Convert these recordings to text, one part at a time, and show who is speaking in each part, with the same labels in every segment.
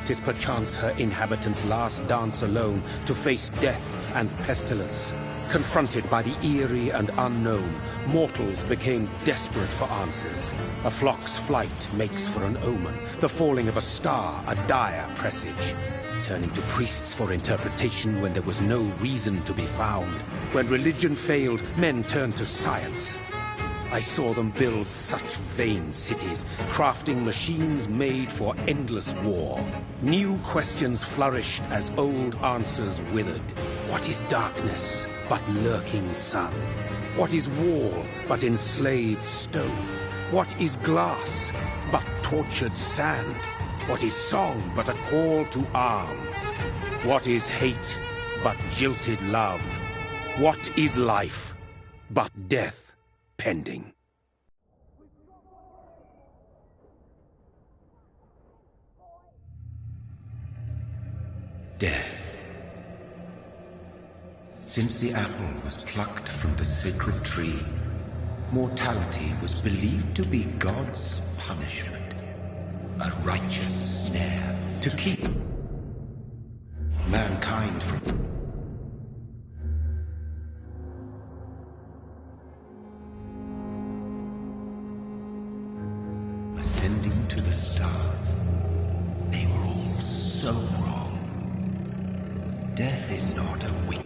Speaker 1: 'Tis perchance her inhabitants' last dance alone to face death and pestilence. Confronted by the eerie and unknown, mortals became desperate for answers. A flock's flight makes for an omen, the falling of a star a dire presage. Turning to priests for interpretation when there was no reason to be found. When religion failed, men turned to science. I saw them build such vain cities, crafting machines made for endless war. New questions flourished as old answers withered. What is darkness but lurking sun? What is wall but enslaved stone? What is glass but tortured sand? What is song but a call to arms? What is hate but jilted love? What is life but death pending?
Speaker 2: Death. Since the apple was plucked from the sacred tree, mortality was believed to be God's punishment. A righteous snare to keep mankind from ascending to the stars. They were all so wrong. Death is not a weak.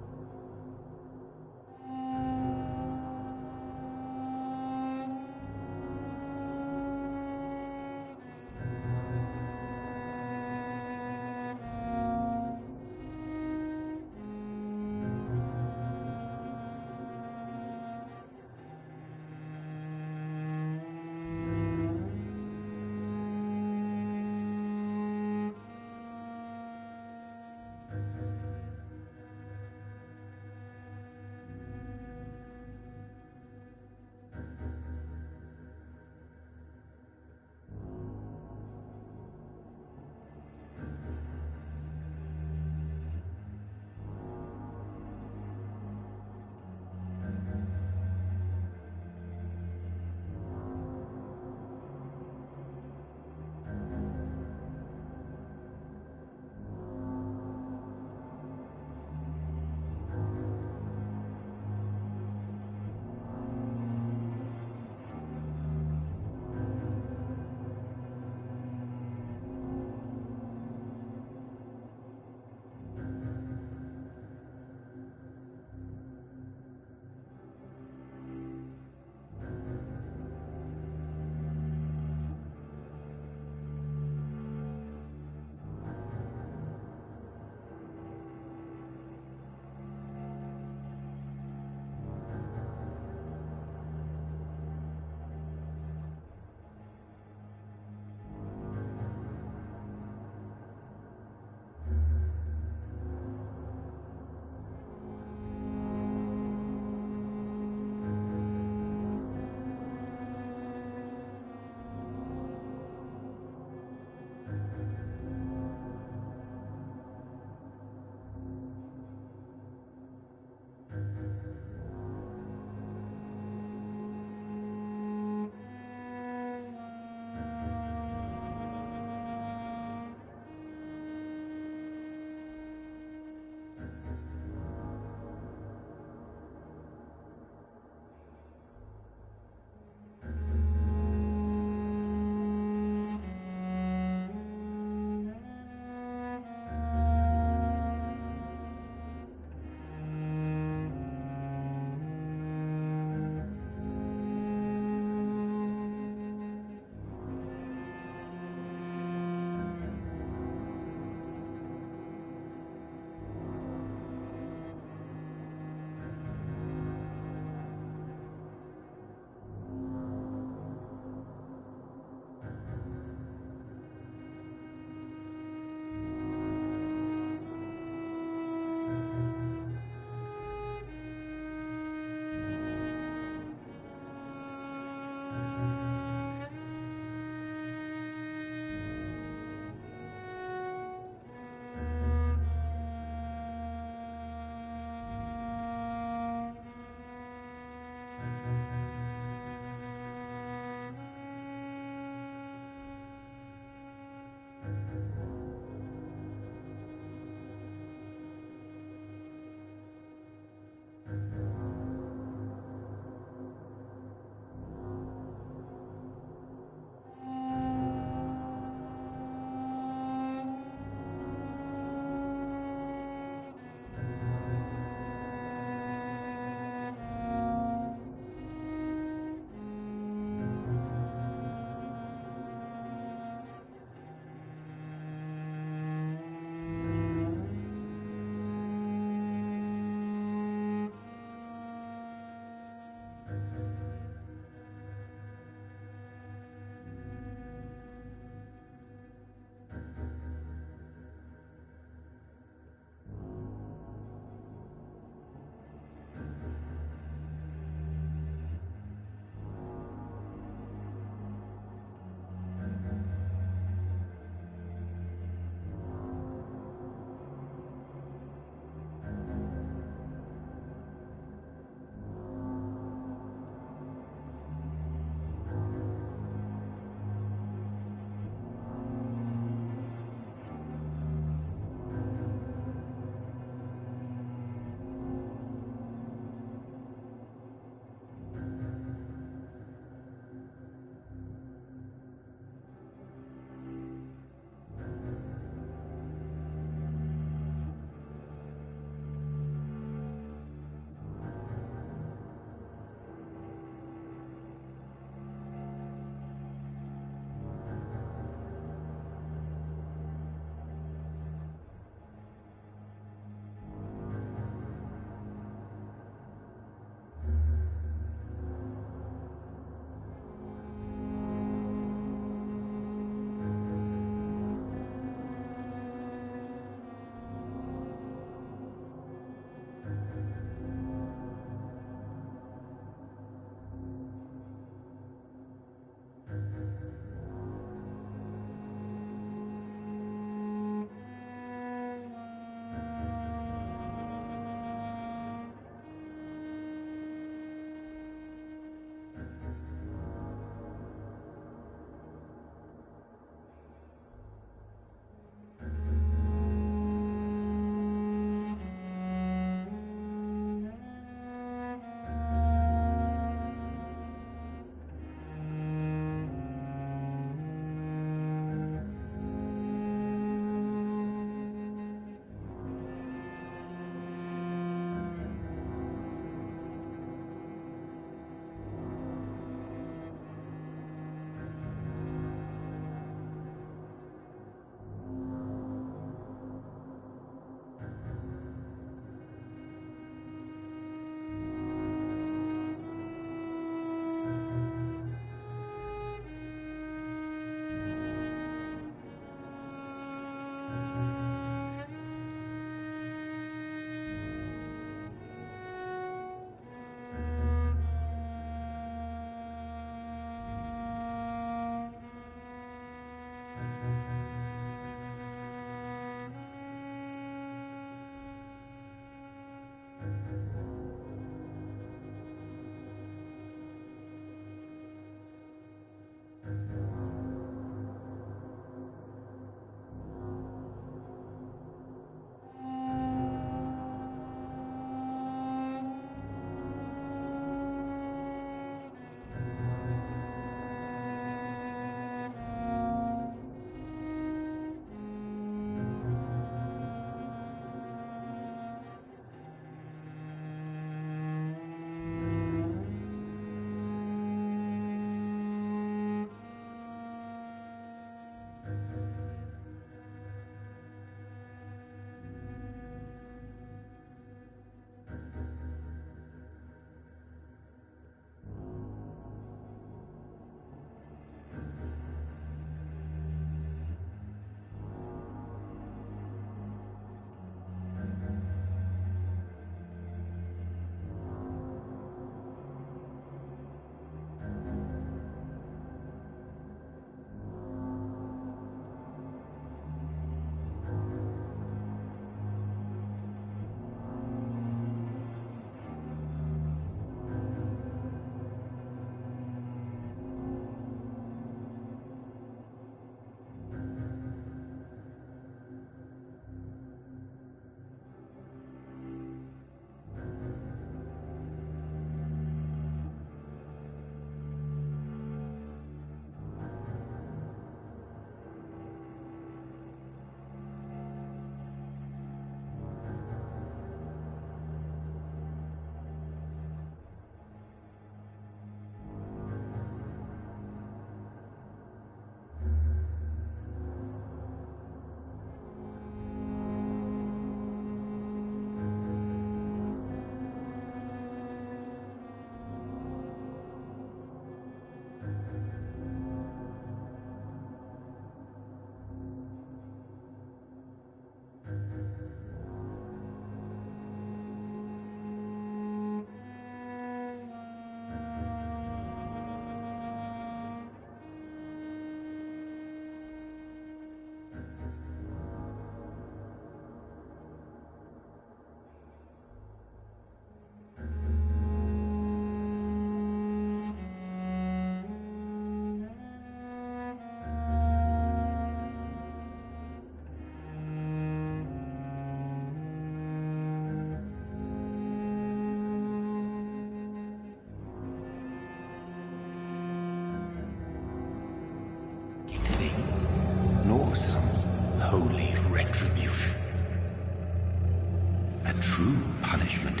Speaker 2: true punishment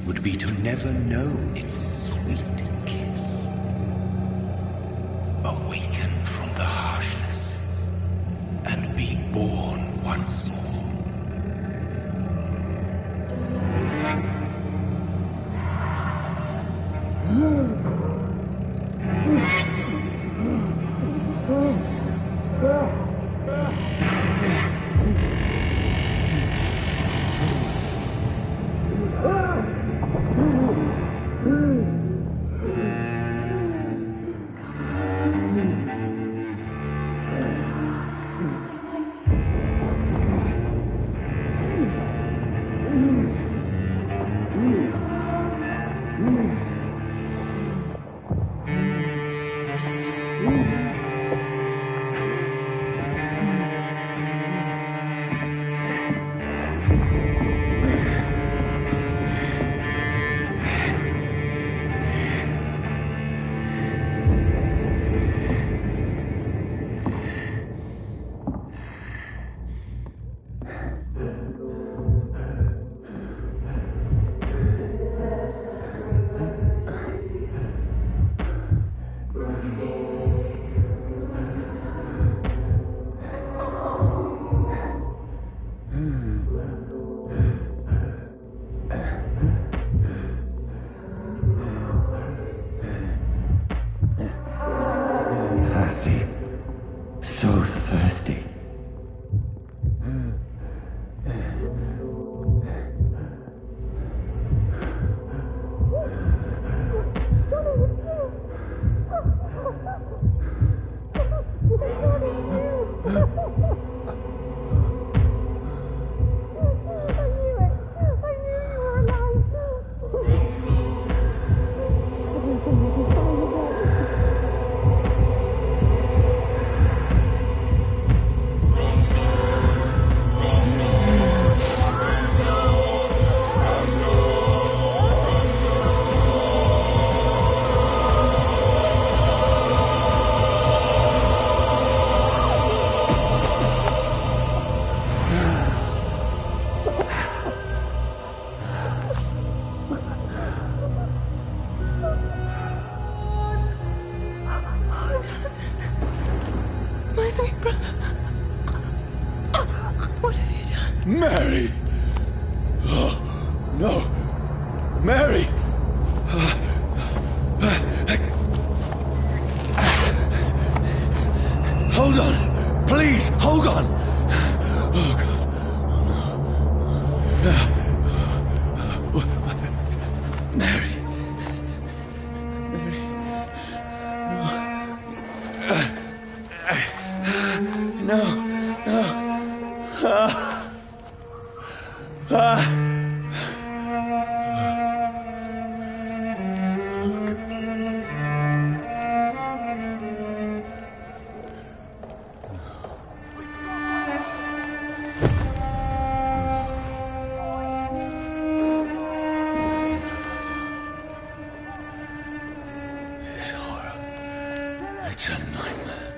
Speaker 2: would be to never know its sweet kiss. Awaken from the harshness and be born once more.
Speaker 3: Mary! Oh, no! Mary! Hold on! Please, hold on! Oh, God. Oh, no. Mary. Mary. No. No. This horror. It's a nightmare.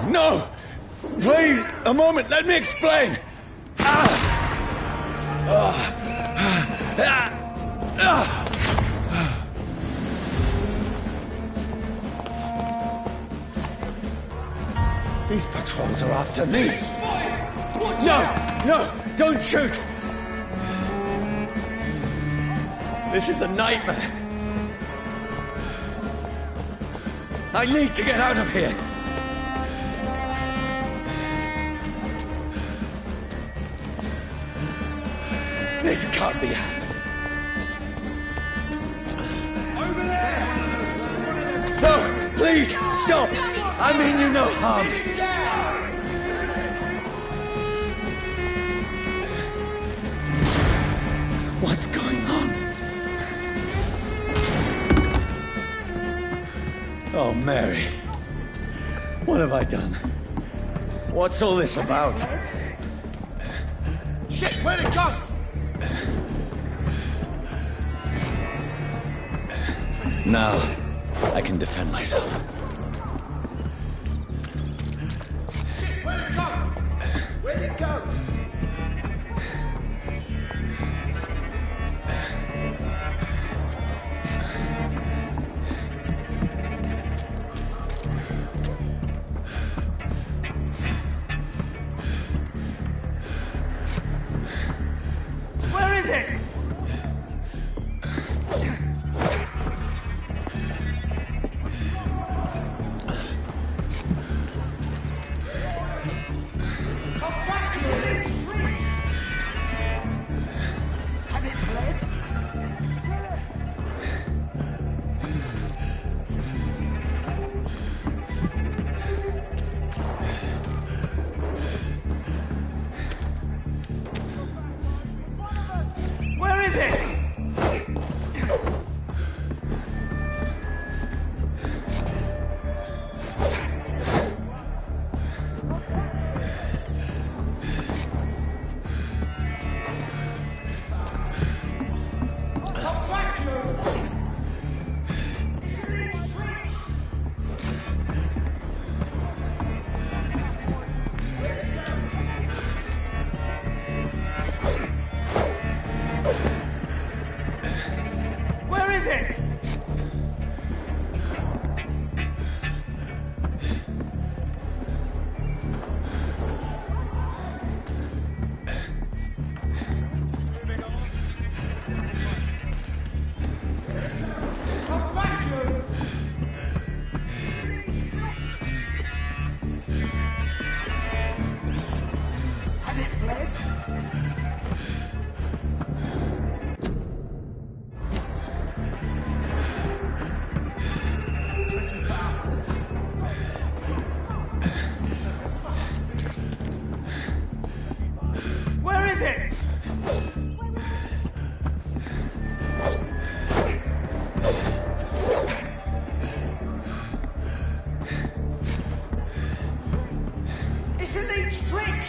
Speaker 3: No! Please, a moment, let me explain! These patrols are after me! No! Don't shoot! This is a nightmare! I need to get out of here! This can't be happening. Over there! No! Please, stop! I mean you no harm. What's going on? Oh, Mary. What have I done? What's all this about?
Speaker 4: Shit, where'd it go?
Speaker 3: Now, I can defend myself.
Speaker 4: Shit, where'd it It's a leech trick!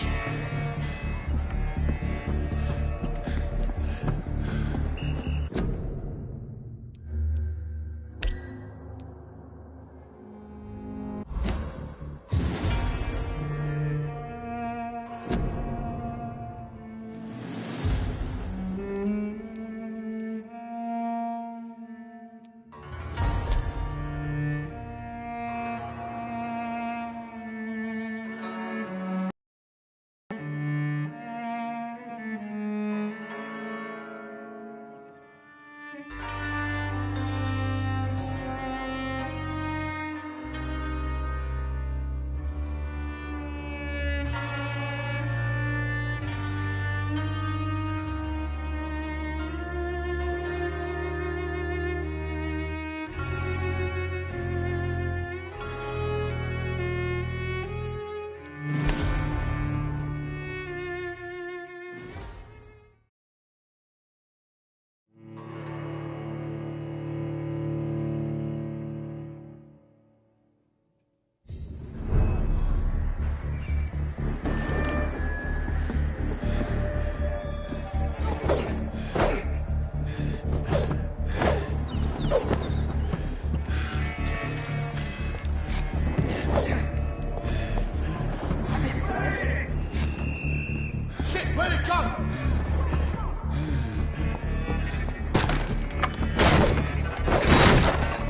Speaker 3: Shit, where'd it go?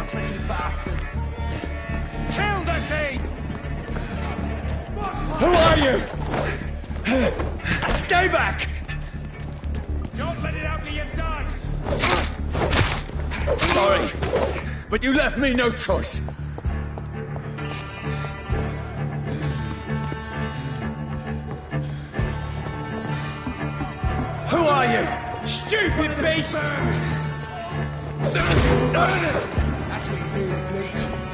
Speaker 4: Tricky bastards!
Speaker 3: Kill the thing! Who are you? Stay back!
Speaker 5: Don't let it out to your sons!
Speaker 3: Sorry, but you left me no choice. Who are you? Stupid beast!
Speaker 4: That's what you do with leeches.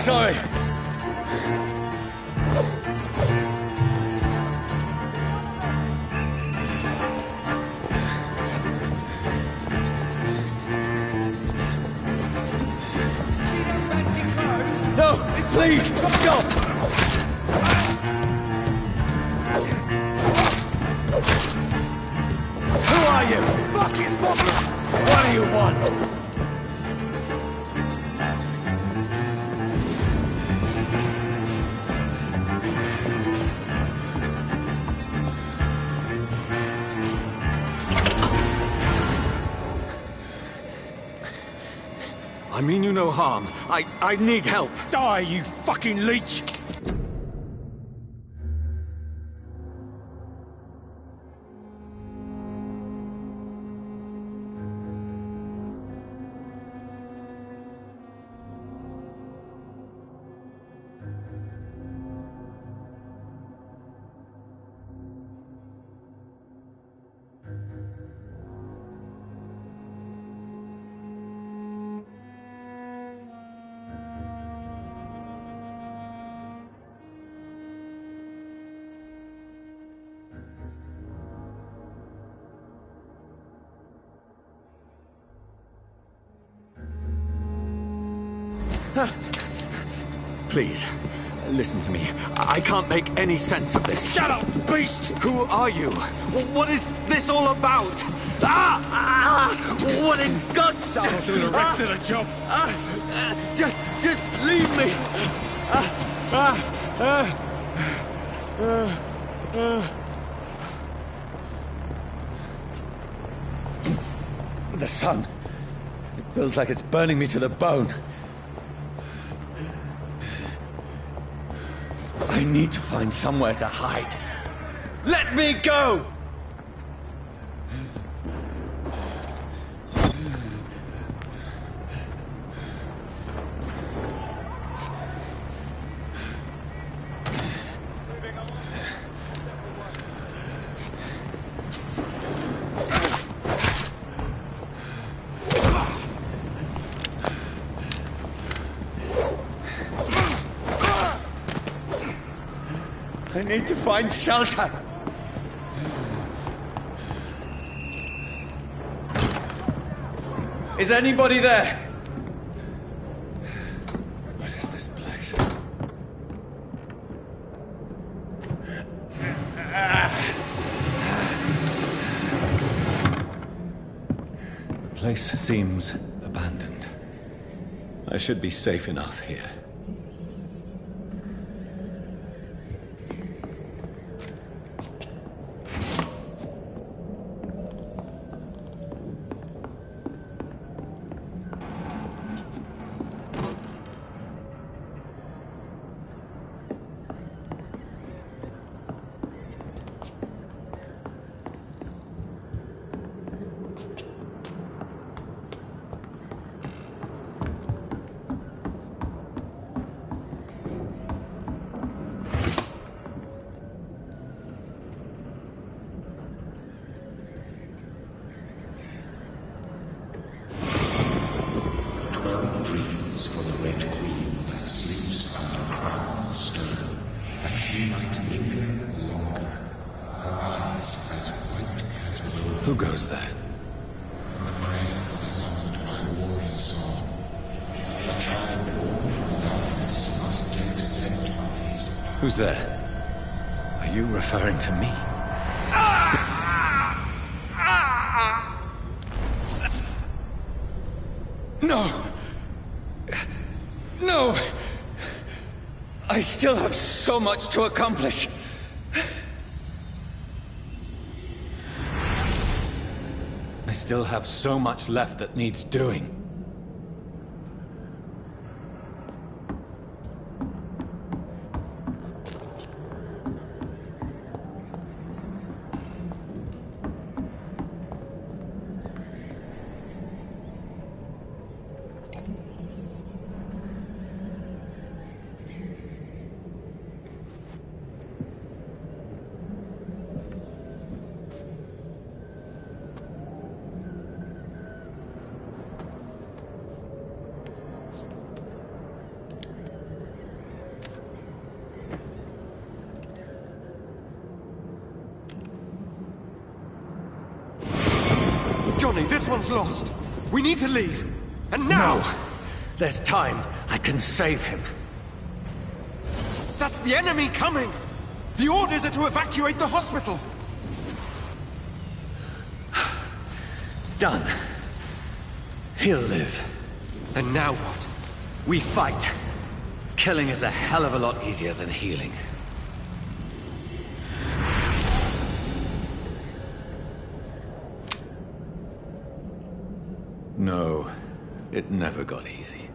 Speaker 3: Sorry. No, please, stop! Who are you? Fuck his fuck! What do you want? I mean you no harm. I need help.
Speaker 5: Die, you fucking leech!
Speaker 3: Please, listen to me. I can't make any sense of this.
Speaker 5: Shut up, beast!
Speaker 3: Who are you? What is this all about? What in God's...
Speaker 5: I'll do the rest of the job.
Speaker 3: Just leave me. The sun. It feels like it's burning me to the bone. I need to find somewhere to hide. Let me go! I need to find shelter. Is anybody there? What is this place? The place seems abandoned. I should be safe enough here.
Speaker 2: Dreams for the Red Queen that sleeps under crown of stone, that she might linger longer, her eyes as white as wool.
Speaker 3: Who goes there?
Speaker 2: A prayer for the summoned by warrior song. A child born from darkness must get exempt of his power.
Speaker 3: Who's there? Are you referring to me? No! No! I still have so much to accomplish. I still have so much left that needs doing.
Speaker 6: Johnny, this one's lost. We need to leave. And now!
Speaker 3: No! There's time. I can save him.
Speaker 6: That's the enemy coming! The orders are to evacuate the hospital!
Speaker 3: Done. He'll live.
Speaker 6: And now what?
Speaker 3: We fight. Killing is a hell of a lot easier than healing. No, it never got easy.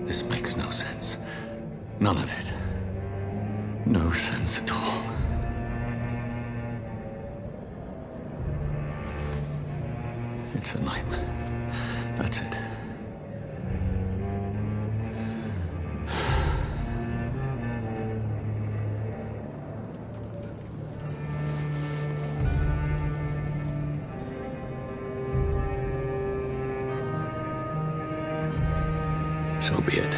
Speaker 3: This makes no sense. None of it. No sense at all. It's a nightmare. That's it. So be it.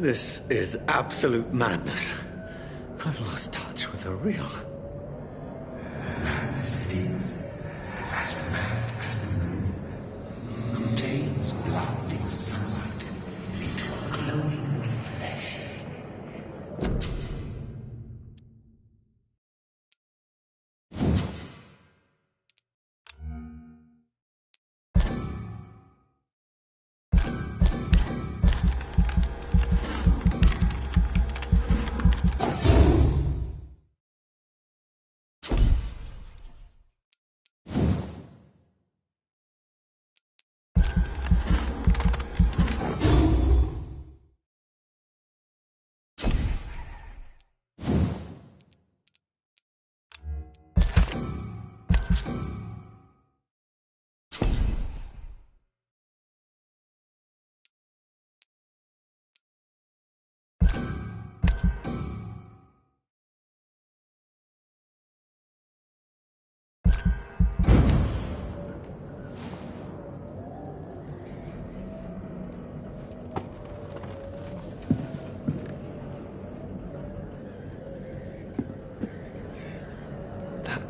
Speaker 3: This is absolute madness. I've lost touch with the real.
Speaker 2: Mad as it is, as mad as the moon, contains blinding sunlight into a glowing reflection.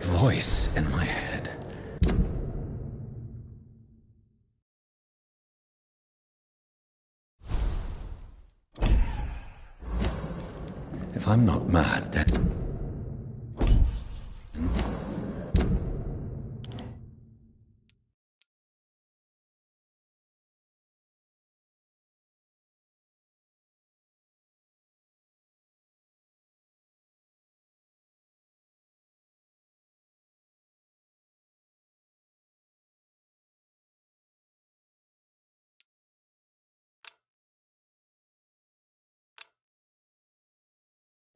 Speaker 3: Voice in my head. If I'm not mad, then...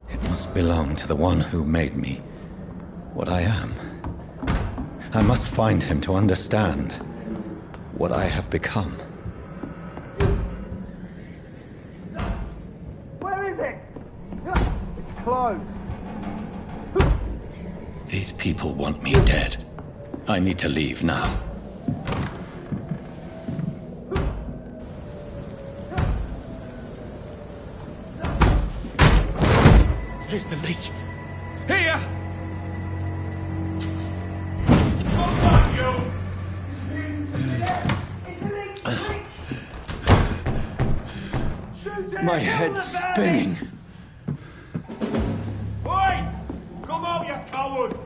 Speaker 3: It must belong to the one who made me what I am. I must find him to understand what I have become.
Speaker 5: Where is it? It's closed.
Speaker 3: These people want me dead. I need to leave now.
Speaker 6: Here's the leech. Here!
Speaker 3: My head's spinning.
Speaker 5: Oi! Come out, you coward!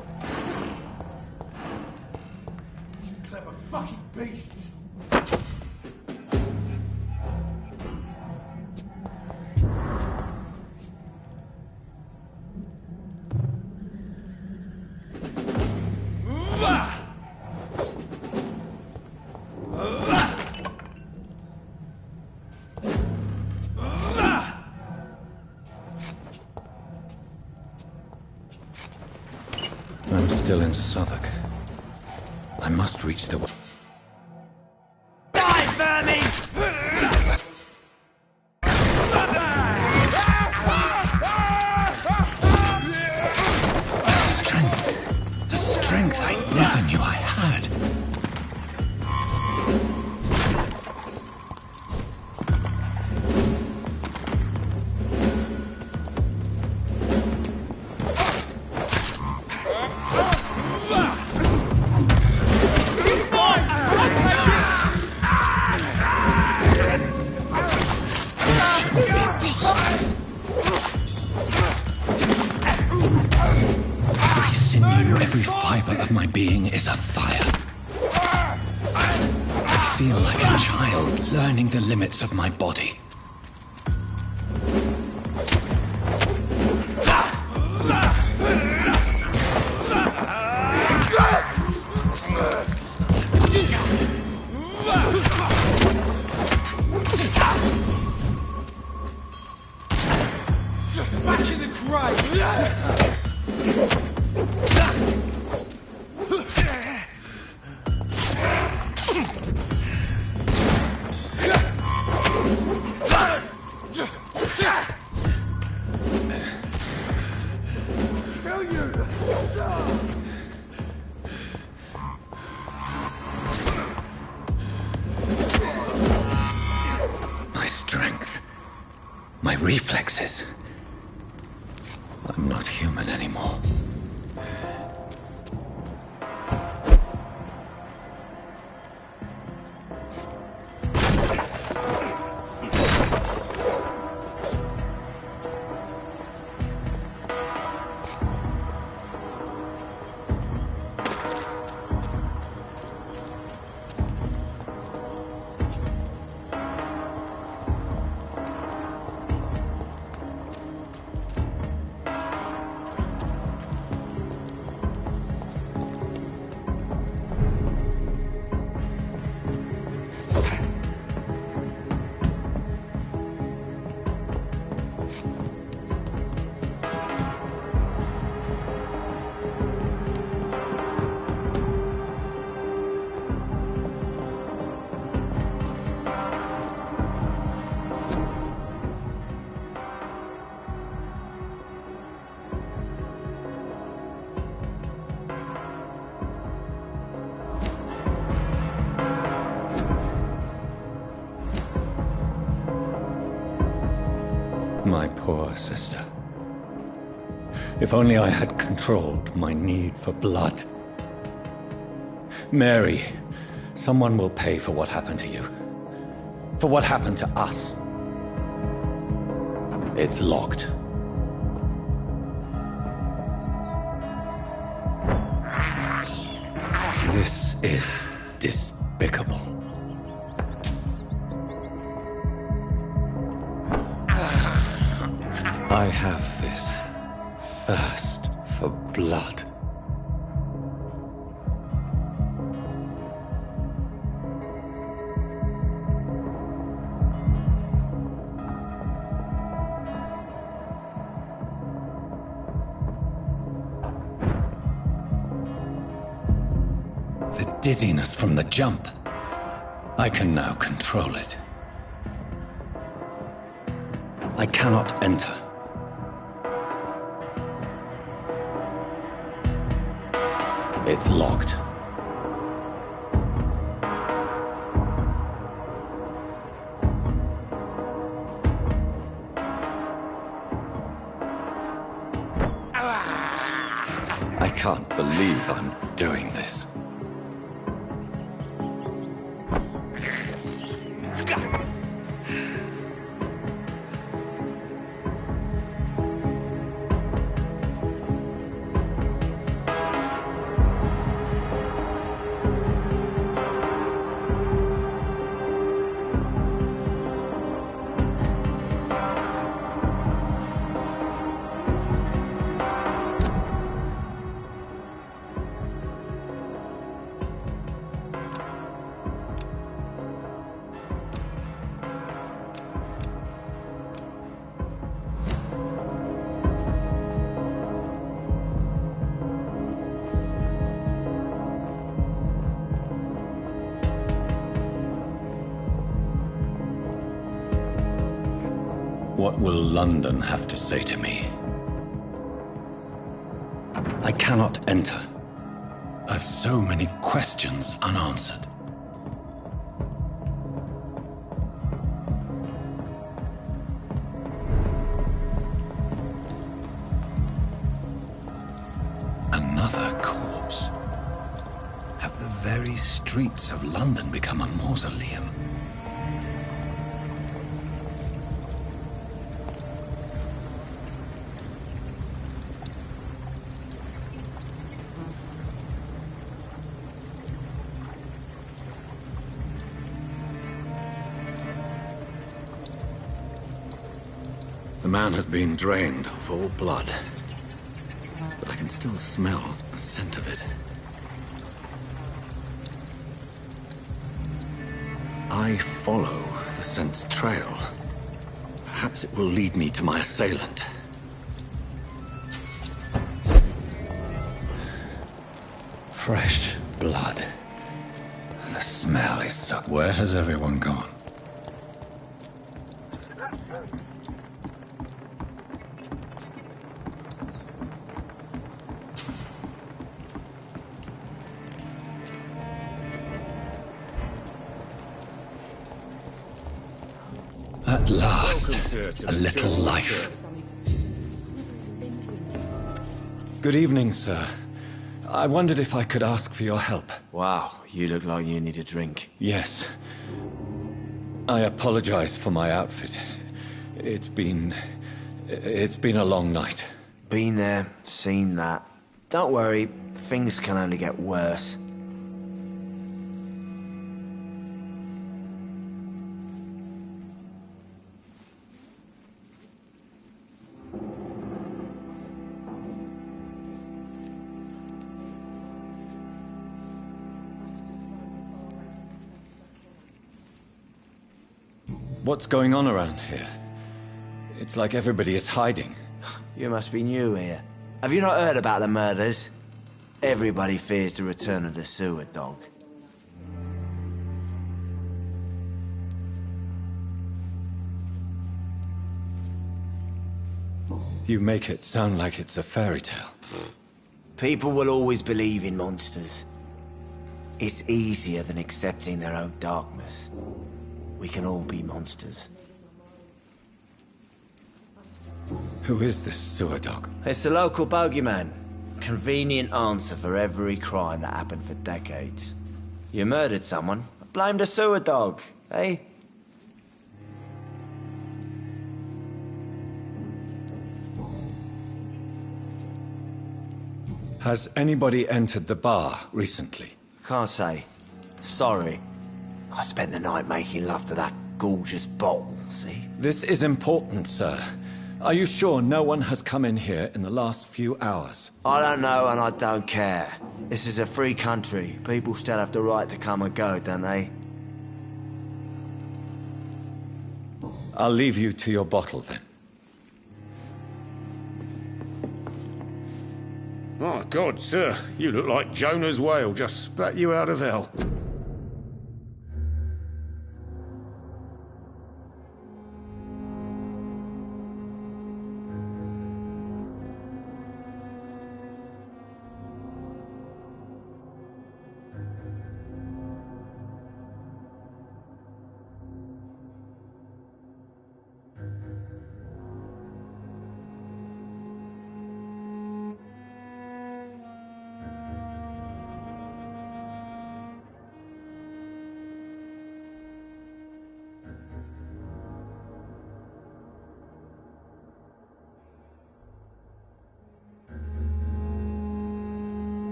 Speaker 5: Clever fucking beasts!
Speaker 3: I'm still in Southwark. I must reach the...
Speaker 5: Die, vermin!
Speaker 3: The strength I never knew I had. Every fiber of my being is afire. I feel like a child learning the limits of my body.
Speaker 6: Back in the grave!
Speaker 3: My not human anymore. My poor sister. If only I had controlled my need for blood. Mary, someone will pay for what happened to you. For what happened to us. It's locked. This is despicable. I have this thirst for blood. The dizziness from the jump. I can now control it. I cannot enter. It's locked. I can't believe I'm doing this. What will London have to say to me? I cannot enter. I've so many questions unanswered. Another corpse. Have the very streets of London become a mausoleum? The man has been drained of all blood, but I can still smell the scent of it. I follow the scent's trail. Perhaps it will lead me to my assailant. Fresh blood. The smell is so... Where has everyone gone? At last, a little life.
Speaker 7: Never even been to India.
Speaker 3: Good evening, sir. I wondered if I could ask for your help.
Speaker 7: Wow, you look like you need a drink.
Speaker 3: Yes. I apologize for my outfit. It's been a long night.
Speaker 7: Been there, seen that. Don't worry, things can only get worse.
Speaker 3: What's going on around here? It's like everybody is hiding.
Speaker 7: You must be new here. Have you not heard about the murders? Everybody fears the return of the sewer dog.
Speaker 3: You make it sound like it's a fairy tale.
Speaker 7: People will always believe in monsters. It's easier than accepting their own darkness. We can all be monsters.
Speaker 3: Who is this sewer dog?
Speaker 7: It's the local bogeyman. Convenient answer for every crime that happened for decades. You murdered someone, blame the sewer dog, eh?
Speaker 3: Has anybody entered the bar recently?
Speaker 7: Can't say. Sorry. I spent the night making love to that gorgeous bottle, see?
Speaker 3: This is important, sir. Are you sure no one has come in here in the last few hours?
Speaker 7: I don't know and I don't care. This is a free country. People still have the right to come and go, don't they?
Speaker 3: I'll leave you to your bottle then.
Speaker 5: My God, sir, you look like Jonah's whale just spat you out of hell.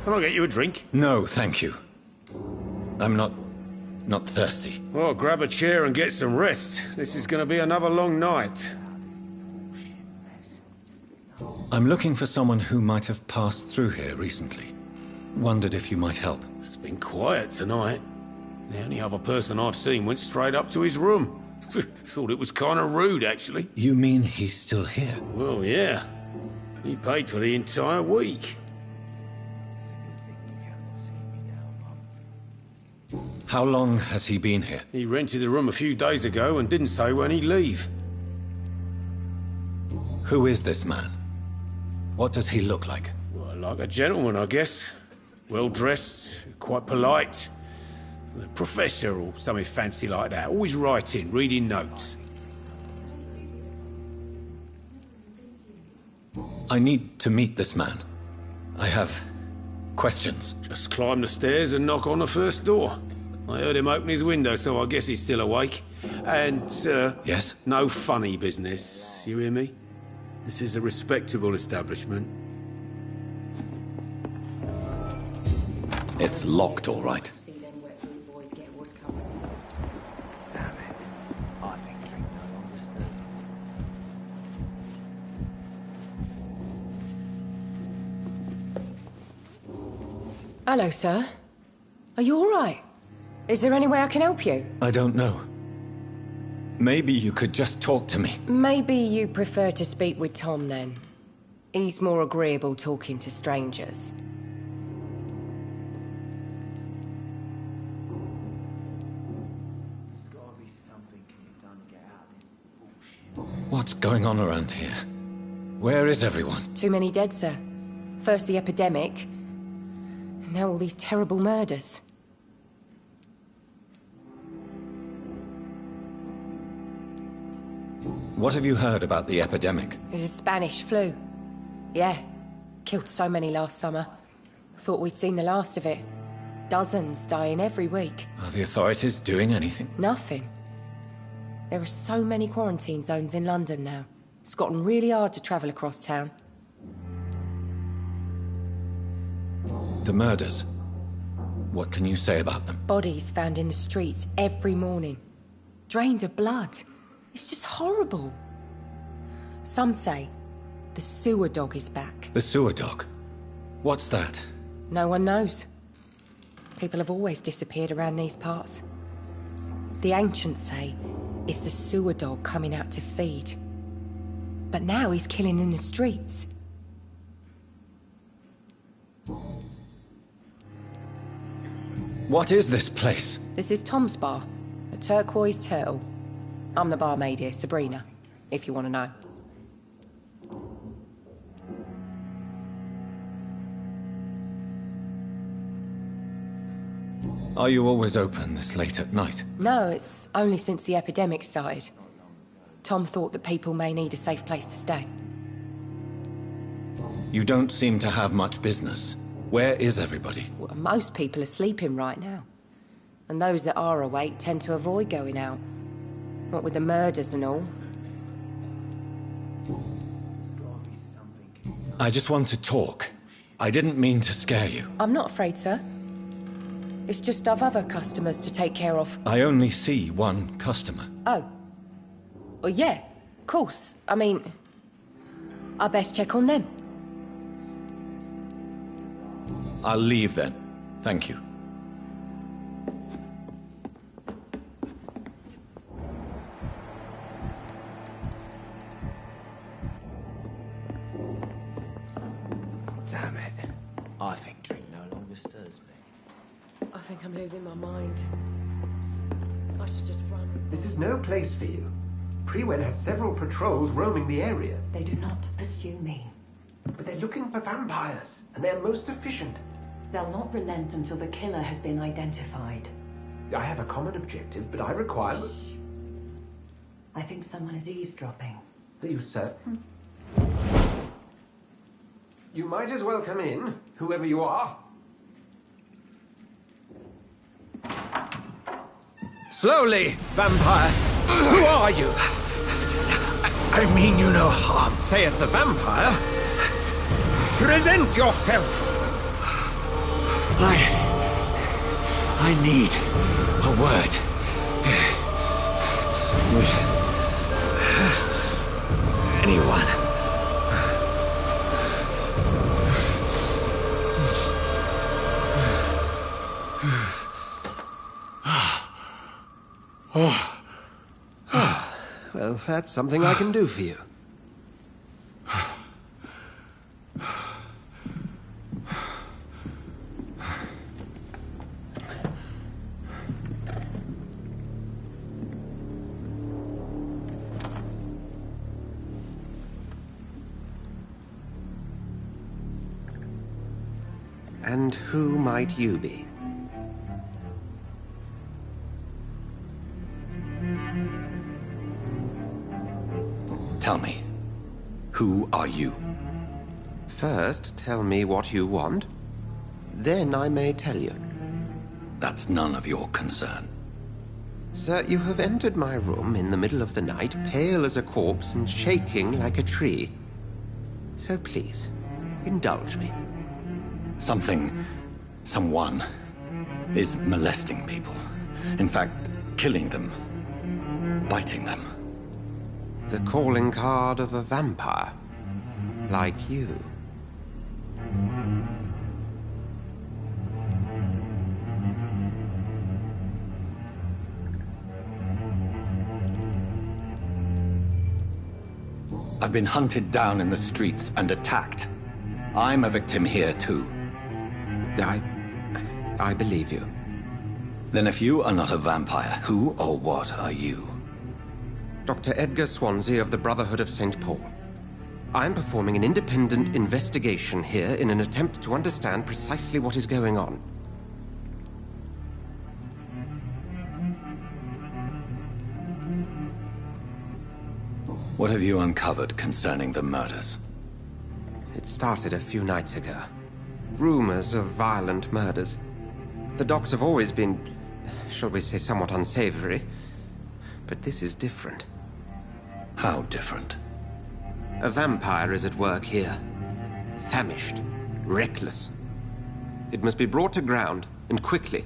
Speaker 5: Can I get you a drink?
Speaker 3: No, thank you. I'm not thirsty.
Speaker 5: Well, grab a chair and get some rest. This is going to be another long night.
Speaker 3: I'm looking for someone who might have passed through here recently. Wondered if you might help.
Speaker 5: It's been quiet tonight. The only other person I've seen went straight up to his room. Thought it was kind of rude, actually.
Speaker 3: You mean he's still here?
Speaker 5: Well, yeah. He paid for the entire week.
Speaker 3: How long has he been here?
Speaker 5: He rented the room a few days ago and didn't say when he'd leave.
Speaker 3: Who is this man? What does he look like?
Speaker 5: Well, like a gentleman, I guess. Well-dressed, quite polite. A professor or something fancy like that. Always writing, reading notes.
Speaker 3: I need to meet this man. I have questions.
Speaker 5: Just climb the stairs and knock on the first door. I heard him open his window, so I guess he's still awake. And,
Speaker 3: Yes?
Speaker 5: no funny business. You hear me? This is a respectable establishment.
Speaker 3: It's locked, all right.
Speaker 8: See them wet blue boys get what's coming.
Speaker 7: Damn it. I think drink no longer stirs.
Speaker 8: Hello, sir. Are you all right? Is there any way I can help you?
Speaker 3: I don't know. Maybe you could just talk to me.
Speaker 8: Maybe you prefer to speak with Tom, then. He's more agreeable talking to strangers.
Speaker 3: What's going on around here? Where is everyone?
Speaker 8: Too many dead, sir. First the epidemic, and now all these terrible murders.
Speaker 3: What have you heard about the epidemic?
Speaker 8: There's a Spanish flu. Yeah. Killed so many last summer. Thought we'd seen the last of it. Dozens dying every week.
Speaker 3: Are the authorities doing anything?
Speaker 8: Nothing. There are so many quarantine zones in London now. It's gotten really hard to travel across town.
Speaker 3: The murders. What can you say about them?
Speaker 8: Bodies found in the streets every morning. Drained of blood. It's just horrible. Some say the sewer dog is back.
Speaker 3: The sewer dog? What's that?
Speaker 8: No one knows. People have always disappeared around these parts. The ancients say it's the sewer dog coming out to feed. But now he's killing in the streets.
Speaker 3: What is this place?
Speaker 8: This is Tom's bar, a Turquoise Turtle. I'm the barmaid here, Sabrina, if you want to know.
Speaker 3: Are you always open this late at night?
Speaker 8: No, it's only since the epidemic started. Tom thought that people may need a safe place to stay.
Speaker 3: You don't seem to have much business. Where is everybody?
Speaker 8: Well, most people are sleeping right now. And those that are awake tend to avoid going out. What with the murders and all.
Speaker 3: I just want to talk. I didn't mean to scare you.
Speaker 8: I'm not afraid, sir. It's just I've other customers to take care of.
Speaker 3: I only see one customer.
Speaker 8: Oh. Well, yeah, of course. I mean, I best check on them.
Speaker 3: I'll leave then. Thank you.
Speaker 7: Damn it. I think drink no longer stirs me.
Speaker 8: I think I'm losing my mind. I should just run as
Speaker 9: This is no place for you. Prewen has several patrols roaming the area.
Speaker 10: They do not pursue me.
Speaker 9: But they're looking for vampires, and they're most efficient.
Speaker 10: They'll not relent until the killer has been identified.
Speaker 9: I have a common objective, but I require...
Speaker 10: I think someone is eavesdropping.
Speaker 9: Are you certain? You might as well come in, whoever you are.
Speaker 6: Slowly, vampire. Who are you? I mean you no harm, saith the vampire. Present yourself.
Speaker 3: I need a word. Anyone.
Speaker 6: Well, that's something I can do for you. And who might you be?
Speaker 3: Tell me, who are you?
Speaker 6: First, tell me what you want. Then I may tell you.
Speaker 3: That's none of your concern.
Speaker 6: Sir, you have entered my room in the middle of the night, pale as a corpse and shaking like a tree. So please, indulge me.
Speaker 3: Someone is molesting people. In fact, killing them. Biting them.
Speaker 6: The calling card of a vampire. Like you.
Speaker 3: I've been hunted down in the streets and attacked. I'm a victim here too.
Speaker 6: I believe you.
Speaker 3: Then if you are not a vampire, who or what are you?
Speaker 6: Dr. Edgar Swansea of the Brotherhood of St. Paul. I'm performing an independent investigation here in an attempt to understand precisely what is going on.
Speaker 3: What have you uncovered concerning the murders?
Speaker 6: It started a few nights ago. Rumors of violent murders. The docks have always been, shall we say, somewhat unsavory. But this is different.
Speaker 3: How different?
Speaker 6: A vampire is at work here. Famished. Reckless. It must be brought to ground, and quickly.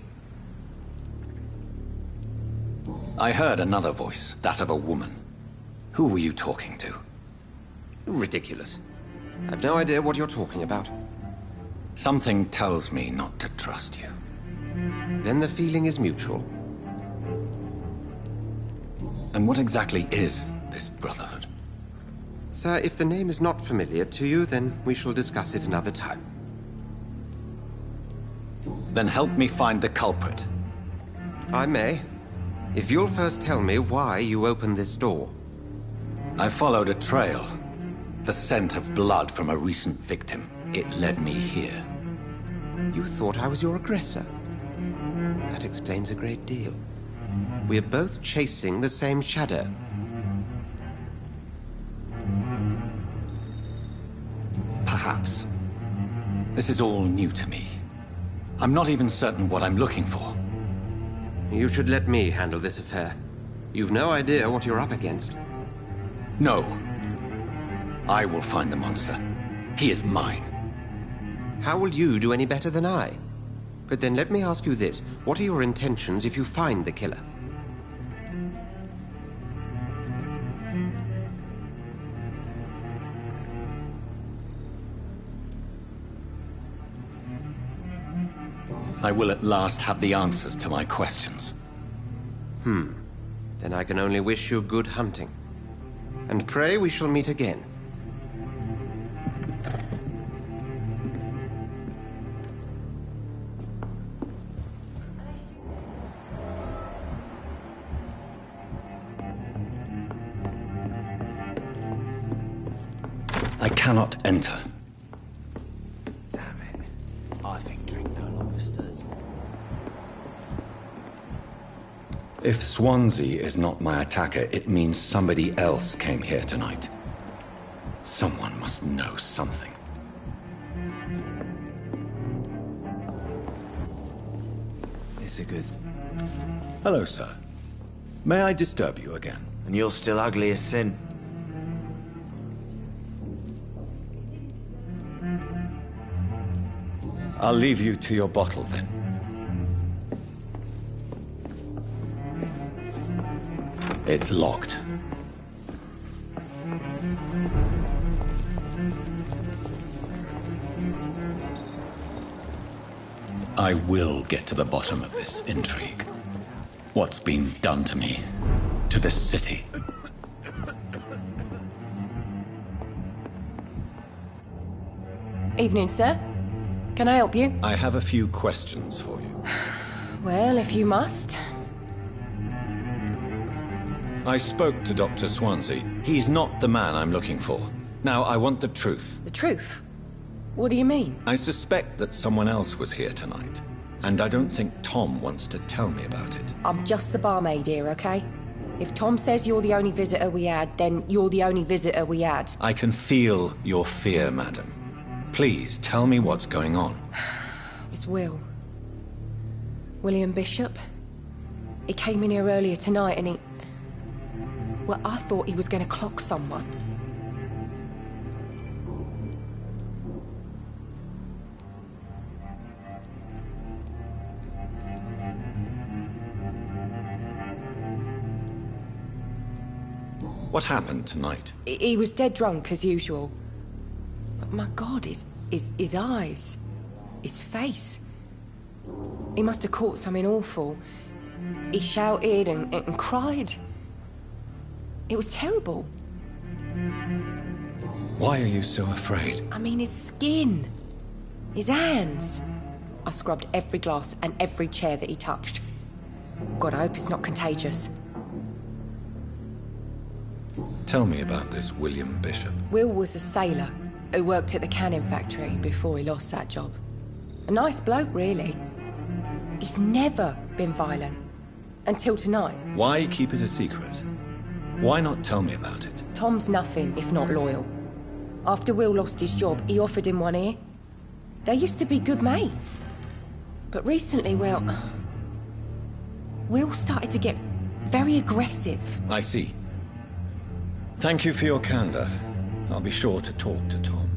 Speaker 3: I heard another voice, that of a woman. Who were you talking to?
Speaker 6: Ridiculous. I've no idea what you're talking about.
Speaker 3: Something tells me not to trust you.
Speaker 6: Then the feeling is mutual.
Speaker 3: And what exactly is this Brotherhood?
Speaker 6: Sir, if the name is not familiar to you, then we shall discuss it another time.
Speaker 3: Then help me find the culprit.
Speaker 6: I may. If you'll first tell me why you opened this door.
Speaker 3: I followed a trail. The scent of blood from a recent victim. It led me here.
Speaker 6: You thought I was your aggressor? That explains a great deal. We are both chasing the same shadow.
Speaker 3: Perhaps. This is all new to me. I'm not even certain what I'm looking for.
Speaker 6: You should let me handle this affair. You've no idea what you're up against.
Speaker 3: No. I will find the monster. He is mine.
Speaker 6: How will you do any better than I? But then let me ask you this. What are your intentions if you find the killer?
Speaker 3: I will at last have the answers to my questions.
Speaker 6: Then I can only wish you good hunting. And pray we shall meet again.
Speaker 3: I cannot enter.
Speaker 7: Damn it. I think drink no longer stirs.
Speaker 3: If Swansea is not my attacker, it means somebody else came here tonight. Someone must know something.
Speaker 7: It's a good...
Speaker 3: Hello, sir. May I disturb you again?
Speaker 7: And you're still ugly as sin.
Speaker 3: I'll leave you to your bottle then. It's locked. I will get to the bottom of this intrigue. What's been done to me, to this city.
Speaker 8: Evening, sir. Can I help you?
Speaker 3: I have a few questions for you.
Speaker 8: Well, if you must.
Speaker 3: I spoke to Dr. Swansea. He's not the man I'm looking for. Now, I want the truth.
Speaker 8: The truth? What do you mean?
Speaker 3: I suspect that someone else was here tonight, and I don't think Tom wants to tell me about it.
Speaker 8: I'm just the barmaid here, okay? If Tom says you're the only visitor we had, then you're the only visitor we had.
Speaker 3: I can feel your fear, madam. Please, tell me what's going on.
Speaker 8: It's Will. William Bishop. He came in here earlier tonight and he... Well, I thought he was going to clock someone.
Speaker 3: What happened tonight?
Speaker 8: He was dead drunk, as usual. But my God, his eyes. His face. He must have caught something awful. He shouted and cried. It was terrible.
Speaker 3: Why are you so afraid?
Speaker 8: I mean, his skin. His hands. I scrubbed every glass and every chair that he touched. God, I hope it's not contagious.
Speaker 3: Tell me about this William Bishop.
Speaker 8: Will was a sailor who worked at the canning factory before he lost that job. A nice bloke, really. He's never been violent. Until tonight.
Speaker 3: Why keep it a secret? Why not tell me about it?
Speaker 8: Tom's nothing if not loyal. After Will lost his job, he offered him one ear. They used to be good mates. But recently, well... Will started to get very aggressive.
Speaker 3: I see. Thank you for your candor. I'll be sure to talk to Tom.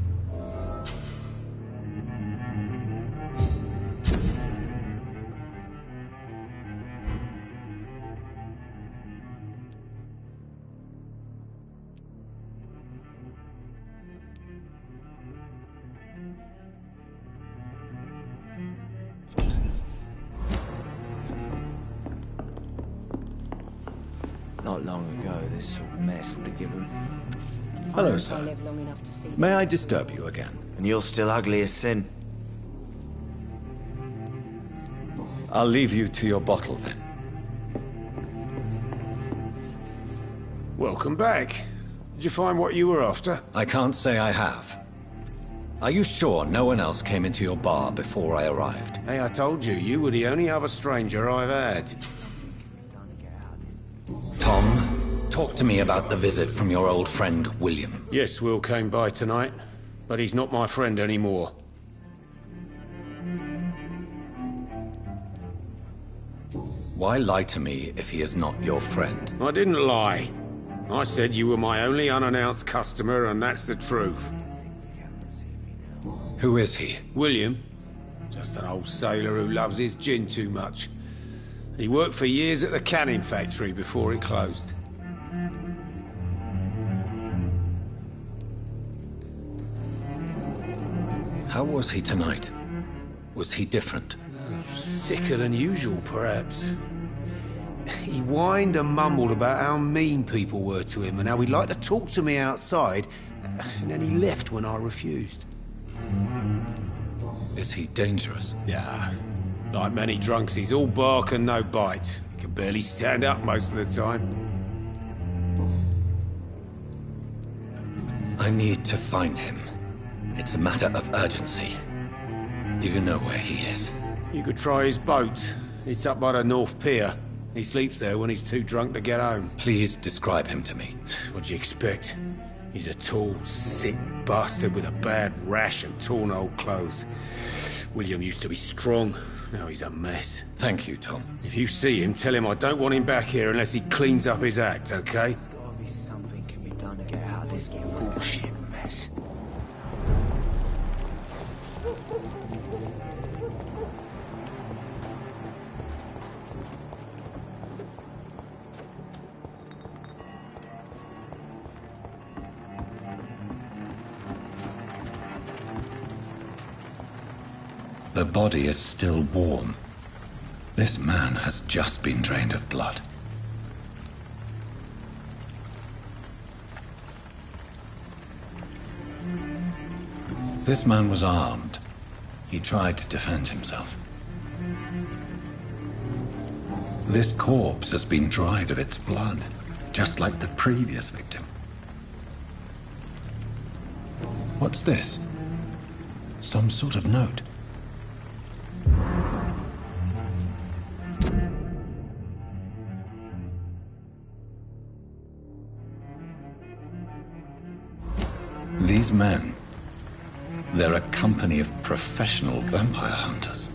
Speaker 7: Not long ago, this sort of mess would have given.
Speaker 3: Hello,
Speaker 8: I
Speaker 3: sir.
Speaker 8: live long enough to see
Speaker 3: May I disturb you again?
Speaker 7: And you're still ugly as sin.
Speaker 3: I'll leave you to your bottle then.
Speaker 5: Welcome back. Did you find what you were after?
Speaker 3: I can't say I have. Are you sure no one else came into your bar before I arrived?
Speaker 5: Hey, I told you, you were the only other stranger I've had.
Speaker 3: Tom, talk to me about the visit from your old friend, William.
Speaker 5: Yes, Will came by tonight, but he's not my friend anymore.
Speaker 3: Why lie to me if he is not your friend?
Speaker 5: I didn't lie. I said you were my only unannounced customer, and that's the truth.
Speaker 3: Who is he?
Speaker 5: William. Just an old sailor who loves his gin too much. He worked for years at the canning factory before it closed.
Speaker 3: How was he tonight? Was he different?
Speaker 5: Sicker than usual, perhaps. He whined and mumbled about how mean people were to him and how he'd like to talk to me outside, and then he left when I refused.
Speaker 3: Is he dangerous?
Speaker 5: Yeah. Like many drunks, he's all bark and no bite. He can barely stand up most of the time.
Speaker 3: I need to find him. It's a matter of urgency. Do you know where he is?
Speaker 5: You could try his boat. It's up by the North Pier. He sleeps there when he's too drunk to get home.
Speaker 3: Please describe him to me.
Speaker 5: What do you expect? He's a tall, sick bastard with a bad rash and torn old clothes. William used to be strong. Now he's a mess.
Speaker 3: Thank you, Tom.
Speaker 5: If you see him, tell him I don't want him back here unless he cleans up his act, okay?
Speaker 7: Gotta be something can be done to get out of this bullshit mess.
Speaker 3: The body is still warm. This man has just been drained of blood. This man was armed. He tried to defend himself. This corpse has been dried of its blood, just like the previous victim. What's this? Some sort of note. These men, they're a company of professional vampire hunters.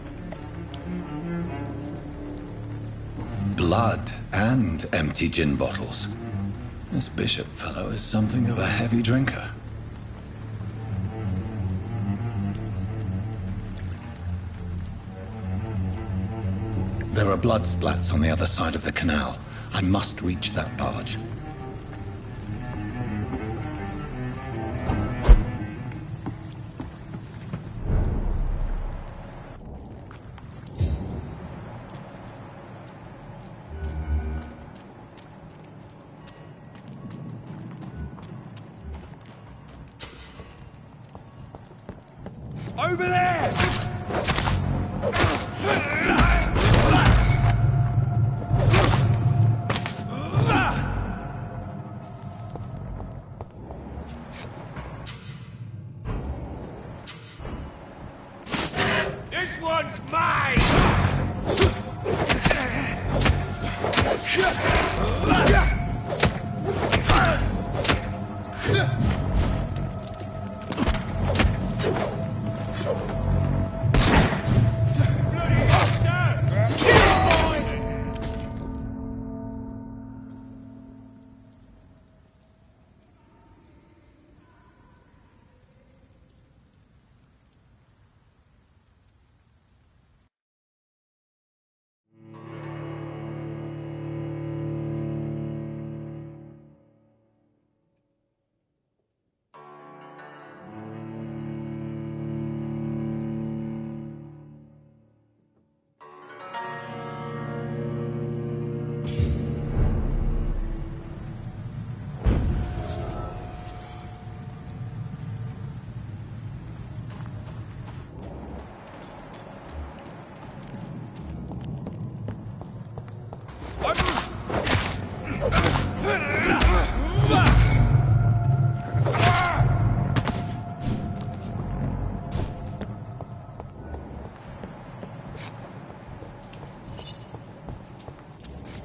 Speaker 3: Blood and empty gin bottles. This Bishop fellow is something of a heavy drinker. There are blood splats on the other side of the canal. I must reach that barge.
Speaker 4: Over there! This one's mine!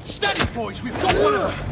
Speaker 4: Steady, boys, we've got one of them!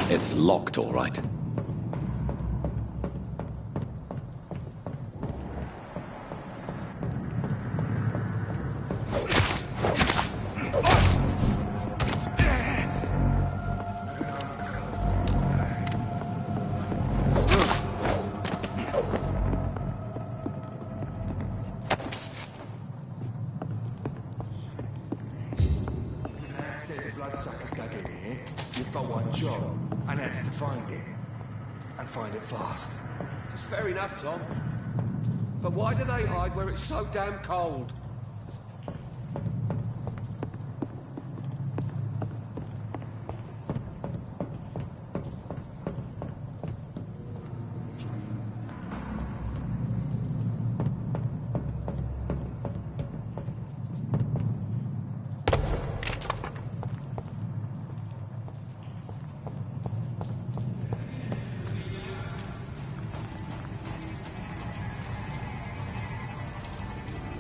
Speaker 3: It's locked, all right.
Speaker 4: Says a bloodsucker's dug in here. You've got one job, and that's to find it.
Speaker 11: and find it fast.
Speaker 4: It's fair enough, Tom. But why do they hide where it's so damn cold?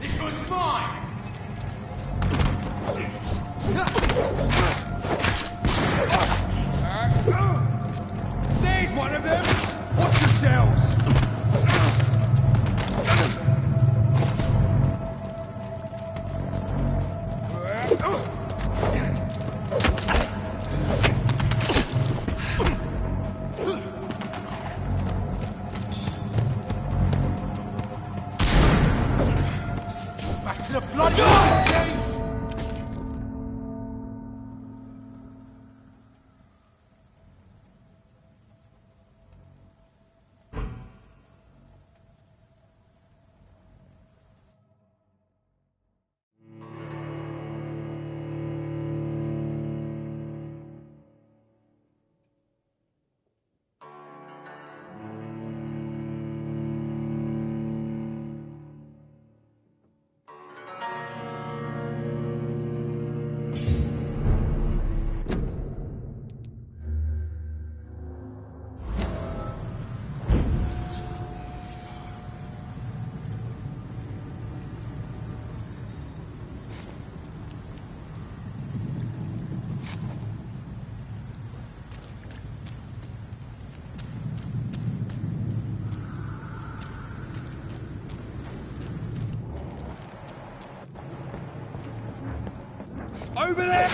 Speaker 12: This one's mine!
Speaker 4: There's one of them! Watch yourselves!
Speaker 12: Back to the bloody east!
Speaker 4: Over there!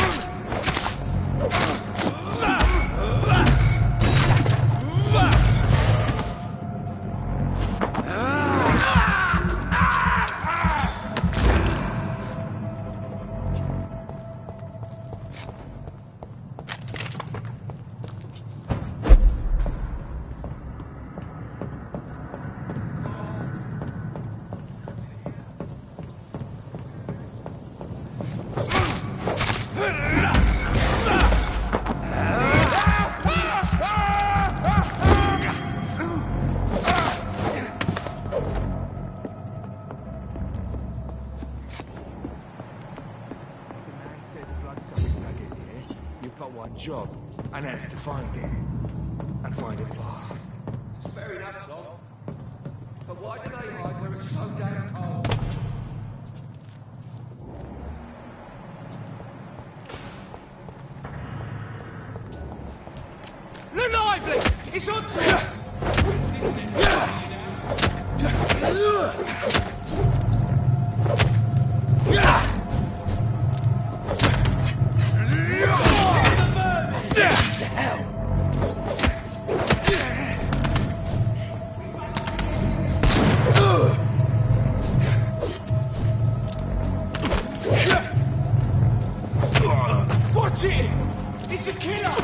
Speaker 11: Job, and that's to find it. And find it fast.
Speaker 4: It's fair enough, Tom. But why do they hide where it's so damn cold? Look lively! It's on to us!
Speaker 12: To hell!
Speaker 4: Watch it! It's a killer!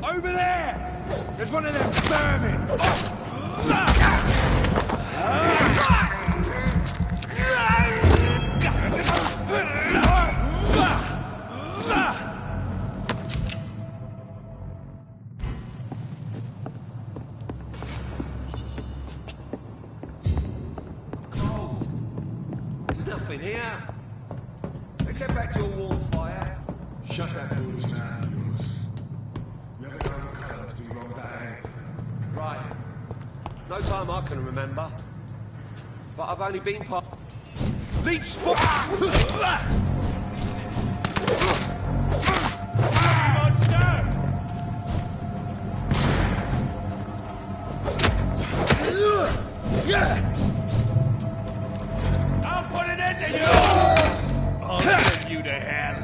Speaker 4: Over there! There's one of them vermin! There's nothing here. Let's head back to a warm fire.
Speaker 11: Shut that foolish mouth of yours. We haven't known the colour to be wrong about anything.
Speaker 4: Right. No time I can remember. But I've only been part... Lead spot!
Speaker 12: I'll put an end to you! I'll send you to hell.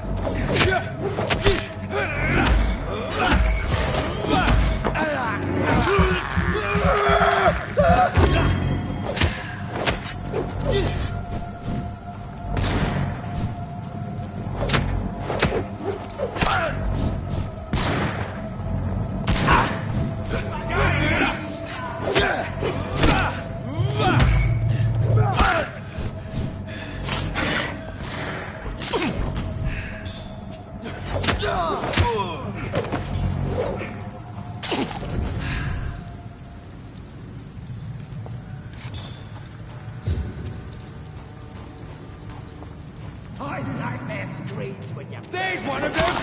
Speaker 12: I nightmare screams when you... There's one of them!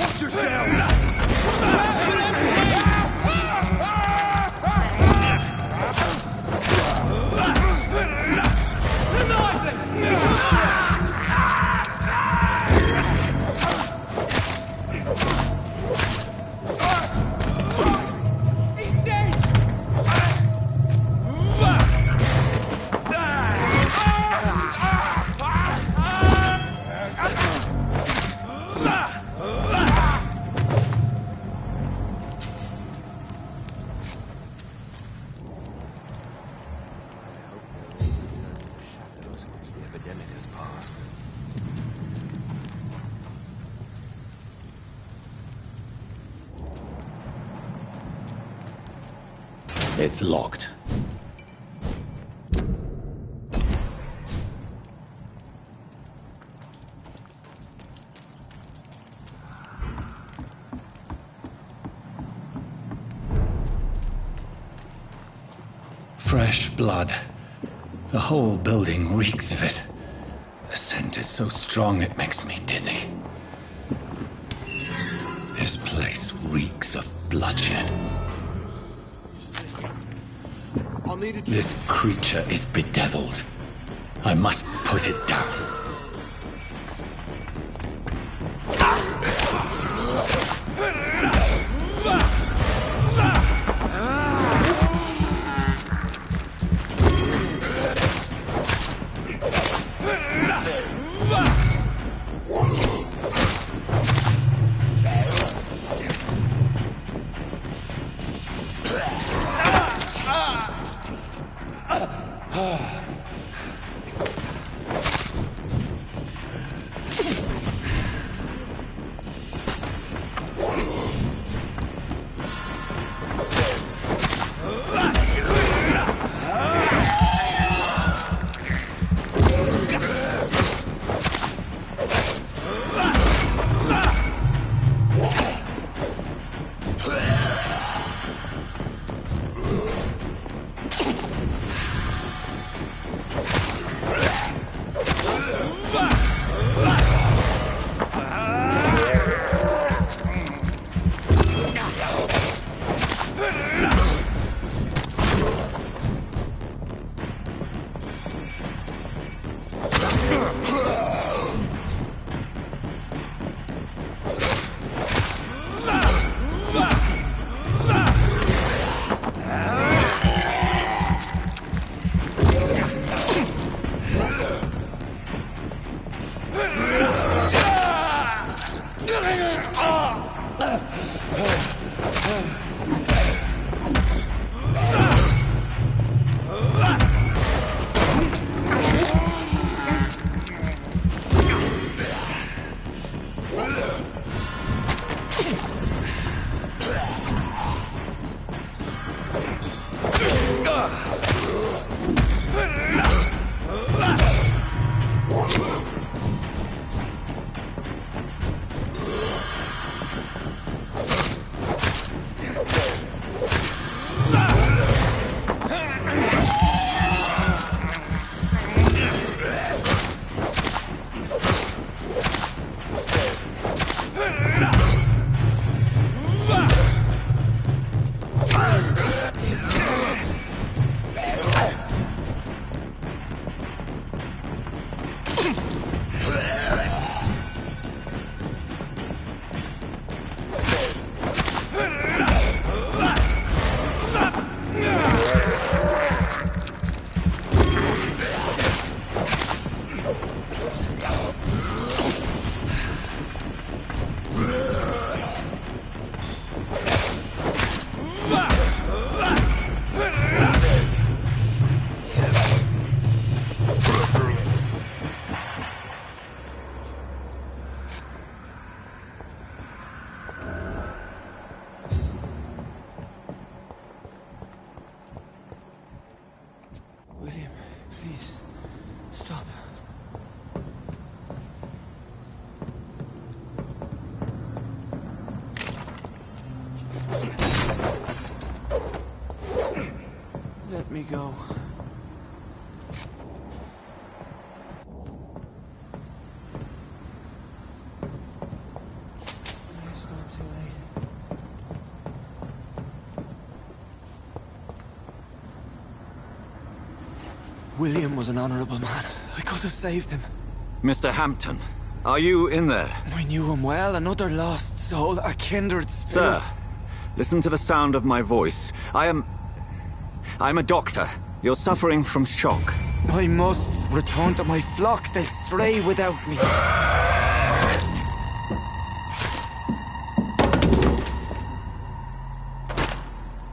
Speaker 12: Watch yourselves!
Speaker 4: He's dead!
Speaker 6: Once the epidemic has passed.
Speaker 3: It's locked. Fresh blood. The whole building reeks of it. The scent is so strong it makes me dizzy. This place reeks of bloodshed. This creature is bedeviled. I must put it down.
Speaker 7: Please, stop. Let me go. It's not too late. William was an honorable man. I could have saved him.
Speaker 3: Mr. Hampton, are you in there?
Speaker 7: I knew him well, another lost soul, a kindred spirit.
Speaker 3: Sir, listen to the sound of my voice. I'm a doctor. You're suffering from shock.
Speaker 7: I must return to my flock. They'll stray without me.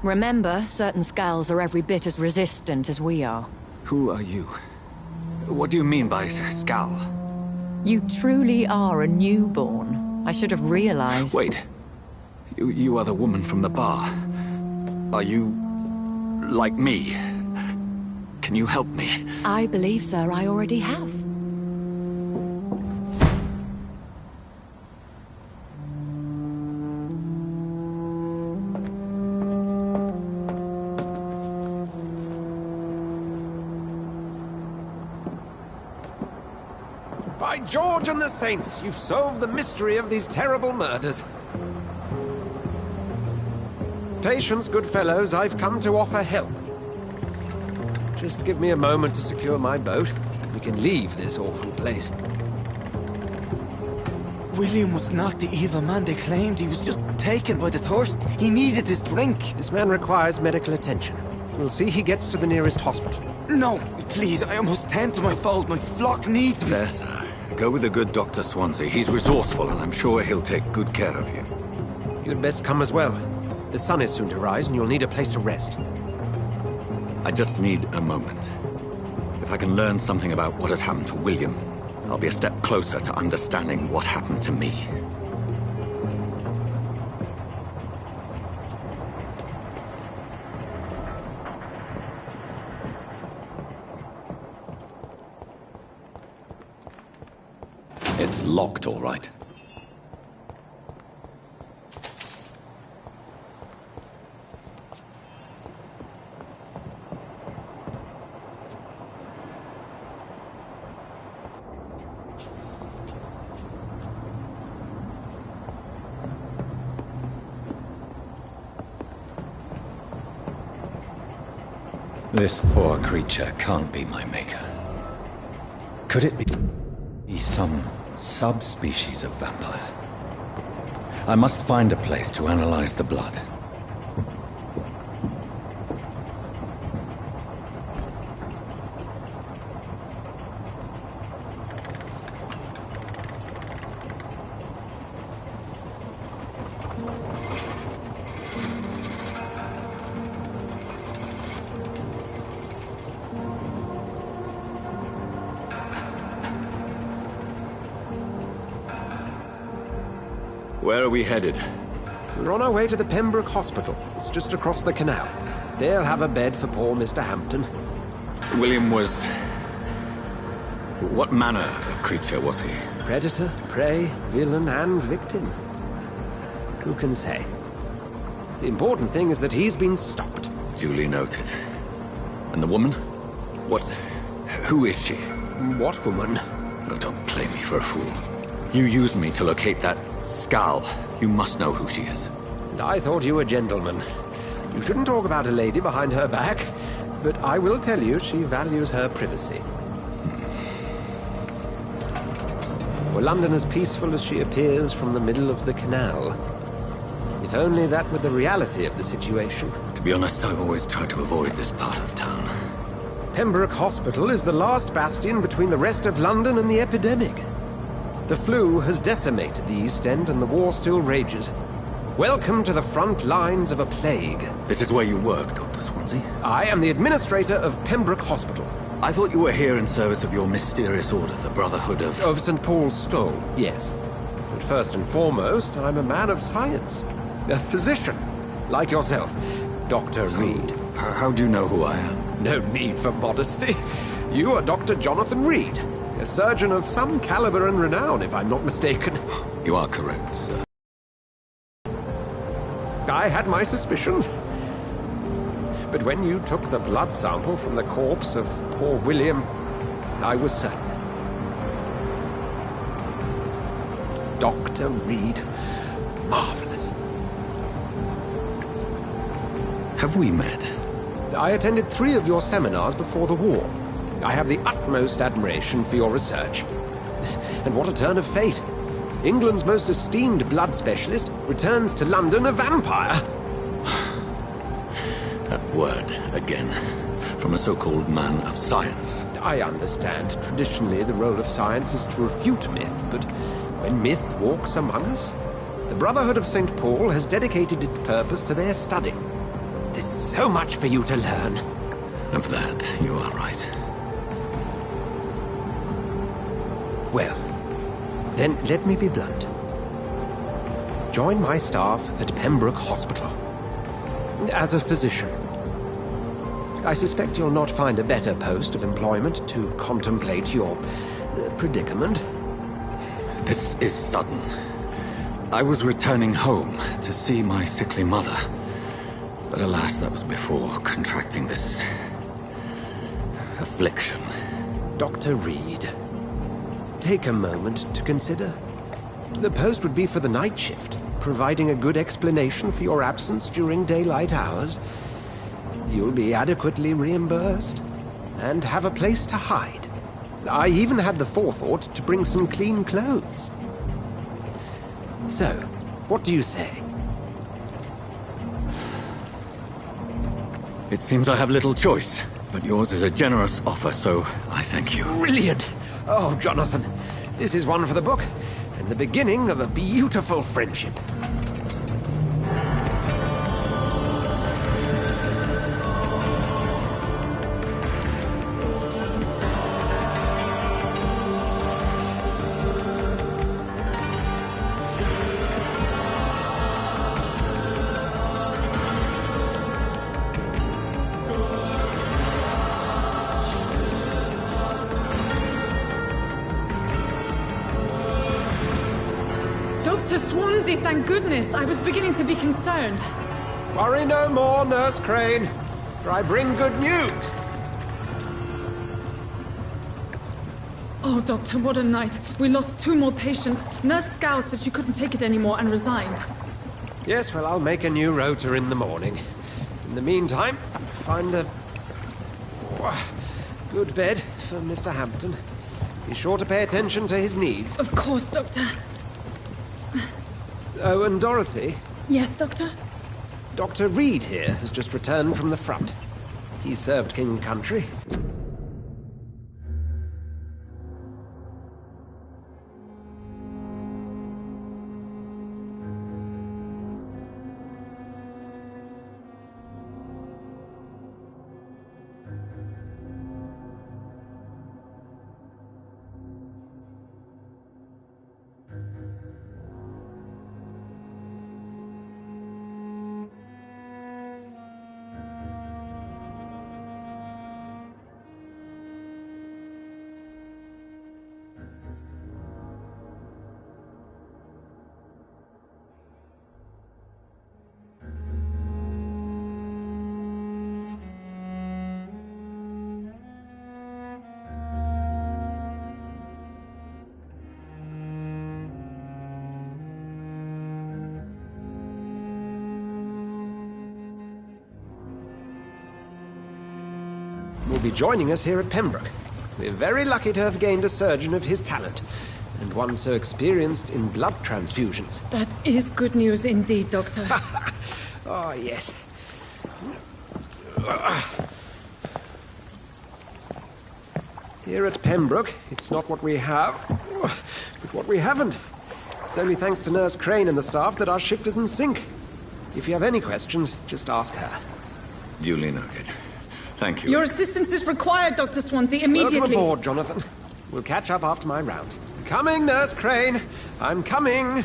Speaker 13: Remember, certain Skalls are every bit as resistant as we are.
Speaker 3: Who are you? What do you mean by Skal?
Speaker 13: You truly are a newborn. I should have realized.
Speaker 3: Wait. You are the woman from the bar. Are you... like me? Can you help me?
Speaker 13: I believe, sir, I already have.
Speaker 4: By George and the Saints, you've solved the mystery of these terrible murders. Patience, good fellows, I've come to offer help. Just give me a moment to secure my boat. We can leave this awful place.
Speaker 7: William was not the evil man they claimed. He was just taken by the thirst. He needed his drink.
Speaker 4: This man requires medical attention. We'll see he gets to the nearest hospital.
Speaker 7: No, please, I must tend to my fold. My flock needs me.
Speaker 3: There, sir. Go with the good Dr. Swansea. He's resourceful, and I'm sure he'll take good care of you.
Speaker 4: You'd best come as well. The sun is soon to rise, and you'll need a place to rest.
Speaker 3: I just need a moment. If I can learn something about what has happened to William, I'll be a step closer to understanding what happened to me. It's locked, all right. This poor creature can't be my maker. Could it be some subspecies of vampire? I must find a place to analyze the blood. Where are we headed?
Speaker 4: We're on our way to the Pembroke Hospital. It's just across the canal. They'll have a bed for poor Mr. Hampton.
Speaker 3: William was... what manner of creature was he?
Speaker 4: Predator, prey, villain, and victim. Who can say? The important thing is that he's been stopped.
Speaker 3: Duly noted. And the woman? What... who is she?
Speaker 4: What woman?
Speaker 3: Oh, don't play me for a fool. You used me to locate that Skal. You must know who she is.
Speaker 4: And I thought you a gentleman. You shouldn't talk about a lady behind her back, but I will tell you she values her privacy. Were London as peaceful as she appears from the middle of the canal? If only that were the reality of the situation.
Speaker 3: To be honest, I've always tried to avoid this part of town.
Speaker 4: Pembroke Hospital is the last bastion between the rest of London and the epidemic. The flu has decimated the East End and the war still rages. Welcome to the front lines of a plague.
Speaker 3: This is where you work, Dr. Swansea?
Speaker 4: I am the administrator of Pembroke Hospital.
Speaker 3: I thought you were here in service of your mysterious order, the Brotherhood of...
Speaker 4: Of St. Paul's Stole, yes. But first and foremost, I'm a man of science. A physician, like yourself, Dr. Reed.
Speaker 3: How do you know who I am?
Speaker 4: No need for modesty. You are Dr. Jonathan Reed, a surgeon of some caliber and renown, if I'm not mistaken.
Speaker 3: You are correct, sir.
Speaker 4: I had my suspicions. But when you took the blood sample from the corpse of poor William, I was certain. Dr. Reed. Marvelous.
Speaker 3: Have we met?
Speaker 4: I attended 3 of your seminars before the war. I have the utmost admiration for your research. And what a turn of fate. England's most esteemed blood specialist returns to London a vampire.
Speaker 3: That word, again. From a so-called man of science.
Speaker 4: I understand. Traditionally, the role of science is to refute myth, but when myth walks among us, the Brotherhood of St. Paul has dedicated its purpose to their study. There's so much for you to learn.
Speaker 3: Of that, you are right.
Speaker 4: Well, then let me be blunt. Join my staff at Pembroke Hospital. As a physician. I suspect you'll not find a better post of employment to contemplate your predicament.
Speaker 3: This is sudden. I was returning home to see my sickly mother. But alas, that was before contracting this affliction.
Speaker 4: Dr. Reed, take a moment to consider. The post would be for the night shift, providing a good explanation for your absence during daylight hours. You'll be adequately reimbursed, and have a place to hide. I even had the forethought to bring some clean clothes. So, what do you say?
Speaker 3: It seems I have little choice, but yours is a generous offer, so I thank you.
Speaker 4: Brilliant! Oh, Jonathan, this is one for the book, and the beginning of a beautiful friendship.
Speaker 14: Dr. Swansea, thank goodness. I was beginning to be concerned.
Speaker 4: Worry no more, Nurse Crane, for I bring good news.
Speaker 14: Oh, Doctor, what a night. We lost 2 more patients. Nurse Scow said she couldn't take it anymore and resigned.
Speaker 4: Yes, well, I'll make a new rota in the morning. In the meantime, find a good bed for Mr. Hampton. Be sure to pay attention to his needs.
Speaker 14: Of course, Doctor.
Speaker 4: Oh, and Dorothy?
Speaker 14: Yes, Doctor?
Speaker 4: Dr. Reed here has just returned from the front. He served King and Country. Will be joining us here at Pembroke. We're very lucky to have gained a surgeon of his talent, and one so experienced in blood transfusions.
Speaker 14: That is good news indeed, Doctor.
Speaker 4: Oh, yes. Here at Pembroke, it's not what we have, but what we haven't. It's only thanks to Nurse Crane and the staff that our ship doesn't sink. If you have any questions, just ask her.
Speaker 3: Duly noted. Thank you.
Speaker 14: Your assistance is required, Dr. Swansea, immediately.
Speaker 4: Welcome aboard, Jonathan. We'll catch up after my rounds. Coming, Nurse Crane. I'm coming.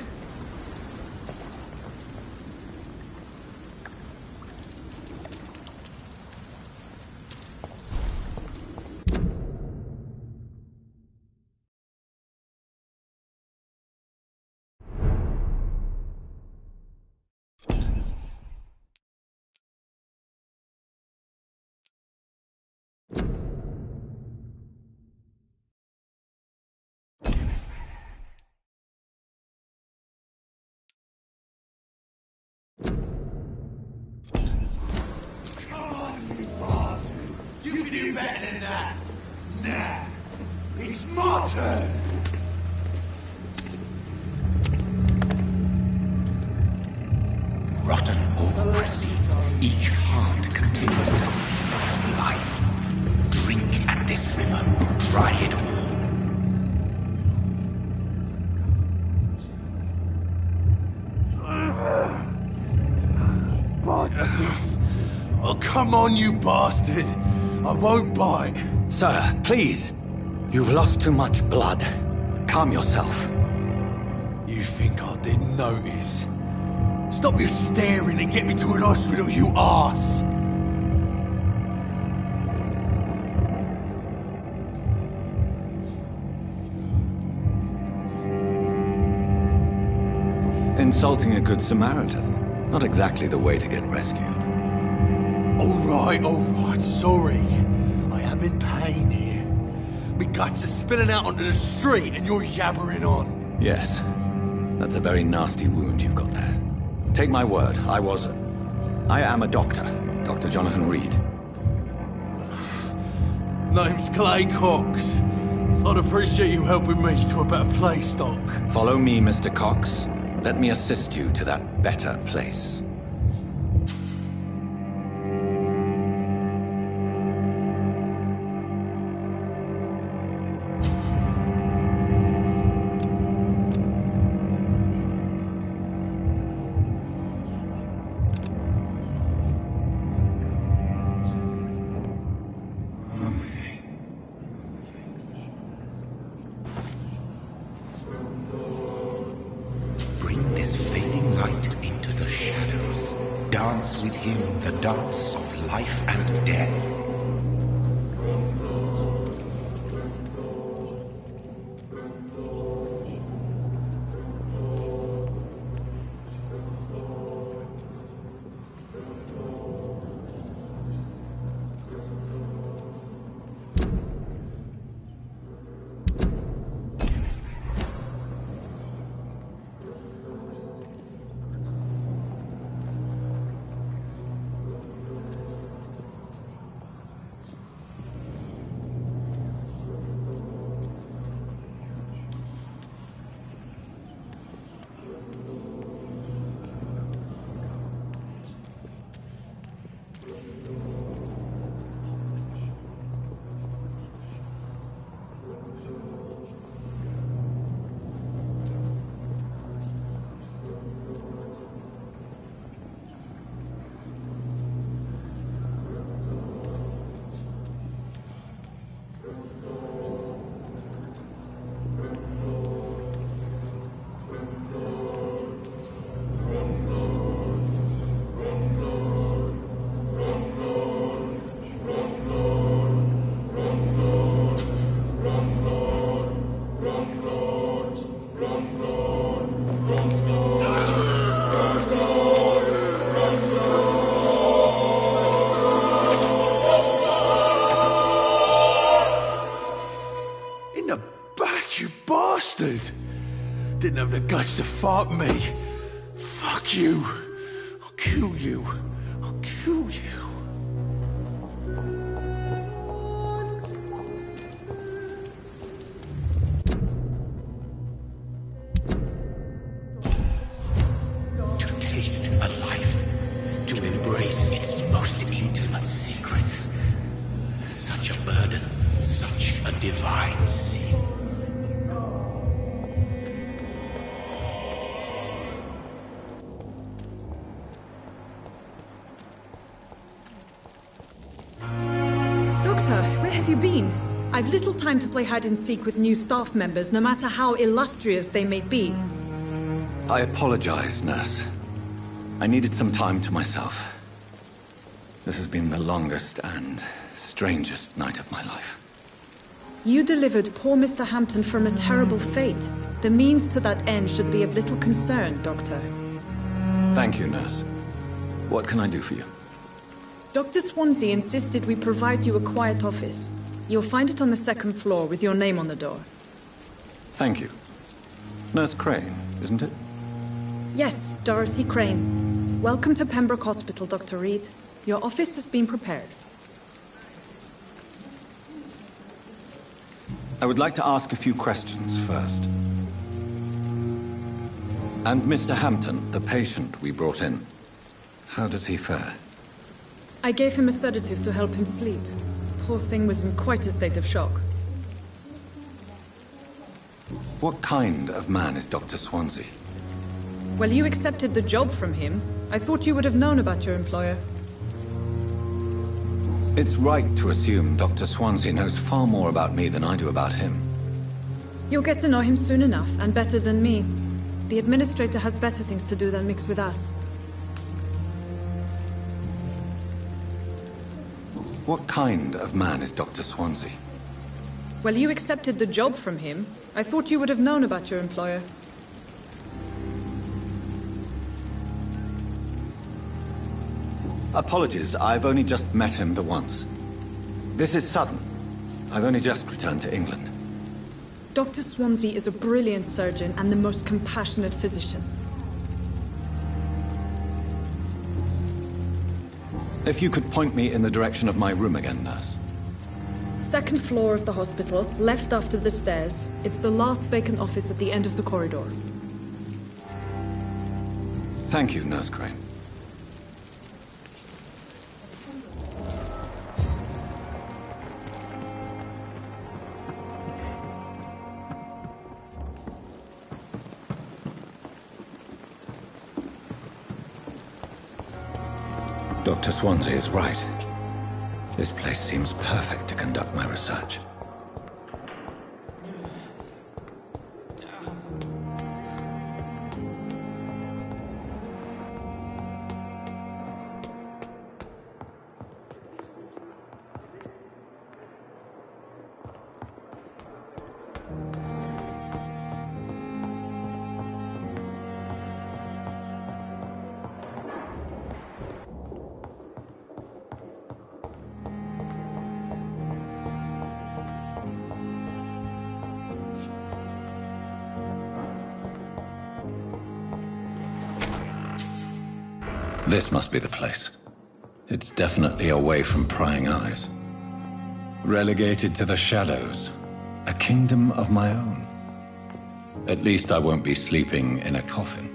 Speaker 12: You can do better than that. Nah. It's my turn.
Speaker 2: Rotten or pristine, each heart contains the seed of life. Drink at this river, dry it all.
Speaker 12: Oh, come on, you bastard! I won't bite.
Speaker 3: Sir, please. You've lost too much blood. Calm yourself.
Speaker 12: You think I didn't notice? Stop your staring and get me to an hospital, you arse!
Speaker 3: Insulting a good Samaritan. Not exactly the way to get rescued.
Speaker 12: Alright, sorry. I am in pain here. Me guts are spilling out onto the street and you're yabbering on.
Speaker 3: Yes. That's a very nasty wound you've got there. Take my word, I am a doctor. Dr. Jonathan Reed.
Speaker 12: Name's Clay Cox. I'd appreciate you helping me to a better place, Doc.
Speaker 3: Follow me, Mr. Cox. Let me assist you to that better place.
Speaker 2: Bring this fading light into the shadows. Dance with him the dance of life and death.
Speaker 12: In the back, you bastard! Didn't have the guts to fight me. Fuck you. I'll kill you. I'll kill you.
Speaker 2: To taste a life, to embrace its most intimate secrets. Such a burden, such a divine sin.
Speaker 14: Doctor, where have you been? I've little time to play hide and seek with new staff members, no matter how illustrious they may be.
Speaker 3: I apologize, nurse. I needed some time to myself. This has been the longest and strangest night of my life.
Speaker 14: You delivered poor Mr. Hampton from a terrible fate. The means to that end should be of little concern, Doctor.
Speaker 3: Thank you, nurse. What can I do for you?
Speaker 14: Dr. Swansea insisted we provide you a quiet office. You'll find it on the second floor with your name on the door.
Speaker 3: Thank you. Nurse Crane, isn't it?
Speaker 14: Yes, Dorothy Crane. Welcome to Pembroke Hospital, Dr. Reed. Your office has been prepared.
Speaker 3: I would like to ask a few questions first. And Mr. Hampton, the patient we brought in, how does he fare?
Speaker 14: I gave him a sedative to help him sleep. Poor thing was in quite a state of shock.
Speaker 3: What kind of man is Dr. Swansea?
Speaker 14: Well, you accepted the job from him. I thought you would have known about your employer.
Speaker 3: It's right to assume Dr. Swansea knows far more about me than I do about him.
Speaker 14: You'll get to know him soon enough, and better than me. The administrator has better things to do than mix with us.
Speaker 3: What kind of man is Dr. Swansea?
Speaker 14: Well, you accepted the job from him. I thought you would have known about your employer.
Speaker 3: Apologies, I've only just met him the once. This is sudden. I've only just returned to England.
Speaker 14: Dr. Swansea is a brilliant surgeon and the most compassionate physician.
Speaker 3: If you could point me in the direction of my room again, nurse.
Speaker 14: Second floor of the hospital, left after the stairs. It's the last vacant office at the end of the corridor.
Speaker 3: Thank you, Nurse Crane. Dr. Swansea is right. This place seems perfect to conduct my research. This must be the place. It's definitely away from prying eyes. Relegated to the shadows. A kingdom of my own. At least I won't be sleeping in a coffin.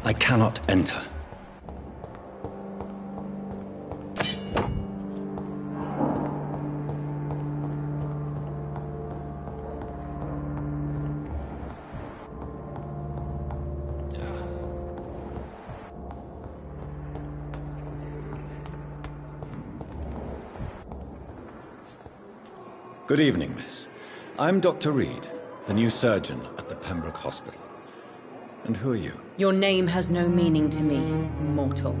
Speaker 3: I cannot enter. Good evening, miss. I'm Dr. Reed, the new surgeon at the Pembroke Hospital. And who are you?
Speaker 15: Your name has no meaning to me, mortal.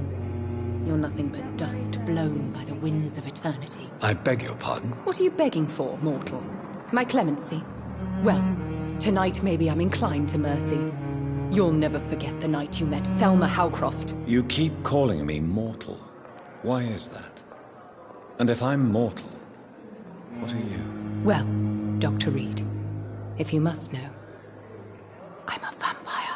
Speaker 15: You're nothing but dust blown by the winds of eternity.
Speaker 3: I beg your pardon?
Speaker 15: What are you begging for, mortal? My clemency? Well, tonight maybe I'm inclined to mercy. You'll never forget the night you met Thelma Howcroft.
Speaker 3: You keep calling me mortal. Why is that? And if I'm mortal, what are you?
Speaker 15: Well, Dr. Reed, if you must know, I'm a vampire.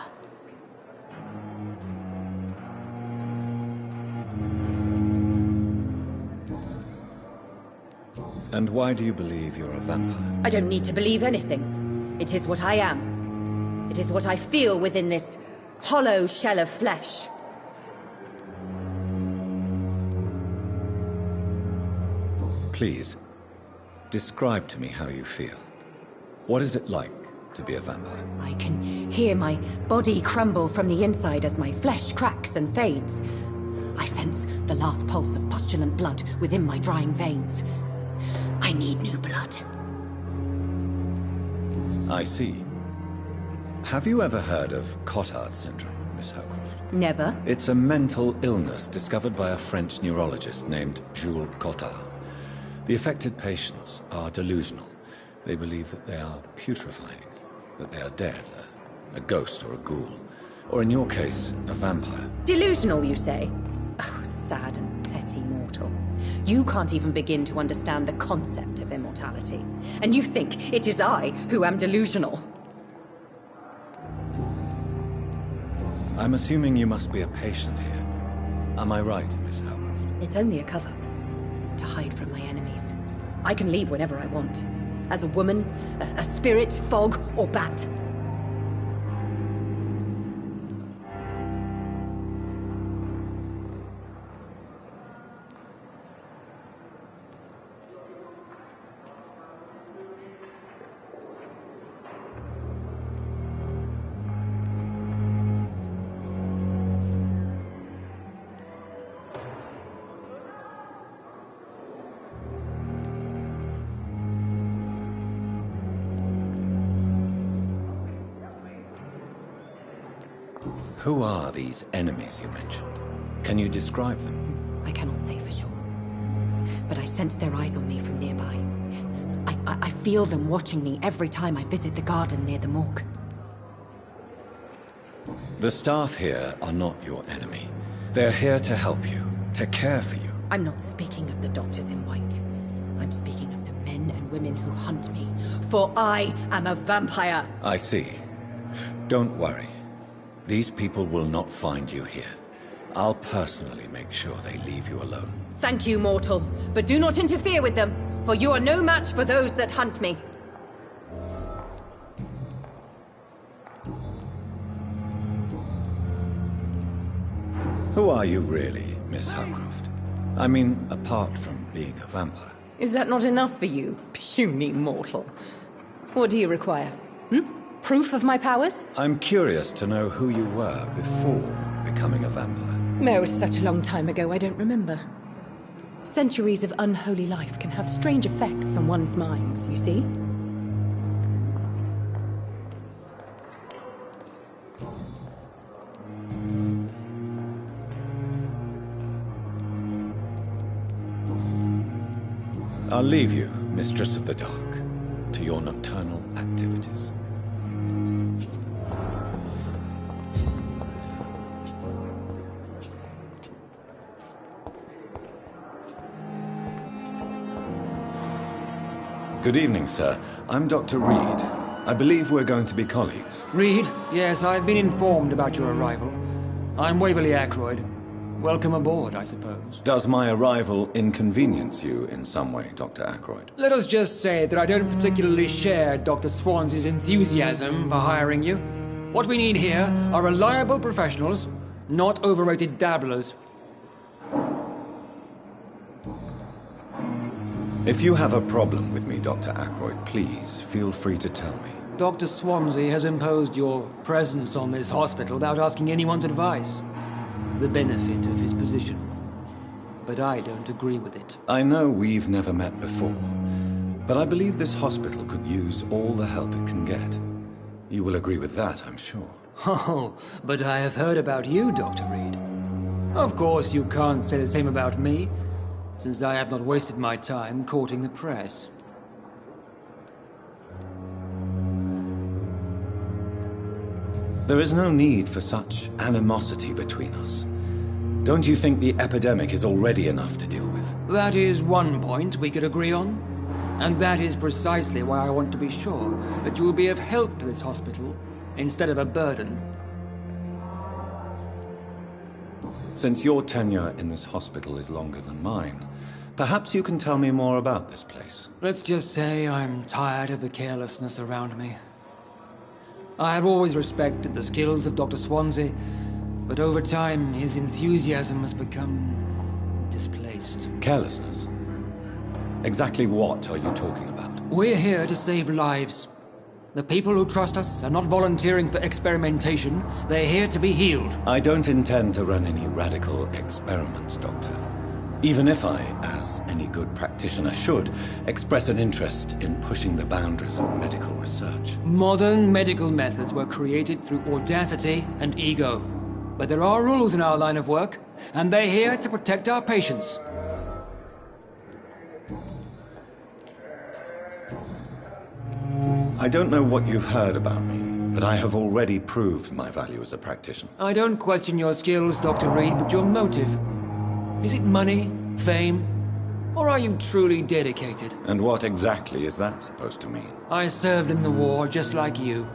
Speaker 3: And why do you believe you're a vampire?
Speaker 15: I don't need to believe anything. It is what I am. It is what I feel within this hollow shell of flesh.
Speaker 3: Please, describe to me how you feel. What is it like to be a vampire?
Speaker 15: I can hear my body crumble from the inside as my flesh cracks and fades. I sense the last pulse of pustulant blood within my drying veins. I need new blood.
Speaker 3: I see. Have you ever heard of Cotard syndrome, Miss Howcroft?
Speaker 15: Never.
Speaker 3: It's a mental illness discovered by a French neurologist named Jules Cotard. The affected patients are delusional. They believe that they are putrefying, that they are dead, a ghost or a ghoul, or in your case, a vampire.
Speaker 15: Delusional, you say? Oh, sad and petty mortal. You can't even begin to understand the concept of immortality. And you think it is I who am delusional.
Speaker 3: I'm assuming you must be a patient here. Am I right, Miss Howcroft?
Speaker 15: It's only a cover. To hide from my enemies. I can leave whenever I want. As a woman, a spirit, fog, or bat.
Speaker 3: Who are these enemies you mentioned? Can you describe them?
Speaker 15: I cannot say for sure. But I sense their eyes on me from nearby. I feel them watching me every time I visit the garden near the morgue.
Speaker 3: The staff here are not your enemy. They're here to help you, to care for you.
Speaker 15: I'm not speaking of the doctors in white. I'm speaking of the men and women who hunt me. For I am a vampire!
Speaker 3: I see. Don't worry. These people will not find you here. I'll personally make sure they leave you alone.
Speaker 15: Thank you, mortal. But do not interfere with them, for you are no match for those that hunt me.
Speaker 3: Who are you really, Miss Howcroft? I mean, apart from being a vampire.
Speaker 15: Is that not enough for you, puny mortal? What do you require? Proof of my powers?
Speaker 3: I'm curious to know who you were before becoming a vampire.
Speaker 15: It was such a long time ago, I don't remember. Centuries of unholy life can have strange effects on one's minds, you see?
Speaker 3: I'll leave you, Mistress of the Dark, to your nocturnal activities. Good evening, sir. I'm Dr. Reed. I believe we're going to be colleagues.
Speaker 16: Reed? Yes, I've been informed about your arrival. I'm Waverly Ackroyd. Welcome aboard, I suppose.
Speaker 3: Does my arrival inconvenience you in some way, Dr. Ackroyd?
Speaker 16: Let us just say that I don't particularly share Dr. Swansey's enthusiasm for hiring you. What we need here are reliable professionals, not overrated dabblers.
Speaker 3: If you have a problem with me, Dr. Ackroyd, please feel free to tell me.
Speaker 16: Dr. Swansey has imposed your presence on this hospital without asking anyone's advice. The benefit of his position. But I don't agree with it.
Speaker 3: I know we've never met before, but I believe this hospital could use all the help it can get. You will agree with that, I'm sure.
Speaker 16: Oh, but I have heard about you, Dr. Reed. Of course, you can't say the same about me, since I have not wasted my time courting the press.
Speaker 3: There is no need for such animosity between us. Don't you think the epidemic is already enough to deal with?
Speaker 16: That is one point we could agree on. And that is precisely why I want to be sure that you will be of help to this hospital, instead of a burden.
Speaker 3: Since your tenure in this hospital is longer than mine, Perhaps you can tell me more about this place.
Speaker 16: Let's just say I'm tired of the carelessness around me. I have always respected the skills of Dr. Swansea, but over time his enthusiasm has become displaced.
Speaker 3: Carelessness? Exactly what are you talking about?
Speaker 16: We're here to save lives. The people who trust us are not volunteering for experimentation. They're here to be healed.
Speaker 3: I don't intend to run any radical experiments, Doctor. Even if I, as any good practitioner should, express an interest in pushing the boundaries of medical research.
Speaker 16: Modern medical methods were created through audacity and ego. But there are rules in our line of work, and they're here to protect our patients.
Speaker 3: I don't know what you've heard about me, but I have already proved my value as a practitioner.
Speaker 16: I don't question your skills, Dr. Reed, but your motive. Is it money, fame, or are you truly dedicated?
Speaker 3: And what exactly is that supposed to mean?
Speaker 16: I served in the war just like you.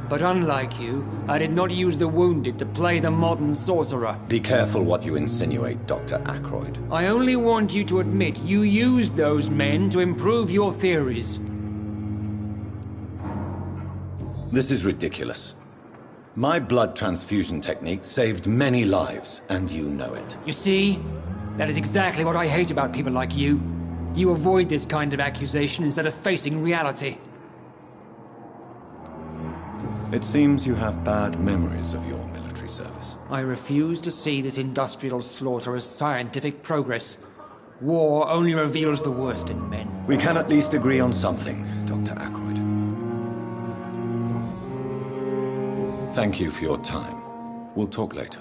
Speaker 16: But unlike you, I did not use the wounded to play the modern sorcerer.
Speaker 3: Be careful what you insinuate, Dr. Ackroyd.
Speaker 16: I only want you to admit you used those men to improve your theories.
Speaker 3: This is ridiculous. My blood transfusion technique saved many lives, and you know it.
Speaker 16: You see? That is exactly what I hate about people like you. You avoid this kind of accusation instead of facing reality.
Speaker 3: It seems you have bad memories of your military service.
Speaker 16: I refuse to see this industrial slaughter as scientific progress. War only reveals the worst in men.
Speaker 3: We can at least agree on something, Dr. Ackroyd. Thank you for your time. We'll talk later.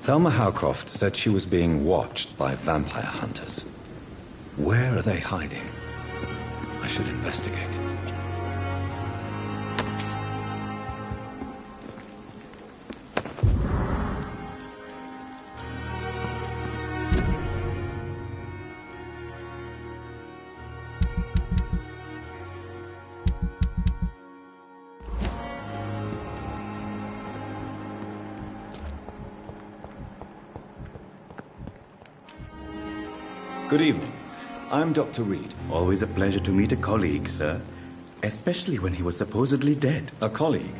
Speaker 3: Thelma Howcroft said she was being watched by vampire hunters. Where are they hiding? I should investigate. Good evening. I'm Dr. Reed.
Speaker 17: Always a pleasure to meet a colleague, sir. Especially when he was supposedly dead.
Speaker 3: A colleague?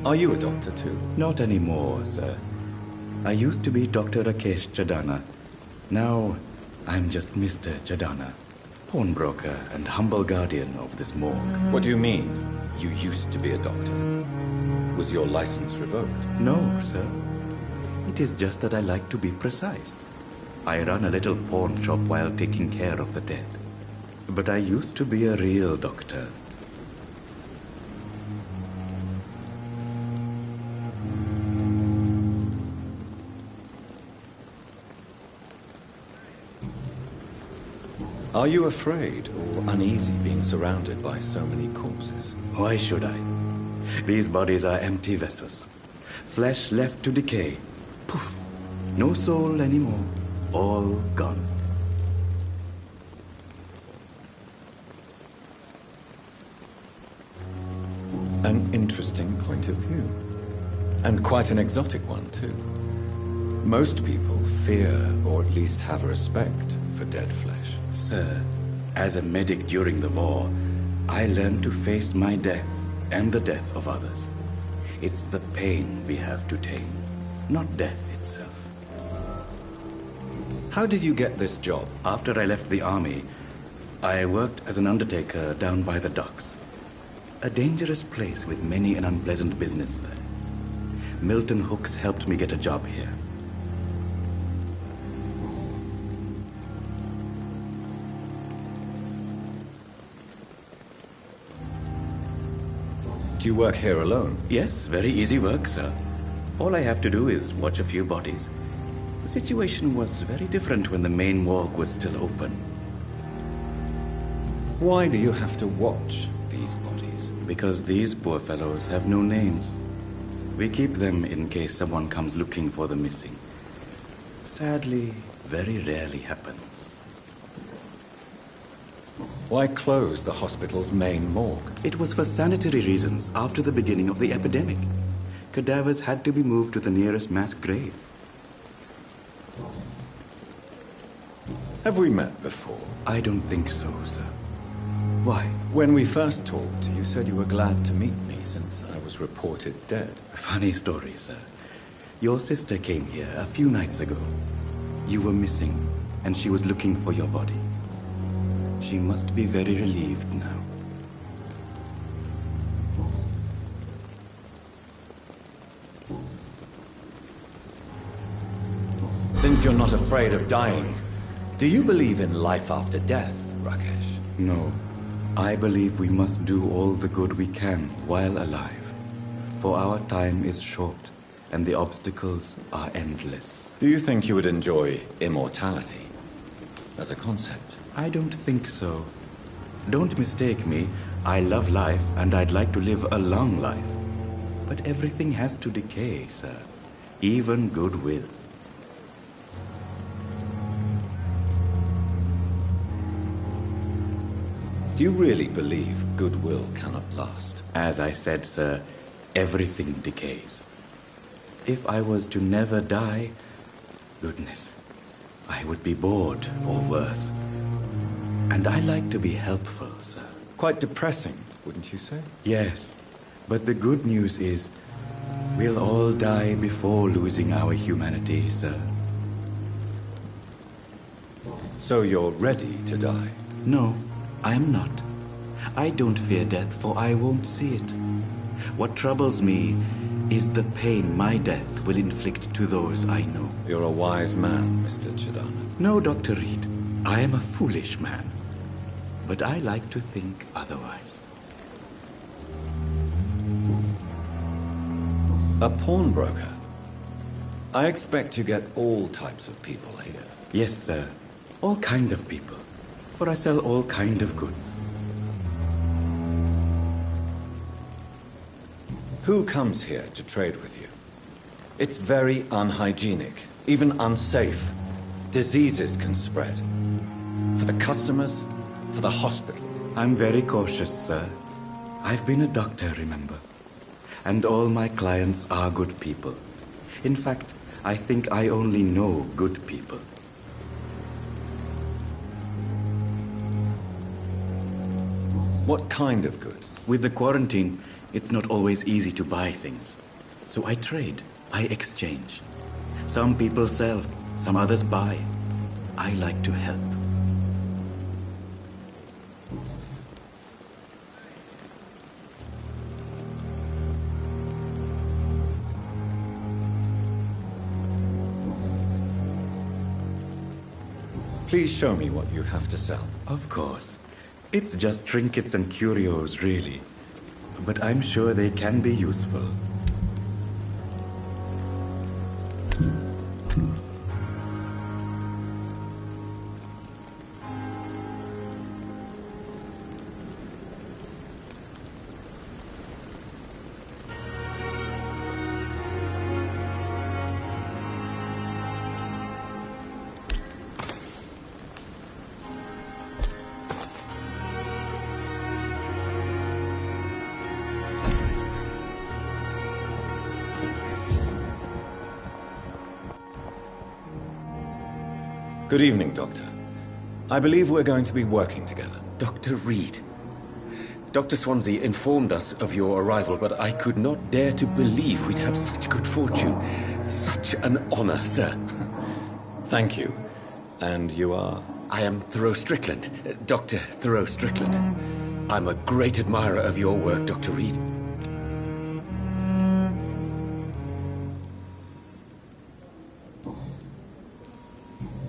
Speaker 3: Are you a doctor too?
Speaker 17: Not anymore, sir. I used to be Dr. Rakesh Chadana. Now, I'm just Mr. Chadana, pawnbroker and humble guardian of this morgue.
Speaker 3: What do you mean, you used to be a doctor? Was your license revoked?
Speaker 17: No, sir. It is just that I like to be precise. I run a little pawn shop while taking care of the dead. But I used to be a real doctor.
Speaker 3: Are you afraid or uneasy being surrounded by so many corpses?
Speaker 17: Why should I? These bodies are empty vessels. Flesh left to decay. Poof! No soul anymore. All gone.
Speaker 3: An interesting point of view. And quite an exotic one, too. Most people fear, or at least have a respect, for dead flesh.
Speaker 17: Sir, as a medic during the war, I learned to face my death and the death of others. It's the pain we have to tame, not death itself.
Speaker 3: How did you get this job?
Speaker 17: After I left the army, I worked as an undertaker down by the docks. A dangerous place with many an unpleasant business there. Milton Hooks helped me get a job here.
Speaker 3: Do you work here alone?
Speaker 17: Yes, very easy work, sir. All I have to do is watch a few bodies. The situation was very different when the main morgue was still open.
Speaker 3: Why do you have to watch these bodies?
Speaker 17: Because these poor fellows have no names. We keep them in case someone comes looking for the missing. Sadly, very rarely happens.
Speaker 3: Why close the hospital's main morgue?
Speaker 17: It was for sanitary reasons after the beginning of the epidemic. Cadavers had to be moved to the nearest mass grave.
Speaker 3: Have we met before?
Speaker 17: I don't think so, sir. Why?
Speaker 3: When we first talked, you said you were glad to meet me since I was reported dead.
Speaker 17: Funny story, sir. Your sister came here a few nights ago. You were missing, and she was looking for your body. She must be very relieved now.
Speaker 3: Since you're not afraid of dying, do you believe in life after death, Rakesh?
Speaker 17: No. I believe we must do all the good we can while alive. For our time is short, and the obstacles are endless.
Speaker 3: Do you think you would enjoy immortality as a concept?
Speaker 17: I don't think so. Don't mistake me. I love life, and I'd like to live a long life. But everything has to decay, sir. Even goodwill.
Speaker 3: Do you really believe goodwill cannot last?
Speaker 17: As I said, sir, everything decays. If I was to never die, goodness, I would be bored or worse. And I like to be helpful, sir.
Speaker 3: Quite depressing, wouldn't you say?
Speaker 17: Yes, but the good news is we'll all die before losing our humanity, sir.
Speaker 3: So you're ready to die?
Speaker 17: No, I'm not. I don't fear death, for I won't see it. What troubles me is the pain my death will inflict to those I know.
Speaker 3: You're a wise man, Mr. Chidana.
Speaker 17: No, Dr. Reed. I am a foolish man. But I like to think otherwise.
Speaker 3: A pawnbroker? I expect you get all types of people here.
Speaker 17: Yes, sir. All kind of people. For I sell all kind of goods.
Speaker 3: Who comes here to trade with you? It's very unhygienic, even unsafe. Diseases can spread. For the customers, for the hospital.
Speaker 17: I'm very cautious, sir. I've been a doctor, remember? And all my clients are good people. In fact, I think I only know good people.
Speaker 3: What kind of goods?
Speaker 17: With the quarantine, it's not always easy to buy things. So I trade, I exchange. Some people sell, some others buy. I like to help.
Speaker 3: Please show me what you have to sell.
Speaker 17: Of course. It's just trinkets and curios, really. But I'm sure they can be useful.
Speaker 3: Good evening, Doctor. I believe we're going to be working together.
Speaker 5: Dr. Reed. Dr. Swansea informed us of your arrival, but I could not dare to believe we'd have such good fortune. Such an honor, sir.
Speaker 3: Thank you. And you are?
Speaker 5: I am Thoreau Strickland, Dr. Thoreau Strickland. I'm a great admirer of your work, Dr. Reed.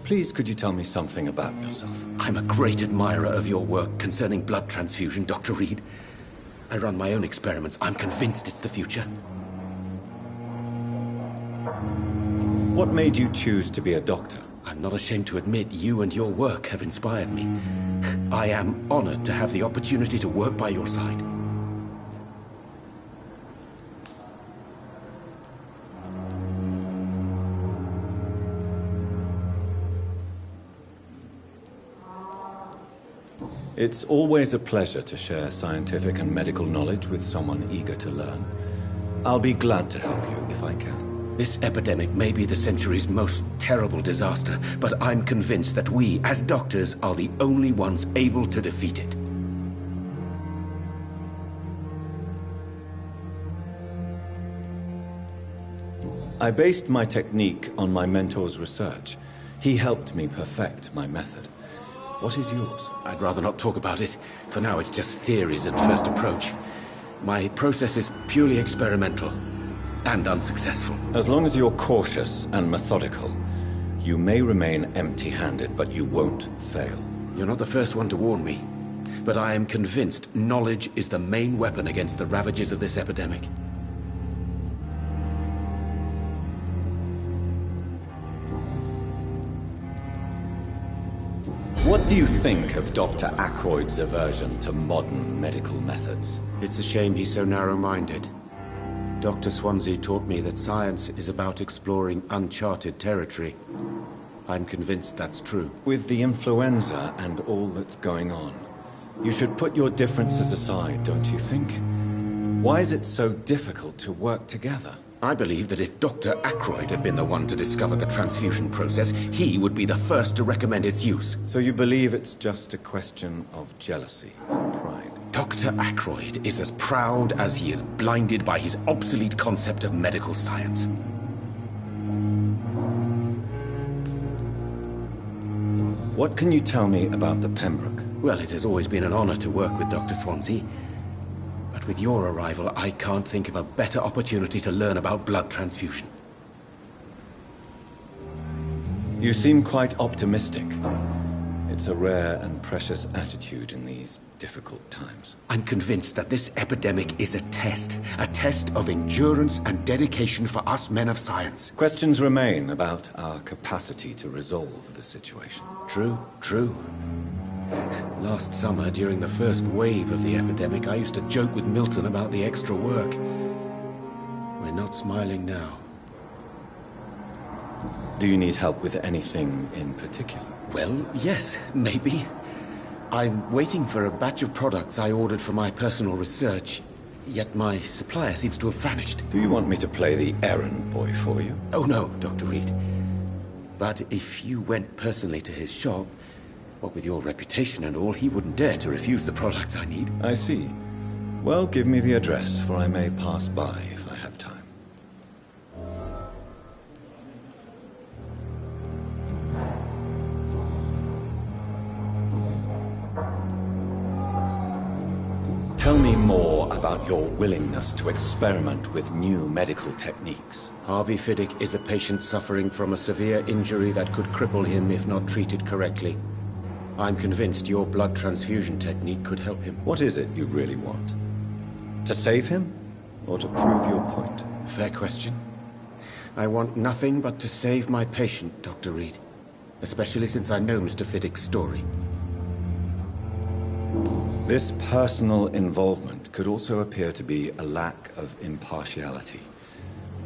Speaker 3: Please, could you tell me something about yourself?
Speaker 5: I'm a great admirer of your work concerning blood transfusion, Dr. Reed. I run my own experiments. I'm convinced it's the future.
Speaker 3: What made you choose to be a doctor?
Speaker 5: I'm not ashamed to admit you and your work have inspired me. I am honored to have the opportunity to work by your side.
Speaker 3: It's always a pleasure to share scientific and medical knowledge with someone eager to learn. I'll be glad to help you if I can.
Speaker 1: This epidemic may be the century's most terrible disaster, but I'm convinced that we, as doctors, are the only ones able to defeat it.
Speaker 3: I based my technique on my mentor's research. He helped me perfect my method. What is yours?
Speaker 1: I'd rather not talk about it. For now, it's just theories at first approach. My process is purely experimental and unsuccessful.
Speaker 3: As long as you're cautious and methodical, you may remain empty-handed, but you won't fail.
Speaker 1: You're not the first one to warn me, but I am convinced knowledge is the main weapon against the ravages of this epidemic.
Speaker 3: What do you think of Dr. Ackroyd's aversion to modern medical methods?
Speaker 1: It's a shame he's so narrow-minded. Dr. Swansea taught me that science is about exploring uncharted territory. I'm convinced that's true.
Speaker 3: With the influenza and all that's going on, you should put your differences aside, don't you think? Why is it so difficult to work together?
Speaker 1: I believe that if Dr. Ackroyd had been the one to discover the transfusion process, he would be the first to recommend its use.
Speaker 3: So you believe it's just a question of jealousy and pride?
Speaker 1: Dr. Ackroyd is as proud as he is blinded by his obsolete concept of medical science.
Speaker 3: What can you tell me about the Pembroke?
Speaker 1: Well, it has always been an honor to work with Dr. Swansea. But with your arrival, I can't think of a better opportunity to learn about blood transfusion.
Speaker 3: You seem quite optimistic. It's a rare and precious attitude in these difficult times.
Speaker 1: I'm convinced that this epidemic is a test of endurance and dedication for us men of science.
Speaker 3: Questions remain about our capacity to resolve the situation.
Speaker 1: True. Last summer, during the first wave of the epidemic, I used to joke with Milton about the extra work. We're not smiling now.
Speaker 3: Do you need help with anything in particular?
Speaker 1: Well, yes, maybe. I'm waiting for a batch of products I ordered for my personal research, yet my supplier seems to have vanished.
Speaker 3: Do you want me to play the errand boy for you?
Speaker 1: Oh no, Dr. Reed. But if you went personally to his shop, what with your reputation and all, he wouldn't dare to refuse the products I need.
Speaker 3: I see. Well, give me the address, for I may pass by if I have time. Tell me more about your willingness to experiment with new medical techniques.
Speaker 1: Harvey Fiddick is a patient suffering from a severe injury that could cripple him if not treated correctly. I'm convinced your blood transfusion technique could help him.
Speaker 3: What is it you really want? To save him? Or to prove your point?
Speaker 1: Fair question. I want nothing but to save my patient, Dr. Reed. Especially since I know Mr. Fiddick's story.
Speaker 3: This personal involvement could also appear to be a lack of impartiality.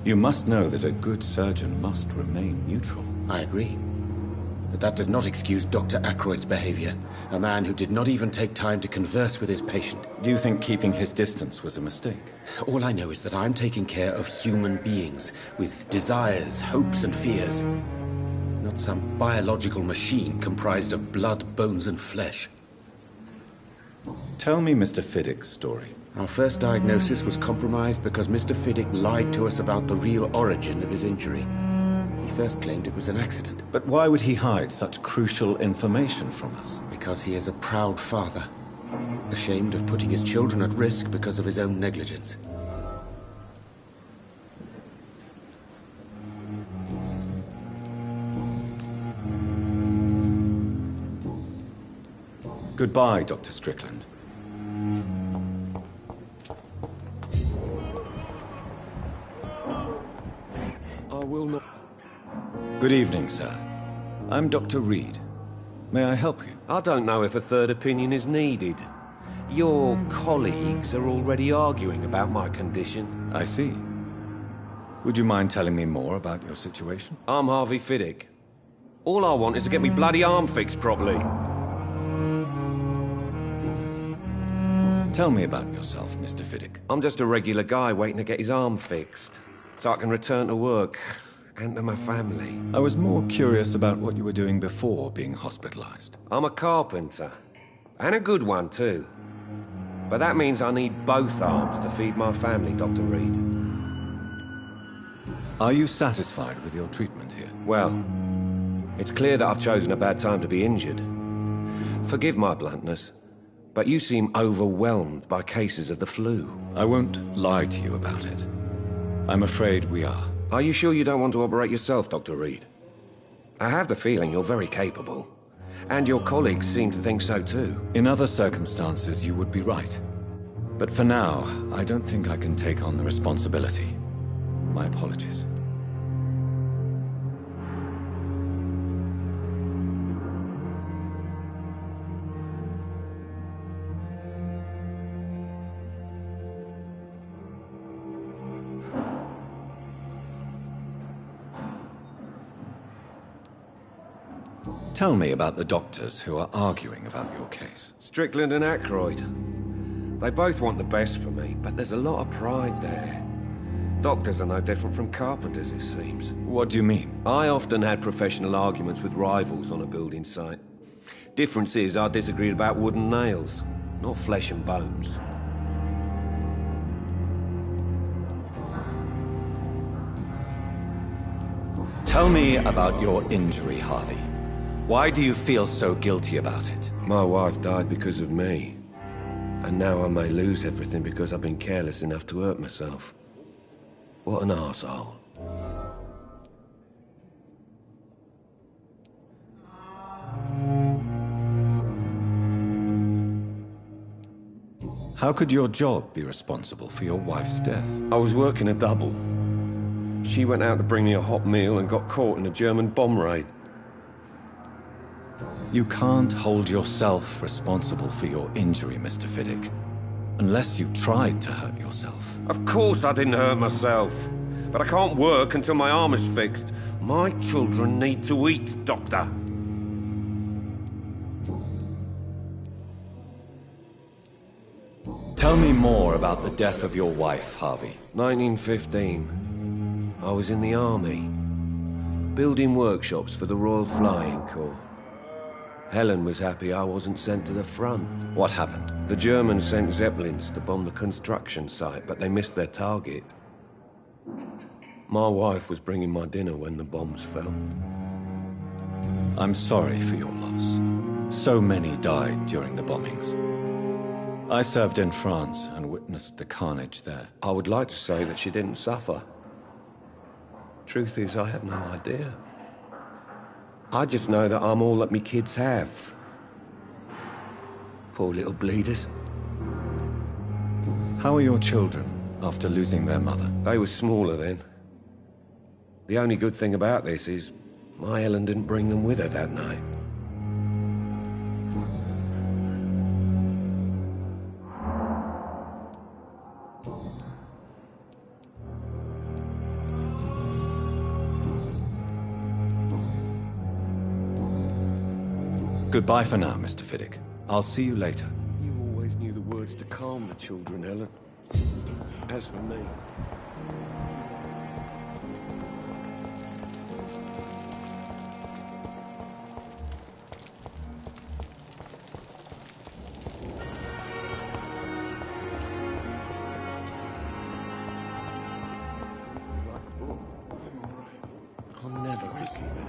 Speaker 3: You must know that a good surgeon must remain neutral.
Speaker 1: I agree. But that does not excuse Dr. Ackroyd's behavior. A man who did not even take time to converse with his patient.
Speaker 3: Do you think keeping his distance was a mistake?
Speaker 1: All I know is that I'm taking care of human beings, with desires, hopes and fears. Not some biological machine comprised of blood, bones and flesh.
Speaker 3: Tell me Mr. Fiddick's story.
Speaker 1: Our first diagnosis was compromised because Mr. Fiddick lied to us about the real origin of his injury. He first claimed it was an accident.
Speaker 3: But why would he hide such crucial information from us?
Speaker 1: Because he is a proud father, ashamed of putting his children at risk because of his own negligence.
Speaker 3: Goodbye, Dr. Strickland.
Speaker 18: I will not...
Speaker 3: Good evening, sir. I'm Dr. Reed. May I help you?
Speaker 18: I don't know if a third opinion is needed. Your colleagues are already arguing about my condition.
Speaker 3: I see. Would you mind telling me more about your situation?
Speaker 18: I'm Harvey Fiddick. All I want is to get me bloody arm fixed properly.
Speaker 3: Tell me about yourself, Mr. Fiddick.
Speaker 18: I'm just a regular guy waiting to get his arm fixed, so I can return to work and to my family.
Speaker 3: I was more curious about what you were doing before being hospitalized.
Speaker 18: I'm a carpenter, and a good one too. But that means I need both arms to feed my family, Dr. Reed.
Speaker 3: Are you satisfied with your treatment here?
Speaker 18: Well, it's clear that I've chosen a bad time to be injured. Forgive my bluntness, but you seem overwhelmed by cases of the flu.
Speaker 3: I won't lie to you about it. I'm afraid we are.
Speaker 18: Are you sure you don't want to operate yourself, Dr. Reed? I have the feeling you're very capable. And your colleagues seem to think so too.
Speaker 3: In other circumstances, you would be right. But for now, I don't think I can take on the responsibility. My apologies. Tell me about the doctors who are arguing about your case.
Speaker 18: Strickland and Ackroyd. They both want the best for me, but there's a lot of pride there. Doctors are no different from carpenters, it seems.
Speaker 3: What do you mean?
Speaker 18: I often had professional arguments with rivals on a building site. Difference is, I disagreed about wood and nails, not flesh and bones.
Speaker 3: Tell me about your injury, Harvey. Why do you feel so guilty about it?
Speaker 18: My wife died because of me. And now I may lose everything because I've been careless enough to hurt myself. What an arsehole.
Speaker 3: How could your job be responsible for your wife's death?
Speaker 18: I was working a double. She went out to bring me a hot meal and got caught in a German bomb raid.
Speaker 3: You can't hold yourself responsible for your injury, Mr. Fiddick. Unless you tried to hurt yourself.
Speaker 18: Of course I didn't hurt myself. But I can't work until my arm is fixed. My children need to eat, Doctor.
Speaker 3: Tell me more about the death of your wife, Harvey.
Speaker 18: 1915. I was in the army. Building workshops for the Royal Flying Corps. Helen was happy I wasn't sent to the front.
Speaker 3: What happened?
Speaker 18: The Germans sent Zeppelins to bomb the construction site, but they missed their target. My wife was bringing my dinner when the bombs fell.
Speaker 3: I'm sorry for your loss. So many died during the bombings. I served in France and witnessed the carnage there.
Speaker 18: I would like to say that she didn't suffer. Truth is, I have no idea. I just know that I'm all that me kids have. Poor little bleeders.
Speaker 3: How are your children after losing their mother?
Speaker 18: They were smaller then. The only good thing about this is my Helen didn't bring them with her that night.
Speaker 3: Goodbye for now, Mr. Fiddick. I'll see you later.
Speaker 18: You always knew the words to calm the children, Helen. As for me... I'll never risk you.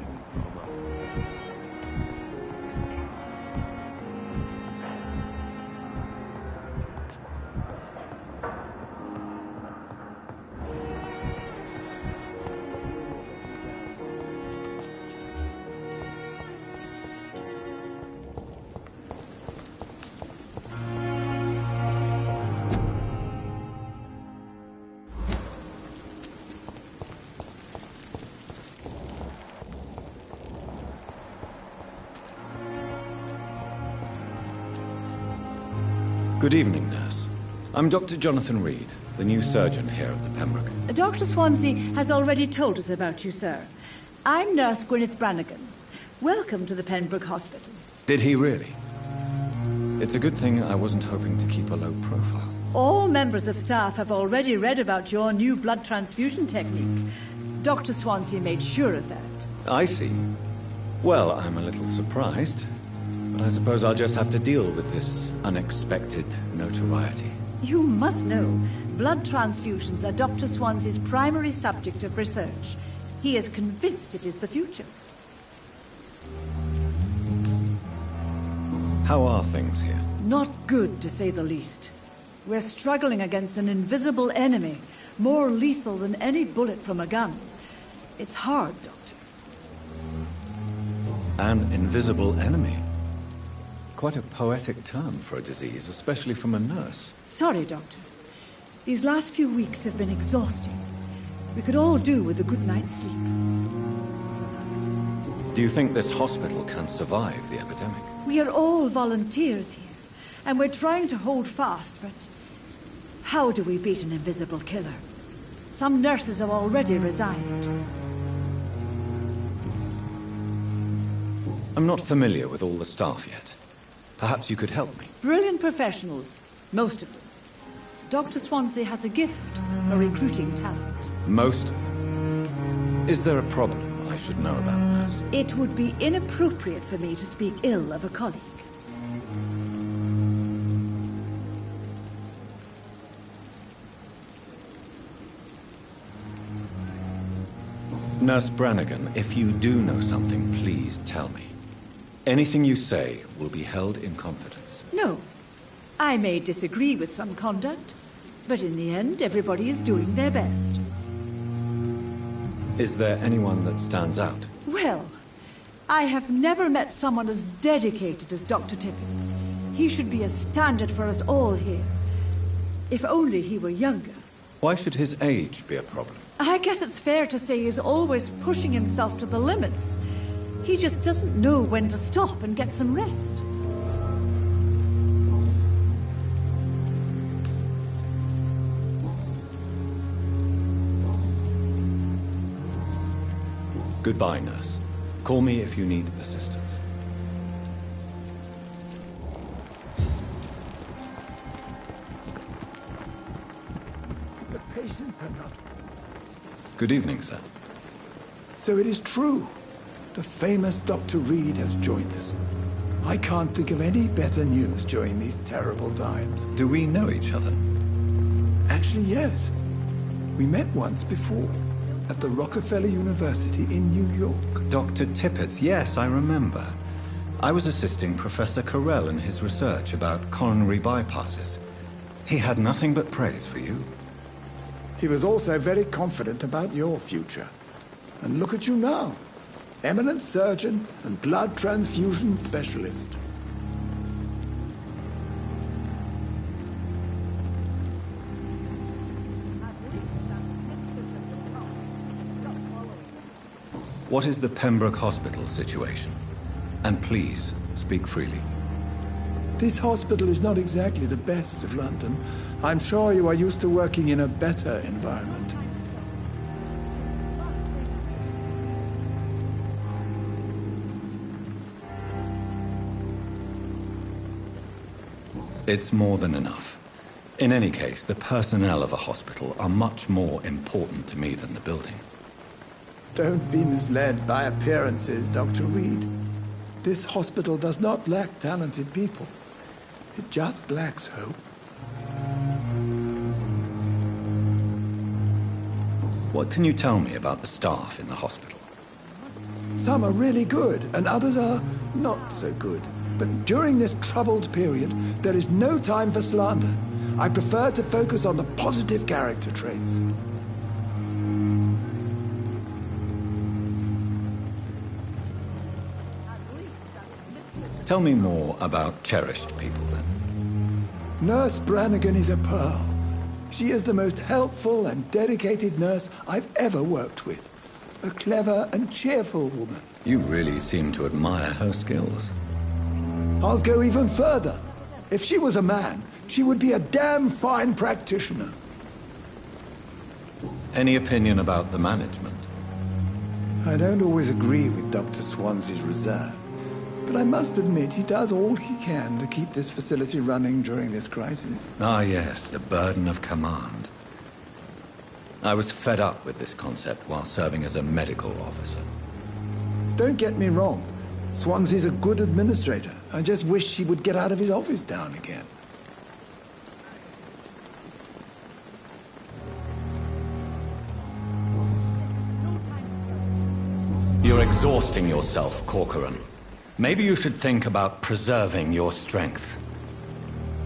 Speaker 3: Good evening, nurse. I'm Dr. Jonathan Reed, the new surgeon here at the Pembroke.
Speaker 19: Dr. Swansea has already told us about you, sir. I'm Nurse Gwyneth Brannigan. Welcome to the Pembroke Hospital.
Speaker 3: Did he really? It's a good thing I wasn't hoping to keep a low profile.
Speaker 19: All members of staff have already read about your new blood transfusion technique. Dr. Swansea made sure of that.
Speaker 3: I see. Well, I'm a little surprised, but I suppose I'll just have to deal with this unexpected notoriety.
Speaker 19: You must know, blood transfusions are Dr. Swansea's primary subject of research. He is convinced it is the future.
Speaker 3: How are things here?
Speaker 19: Not good, to say the least. We're struggling against an invisible enemy, more lethal than any bullet from a gun. It's hard, Doctor.
Speaker 3: An invisible enemy? Quite a poetic term for a disease, especially from a nurse.
Speaker 19: Sorry, Doctor. These last few weeks have been exhausting. We could all do with a good night's sleep.
Speaker 3: Do you think this hospital can survive the epidemic?
Speaker 19: We are all volunteers here, and we're trying to hold fast, but how do we beat an invisible killer? Some nurses have already resigned.
Speaker 3: I'm not familiar with all the staff yet. Perhaps you could help me.
Speaker 19: Brilliant professionals, most of them. Dr. Swansea has a gift for recruiting talent.
Speaker 3: Most of them? Is there a problem I should know about, nurse?
Speaker 19: It would be inappropriate for me to speak ill of a colleague.
Speaker 3: Nurse Brannigan, if you do know something, please tell me. Anything you say will be held in confidence.
Speaker 19: No. I may disagree with some conduct, but in the end, everybody is doing their best.
Speaker 3: Is there anyone that stands out?
Speaker 19: Well, I have never met someone as dedicated as Dr. Tippett. He should be a standard for us all here. If only he were younger.
Speaker 3: Why should his age be a problem?
Speaker 19: I guess it's fair to say he's always pushing himself to the limits. He just doesn't know when to stop and get some rest.
Speaker 3: Goodbye, nurse. Call me if you need assistance.
Speaker 11: The patients are not...
Speaker 3: Good evening, sir.
Speaker 11: So it is true. The famous Dr. Reed has joined us. I can't think of any better news during these terrible times.
Speaker 3: Do we know each other?
Speaker 11: Actually, yes. We met once before, at the Rockefeller University in New York.
Speaker 3: Dr. Tippett, yes, I remember. I was assisting Professor Carell in his research about coronary bypasses. He had nothing but praise for you.
Speaker 11: He was also very confident about your future. And look at you now. Eminent surgeon and blood transfusion specialist.
Speaker 3: What is the Pembroke Hospital situation? And please, speak freely.
Speaker 11: This hospital is not exactly the best of London. I'm sure you are used to working in a better environment.
Speaker 3: It's more than enough. In any case, the personnel of a hospital are much more important to me than the building.
Speaker 11: Don't be misled by appearances, Dr. Reed. This hospital does not lack talented people. It just lacks hope.
Speaker 3: What can you tell me about the staff in the hospital?
Speaker 11: Some are really good, and others are not so good. But during this troubled period, there is no time for slander. I prefer to focus on the positive character traits.
Speaker 3: Tell me more about cherished people, then.
Speaker 11: Nurse Brannigan is a pearl. She is the most helpful and dedicated nurse I've ever worked with. A clever and cheerful woman.
Speaker 3: You really seem to admire her skills.
Speaker 11: I'll go even further. If she was a man, she would be a damn fine practitioner.
Speaker 3: Any opinion about the management?
Speaker 11: I don't always agree with Dr. Swansea's reserve. but I must admit he does all he can to keep this facility running during this crisis.
Speaker 3: Ah yes, the burden of command. I was fed up with this concept while serving as a medical officer.
Speaker 11: Don't get me wrong. Swansea's a good administrator. I just wish he would get out of his office down again.
Speaker 3: You're exhausting yourself, Corcoran. Maybe you should think about preserving your strength.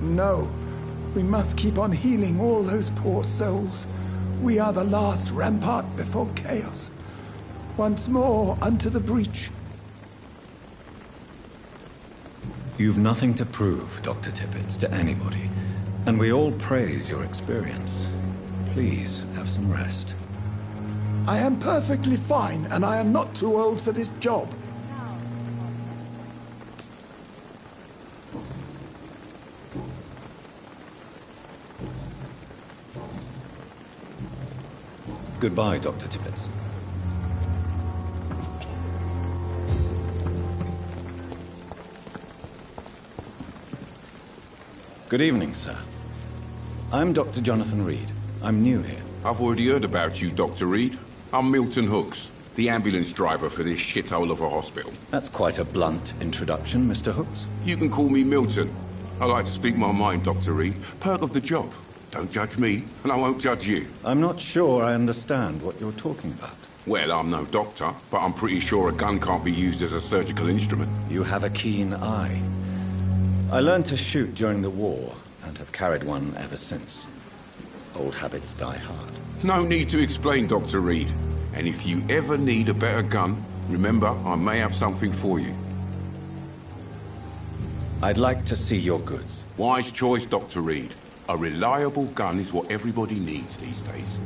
Speaker 11: No. We must keep on healing all those poor souls. We are the last rampart before chaos. Once more, unto the breach.
Speaker 3: You've nothing to prove, Dr. Tippett, to anybody. And we all praise your experience. Please, have some rest.
Speaker 11: I am perfectly fine, and I am not too old for this job.
Speaker 3: Goodbye, Dr. Tippett. Good evening, sir. I'm Dr. Jonathan Reed. I'm new here.
Speaker 20: I've already heard about you, Dr. Reed. I'm Milton Hooks, the ambulance driver for this shithole of a hospital.
Speaker 3: That's quite a blunt introduction, Mr. Hooks.
Speaker 20: You can call me Milton. I like to speak my mind, Dr. Reed. Perk of the job. Don't judge me, and I won't judge you.
Speaker 3: I'm not sure I understand what you're talking about.
Speaker 20: Well, I'm no doctor, but I'm pretty sure a gun can't be used as a surgical instrument.
Speaker 3: You have a keen eye. I learned to shoot during the war, and have carried one ever since. Old habits die hard.
Speaker 20: No need to explain, Dr. Reed. And if you ever need a better gun, remember, I may have something for you.
Speaker 3: I'd like to see your goods.
Speaker 20: Wise choice, Dr. Reed. A reliable gun is what everybody needs these days.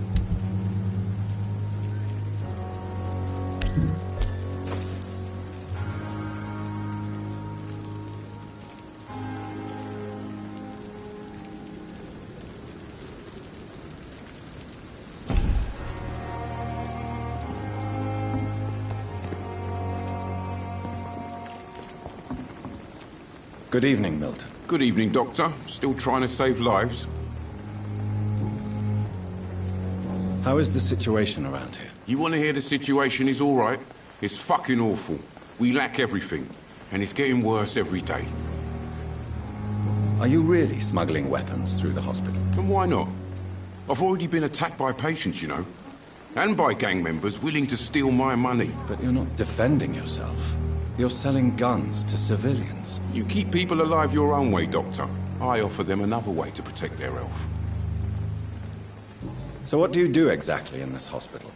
Speaker 3: Good evening, Milton.
Speaker 20: Good evening, Doctor. Still trying to save lives?
Speaker 3: How is the situation around here?
Speaker 20: You want to hear the situation is all right? It's fucking awful. We lack everything, and it's getting worse every day.
Speaker 3: Are you really smuggling weapons through the hospital?
Speaker 20: And why not? I've already been attacked by patients, you know. And by gang members willing to steal my money.
Speaker 3: But you're not defending yourself. You're selling guns to civilians.
Speaker 20: You keep people alive your own way, Doctor. I offer them another way to protect their health.
Speaker 3: So what do you do exactly in this hospital?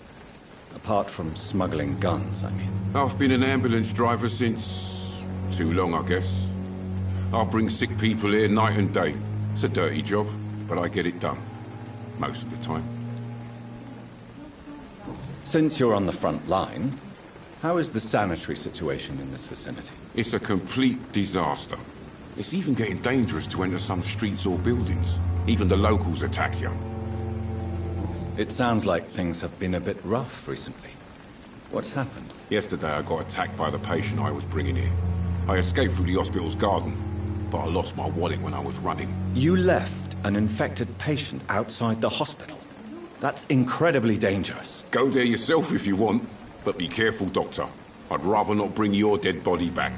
Speaker 3: Apart from smuggling guns, I mean.
Speaker 20: I've been an ambulance driver since... too long, I guess. I bring sick people here night and day. It's a dirty job, but I get it done. Most of the time.
Speaker 3: Since you're on the front line, how is the sanitary situation in this vicinity?
Speaker 20: It's a complete disaster. It's even getting dangerous to enter some streets or buildings. Even the locals attack you.
Speaker 3: It sounds like things have been a bit rough recently. What's happened?
Speaker 20: Yesterday I got attacked by the patient I was bringing in. I escaped through the hospital's garden, but I lost my wallet when I was running.
Speaker 3: You left an infected patient outside the hospital? That's incredibly dangerous.
Speaker 20: Go there yourself if you want. But be careful, Doctor. I'd rather not bring your dead body back.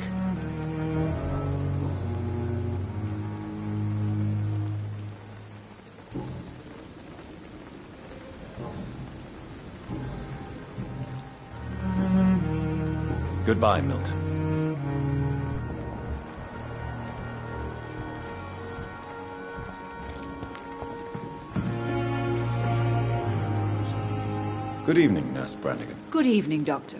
Speaker 3: Goodbye, Milton. Good evening, Nurse Brannigan.
Speaker 19: Good evening, Doctor.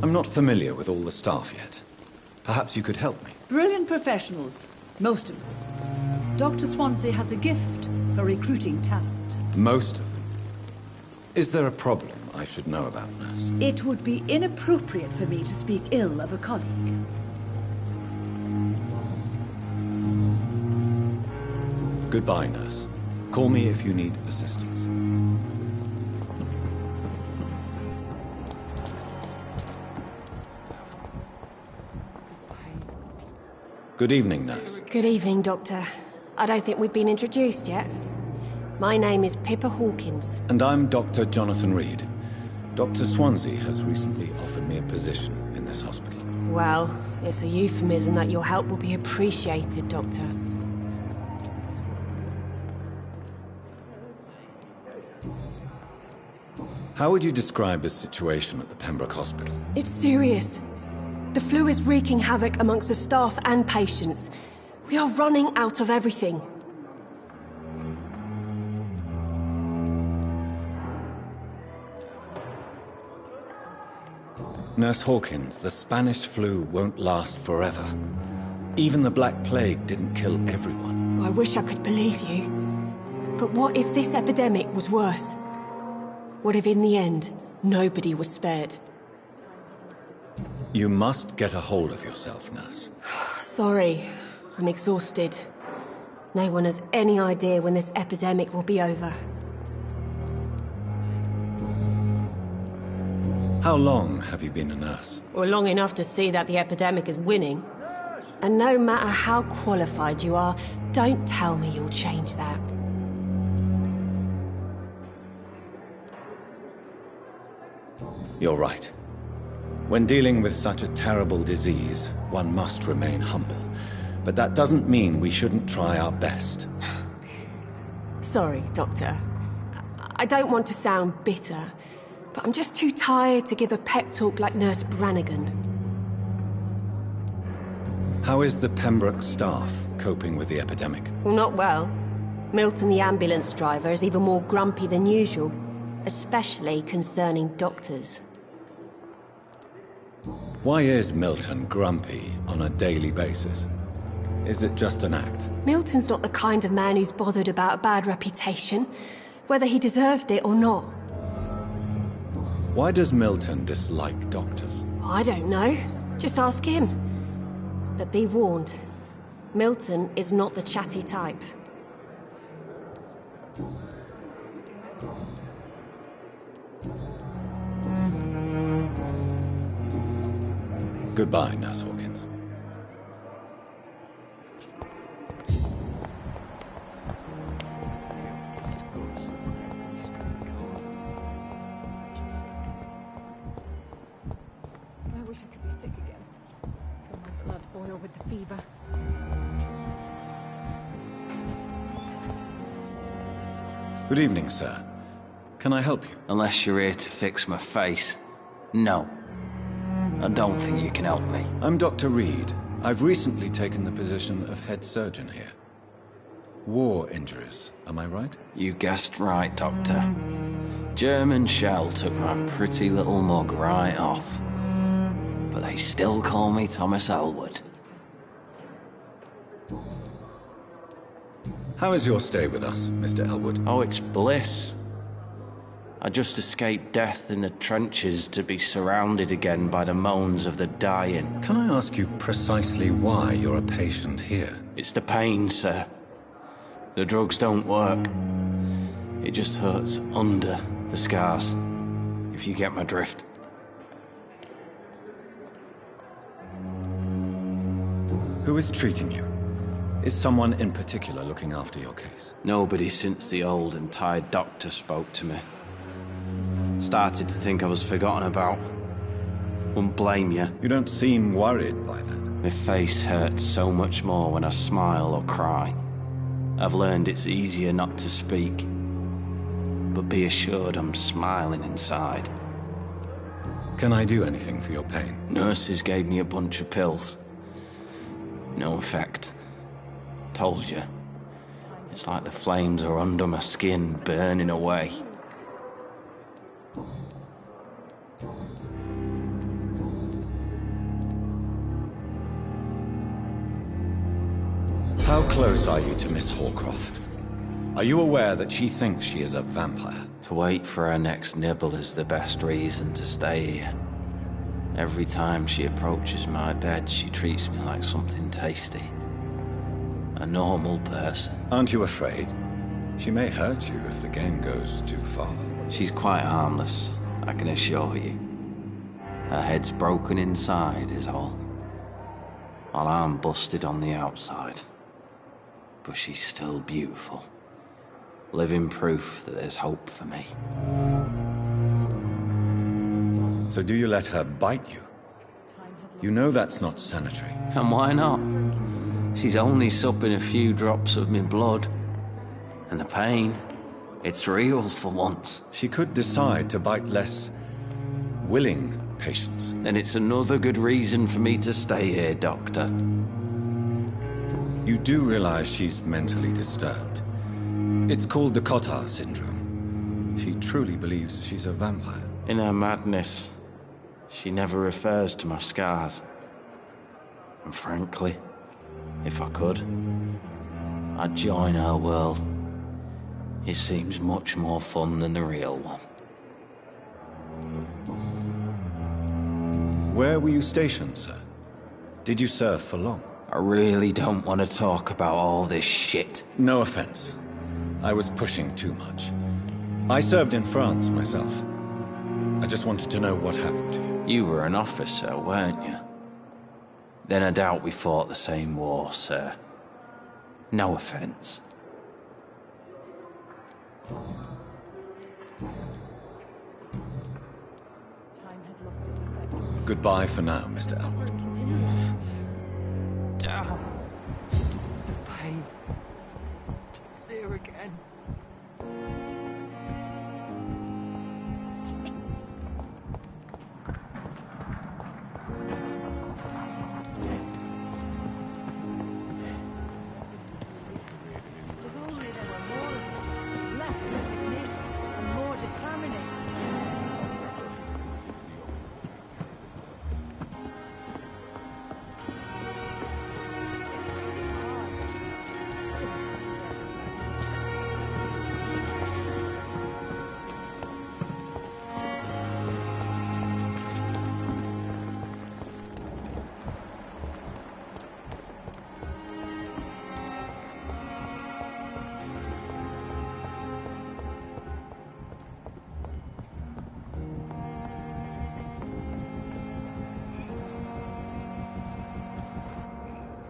Speaker 3: I'm not familiar with all the staff yet. Perhaps you could help me.
Speaker 19: Brilliant professionals, most of them. Dr. Swansea has a gift for recruiting talent.
Speaker 3: Most of them? Is there a problem I should know about, Nurse?
Speaker 19: It would be inappropriate for me to speak ill of a colleague.
Speaker 3: Goodbye, Nurse. Call me if you need assistance. Good evening, nurse.
Speaker 21: Good evening, Doctor. I don't think we've been introduced yet. My name is Pippa Hawkins.
Speaker 3: And I'm Dr. Jonathan Reed. Dr. Swansea has recently offered me a position in this hospital.
Speaker 21: Well, it's a euphemism that your help will be appreciated, Doctor.
Speaker 3: How would you describe the situation at the Pembroke Hospital?
Speaker 21: It's serious. The flu is wreaking havoc amongst the staff and patients. We are running out of everything.
Speaker 3: Nurse Hawkins, the Spanish flu won't last forever. Even the Black Plague didn't kill everyone.
Speaker 21: I wish I could believe you. But what if this epidemic was worse? What if in the end, nobody was spared?
Speaker 3: You must get a hold of yourself, nurse.
Speaker 21: Sorry, I'm exhausted. No one has any idea when this epidemic will be over.
Speaker 3: How long have you been a nurse?
Speaker 21: Well, long enough to see that the epidemic is winning. And no matter how qualified you are, don't tell me you'll change that.
Speaker 3: You're right. When dealing with such a terrible disease, one must remain humble. But that doesn't mean we shouldn't try our best.
Speaker 21: Sorry, Doctor. I don't want to sound bitter, but I'm just too tired to give a pep talk like Nurse Brannigan.
Speaker 3: How is the Pembroke staff coping with the epidemic?
Speaker 21: Well, not well. Milton, the ambulance driver, is even more grumpy than usual, especially concerning doctors.
Speaker 3: Why is Milton grumpy on a daily basis? Is it just an act?
Speaker 21: Milton's not the kind of man who's bothered about a bad reputation, whether he deserved it or not.
Speaker 3: Why does Milton dislike doctors?
Speaker 21: I don't know. Just ask him. But be warned, Milton is not the chatty type.
Speaker 3: Goodbye, Nurse Hawkins.
Speaker 13: I wish I could be sick again. Feel my blood boil with the fever.
Speaker 3: Good evening, sir. Can I help you?
Speaker 22: Unless you're here to fix my face. No. I don't think you can help me.
Speaker 3: I'm Dr. Reed. I've recently taken the position of head surgeon here. War injuries, am I right?
Speaker 22: You guessed right, Doctor. German shell took my pretty little mug right off. But they still call me Thomas Elwood.
Speaker 3: How is your stay with us, Mr. Elwood?
Speaker 22: Oh, it's bliss. I just escaped death in the trenches to be surrounded again by the moans of the dying.
Speaker 3: Can I ask you precisely why you're a patient here?
Speaker 22: It's the pain, sir. The drugs don't work. It just hurts under the scars, if you get my drift.
Speaker 3: Who is treating you? Is someone in particular looking after your case?
Speaker 22: Nobody since the old and tired doctor spoke to me. Started to think I was forgotten about. Wouldn't blame you.
Speaker 3: You don't seem worried by that.
Speaker 22: My face hurts so much more when I smile or cry. I've learned it's easier not to speak. But be assured I'm smiling inside.
Speaker 3: Can I do anything for your pain?
Speaker 22: Nurses gave me a bunch of pills. No effect. Told you. It's like the flames are under my skin, burning away.
Speaker 3: How close are you to Miss Hallcroft? Are you aware that she thinks she is a vampire?
Speaker 22: To wait for her next nibble is the best reason to stay here. Every time she approaches my bed, she treats me like something tasty. A normal person.
Speaker 3: Aren't you afraid? She may hurt you if the game goes too far.
Speaker 22: She's quite harmless, I can assure you. Her head's broken inside is all. while I'm busted on the outside. But she's still beautiful. Living proof that there's hope for me.
Speaker 3: So do you let her bite you? You know that's not sanitary.
Speaker 22: And why not? She's only supping a few drops of me blood. And the pain, it's real for once.
Speaker 3: She could decide to bite less willing patients.
Speaker 22: Then it's another good reason for me to stay here, Doctor.
Speaker 3: You do realize she's mentally disturbed. It's called the Cotard syndrome. She truly believes she's a vampire.
Speaker 22: In her madness, she never refers to my scars. And frankly, if I could, I'd join her world. It seems much more fun than the real one.
Speaker 3: Where were you stationed, sir? Did you serve for long?
Speaker 22: I really don't want to talk about all this shit.
Speaker 3: No offense. I was pushing too much. I served in France myself. I just wanted to know what happened to you.
Speaker 22: You were an officer, weren't you? Then I doubt we fought the same war, sir. No offense.
Speaker 3: Goodbye for now, Mr. Elwood.
Speaker 22: Damn. The pain. It's there again.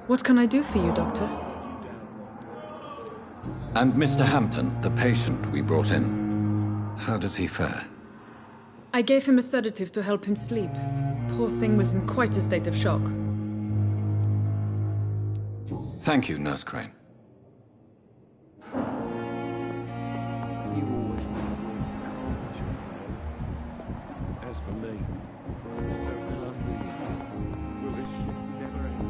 Speaker 14: What can I do for you, Doctor?
Speaker 3: And Mr. Hampton, the patient we brought in, how does he fare?
Speaker 14: I gave him a sedative to help him sleep. Poor thing was in quite a state of shock.
Speaker 3: Thank you, Nurse Crane.
Speaker 1: As for me, I love you. Will this shit never end?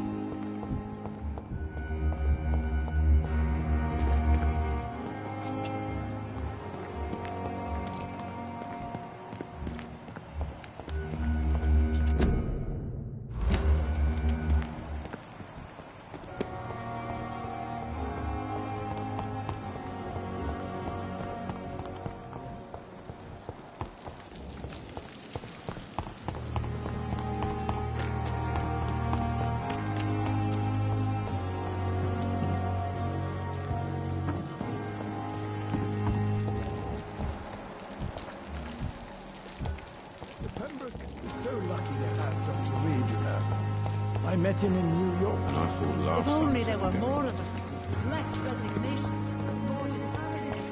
Speaker 11: I met him in New York.
Speaker 20: And I thought last
Speaker 19: If only there
Speaker 20: time
Speaker 19: were more of us. Less resignation. And more determination.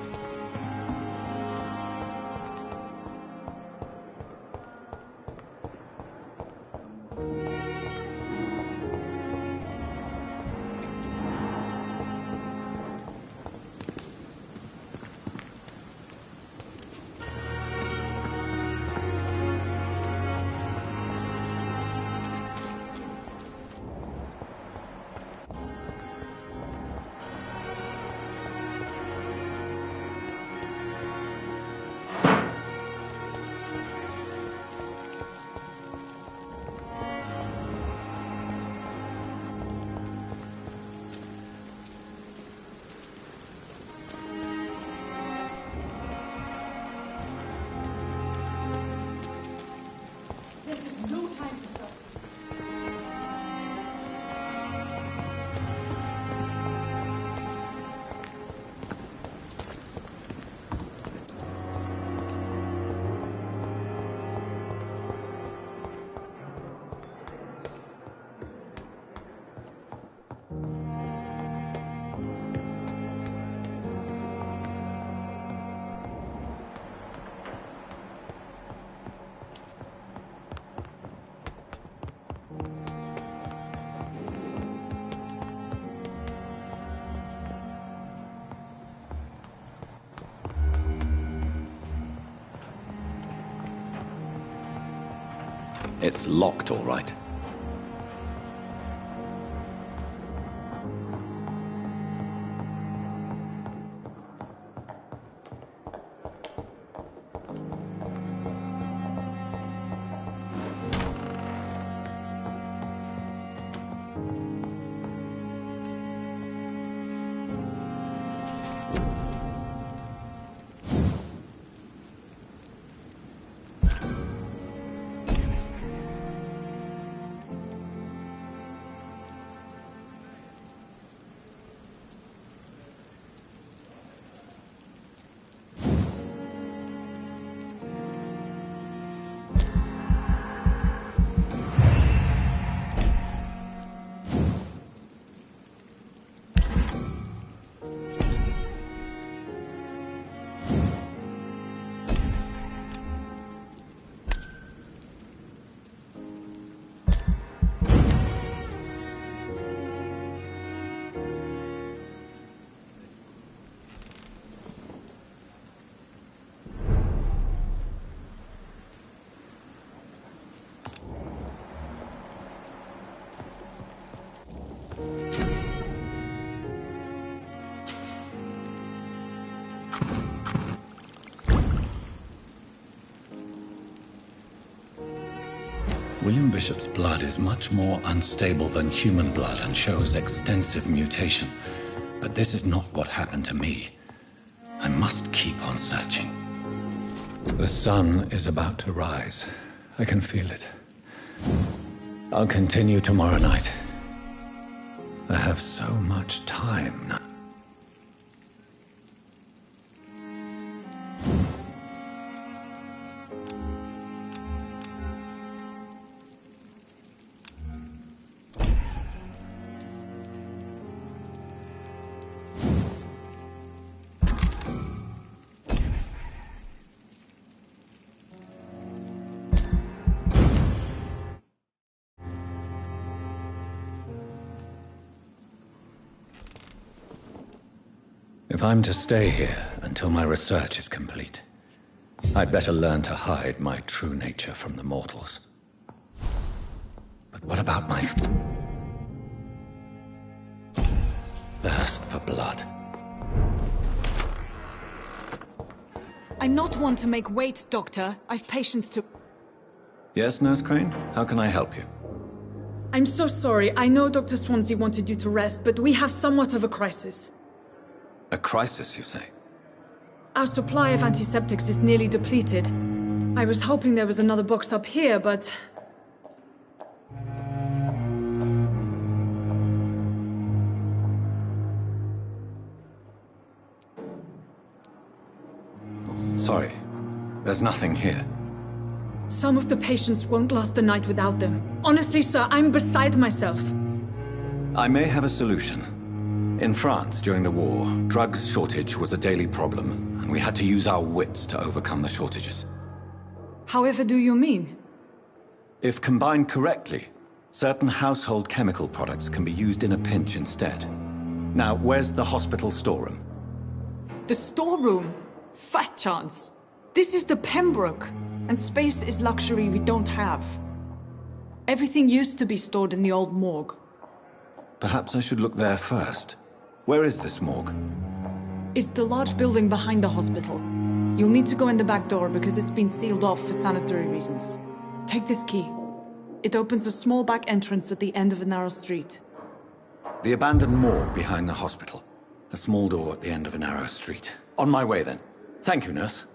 Speaker 3: It's locked, all right. William Bishop's blood is much more unstable than human blood and shows extensive mutation. But this is not what happened to me. I must keep on searching. The sun is about to rise. I can feel it. I'll continue tomorrow night. I have so much time now. If I'm to stay here until my research is complete, I'd better learn to hide my true nature from the mortals. But what about my thirst for blood?
Speaker 14: I'm not one to make wait, Doctor. I've patience to...
Speaker 3: Yes, Nurse Crane? How can I help you?
Speaker 14: I'm so sorry. I know Dr. Swansea wanted you to rest, but we have somewhat of a crisis.
Speaker 3: A crisis, you say?
Speaker 14: Our supply of antiseptics is nearly depleted. I was hoping there was another box up here, but...
Speaker 3: Sorry. There's nothing here.
Speaker 14: Some of the patients won't last the night without them. Honestly, sir, I'm beside myself.
Speaker 3: I may have a solution. In France, during the war, drugs shortage was a daily problem, and we had to use our wits to overcome the shortages.
Speaker 14: However do you mean?
Speaker 3: If combined correctly, certain household chemical products can be used in a pinch instead. Now, where's the hospital storeroom?
Speaker 14: The storeroom? Fat chance. This is the Pembroke, and space is luxury we don't have. Everything used to be stored in the old morgue.
Speaker 3: Perhaps I should look there first. Where is this morgue?
Speaker 14: It's the large building behind the hospital. You'll need to go in the back door because it's been sealed off for sanitary reasons. Take this key. It opens a small back entrance at the end of a narrow street.
Speaker 3: The abandoned morgue behind the hospital. A small door at the end of a narrow street. On my way then. Thank you, nurse.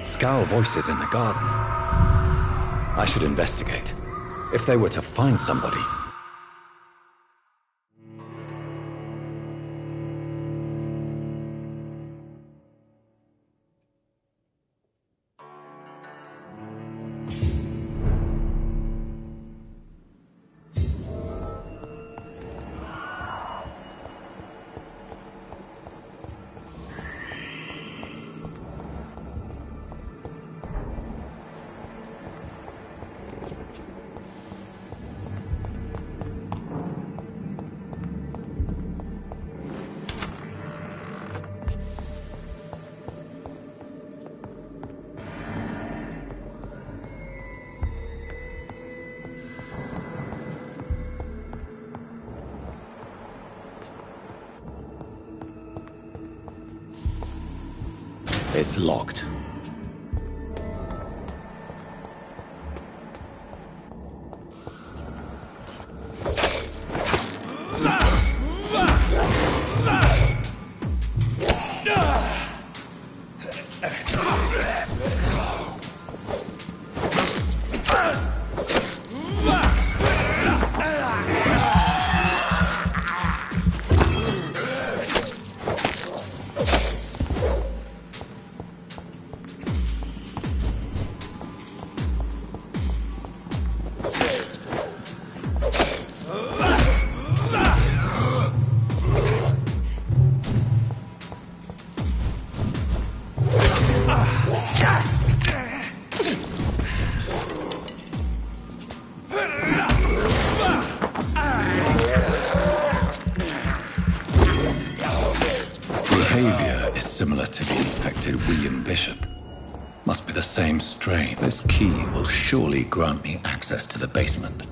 Speaker 3: Scowl voices in the garden. I should investigate. If they were to find somebody... It's locked. Behavior is similar to the infected William Bishop. Must be the same strain. This key will surely grant me access to the basement.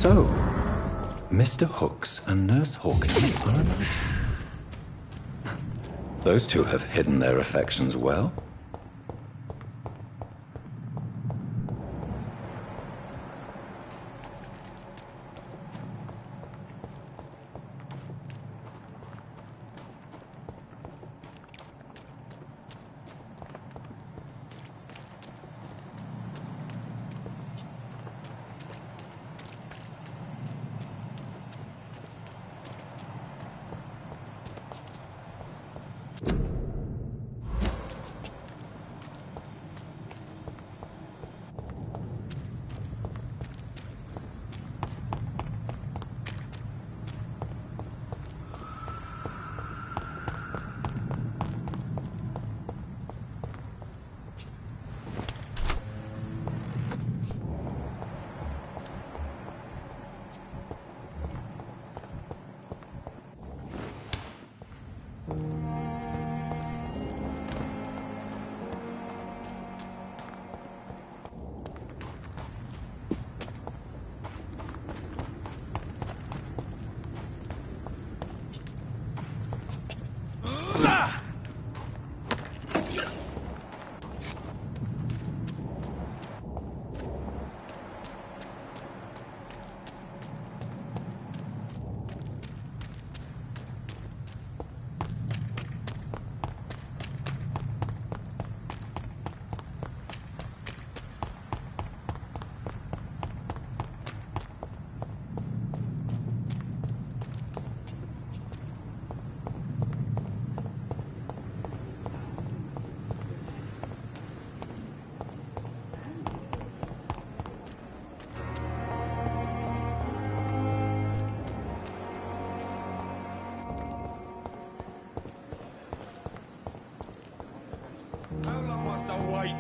Speaker 3: So, Mr. Hooks and Nurse Hawkins are a relative. Those two have hidden their affections well.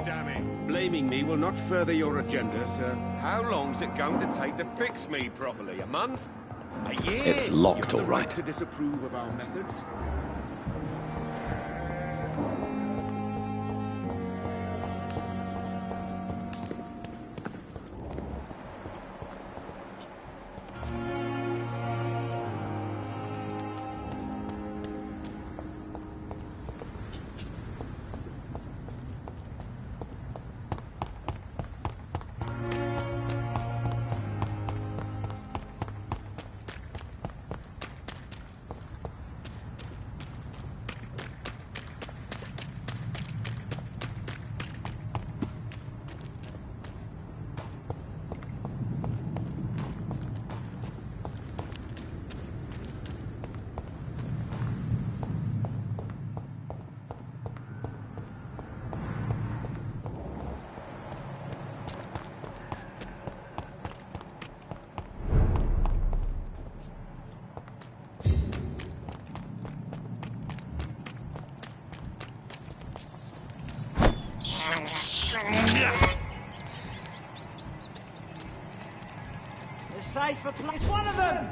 Speaker 1: Damn it. Blaming me will not further your agenda, sir.
Speaker 18: How long's it going to take to fix me properly? A month? A year?
Speaker 3: It's locked,
Speaker 1: You
Speaker 3: all
Speaker 1: have the
Speaker 3: right.
Speaker 1: to disapprove of our methods.
Speaker 9: The safer place, one of them!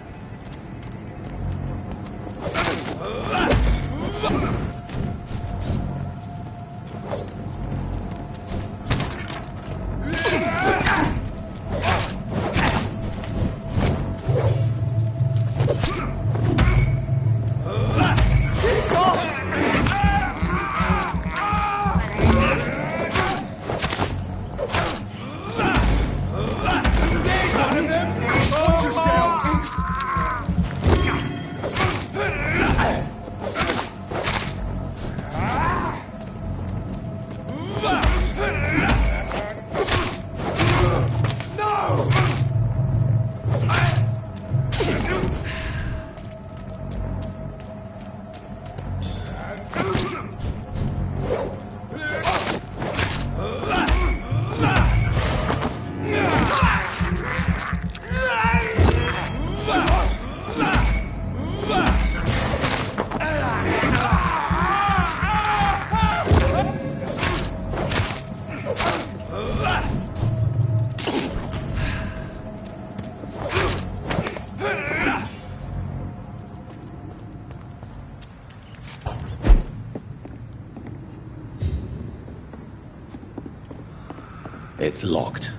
Speaker 3: It's locked.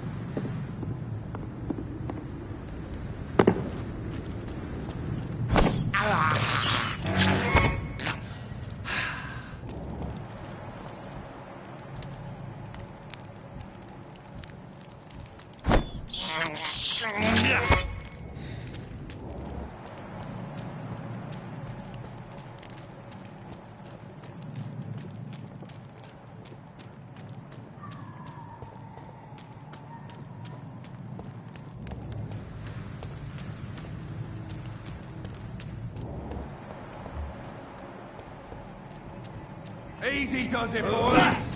Speaker 12: Easy does it, boys!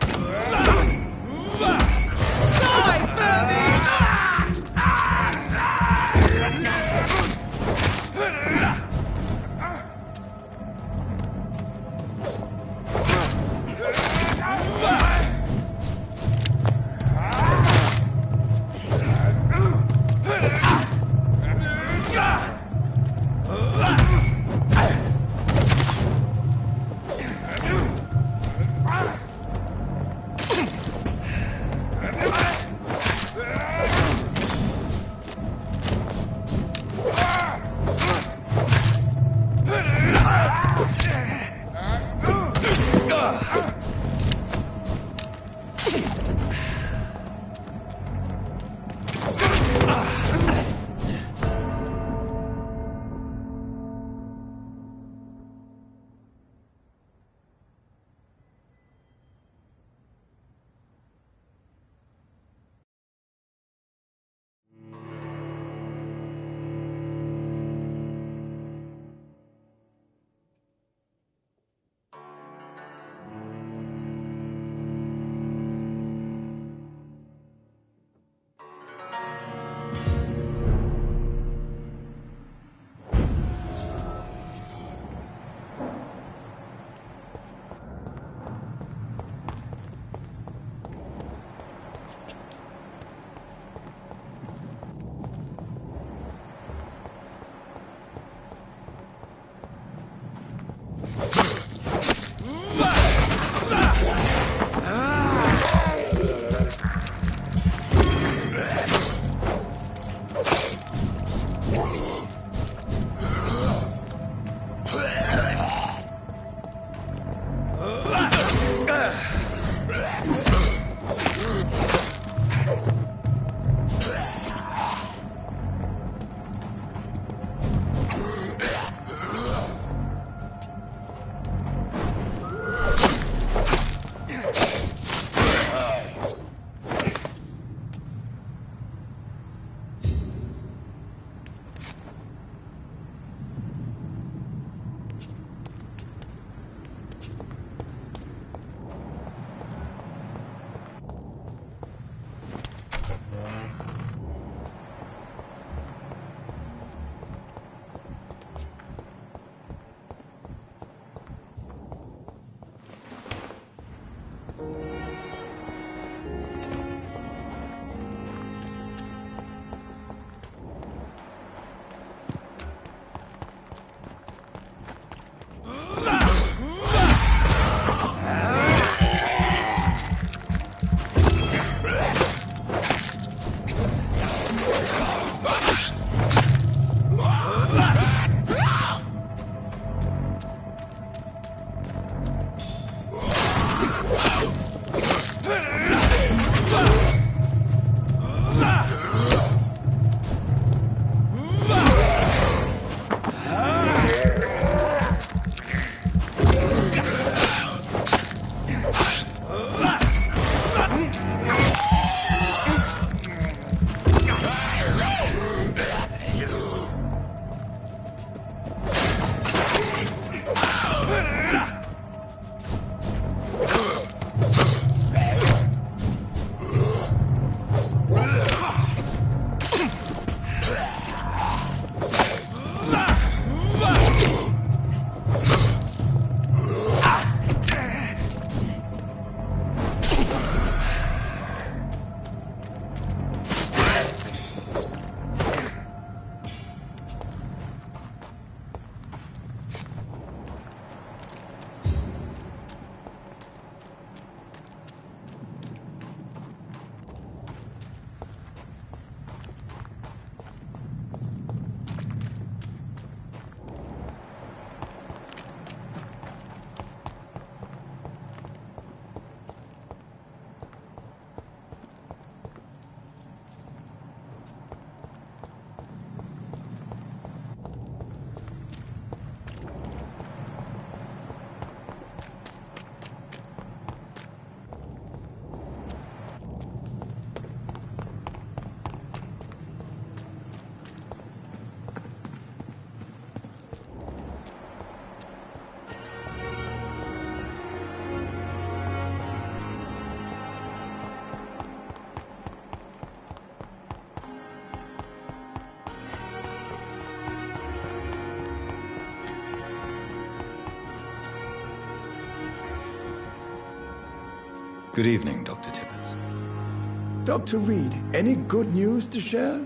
Speaker 3: Good evening, Dr. Tippett.
Speaker 11: Dr. Reed, any good news to share?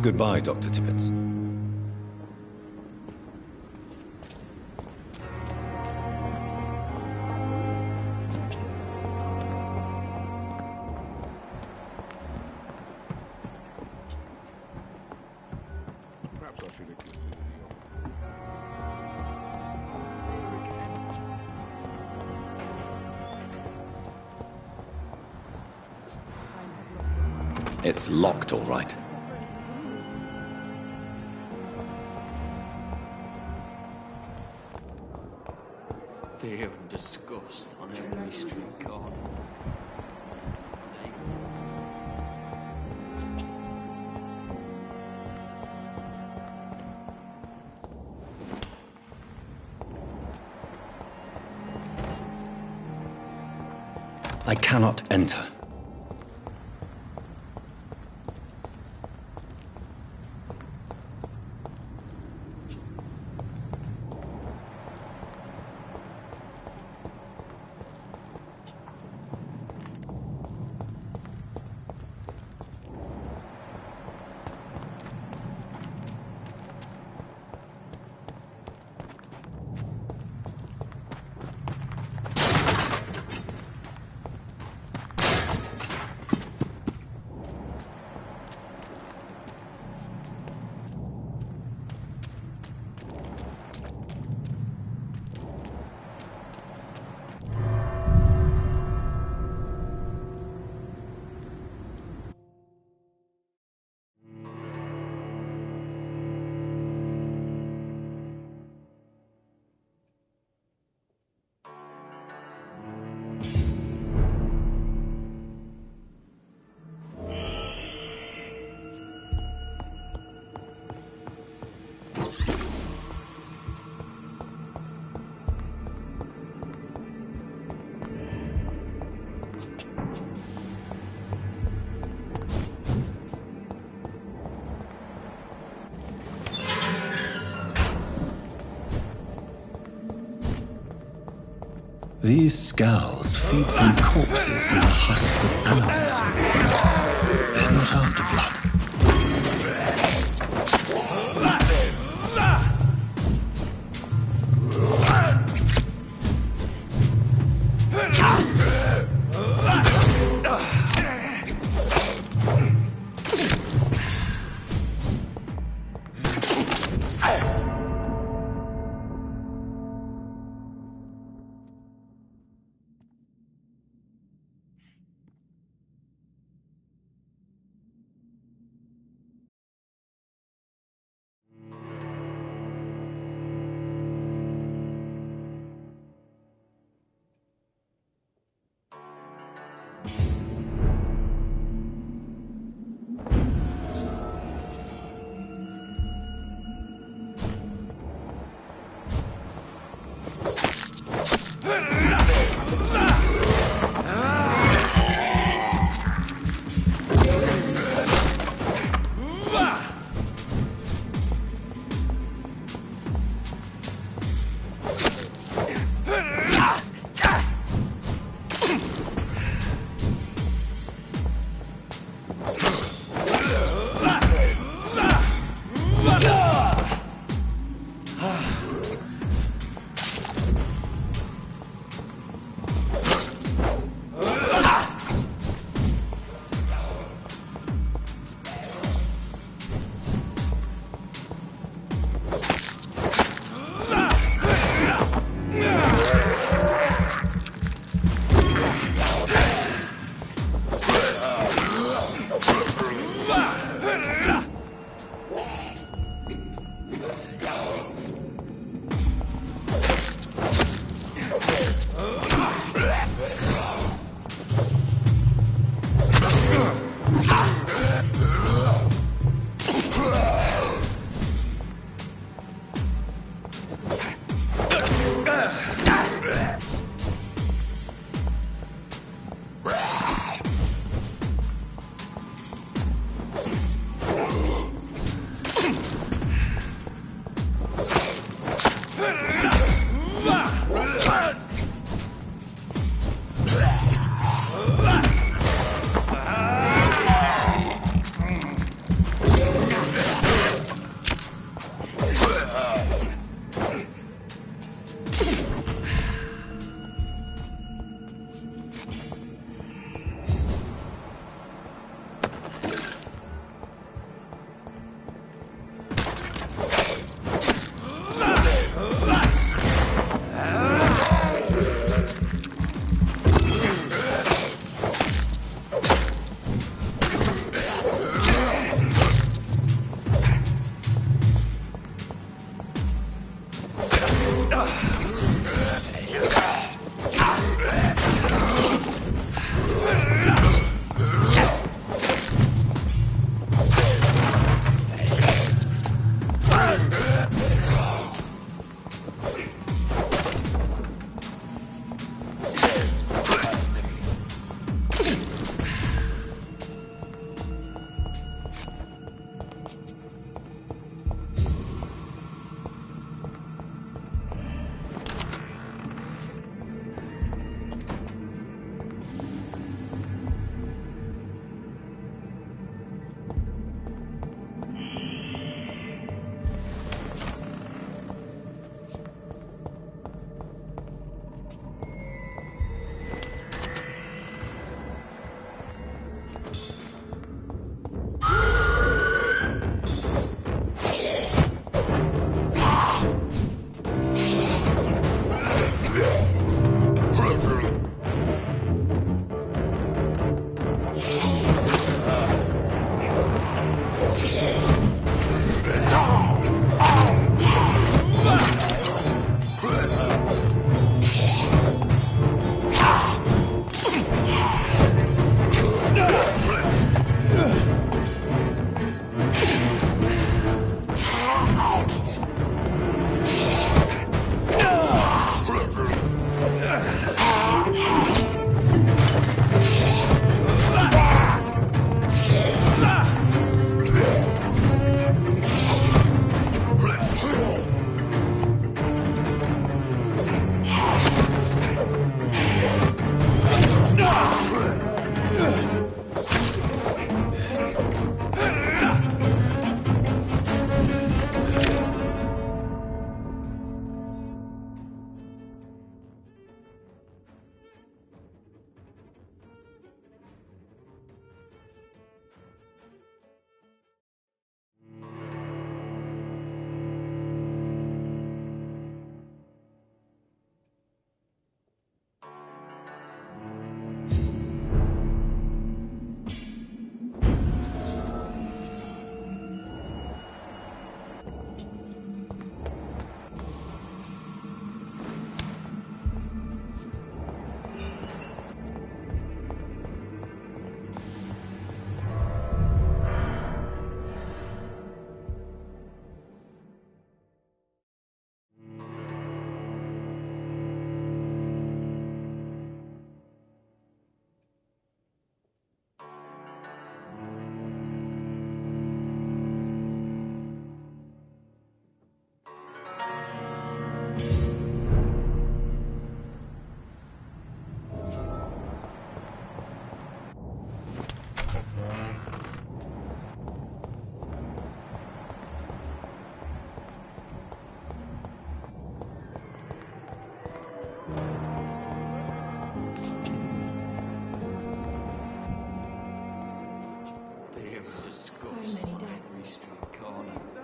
Speaker 3: Goodbye, Dr. Tippett. It's locked, all right.
Speaker 9: Fear and disgust on every street corner.
Speaker 3: I cannot enter. These skulls feed from corpses and the husks of animals. They're not after blood.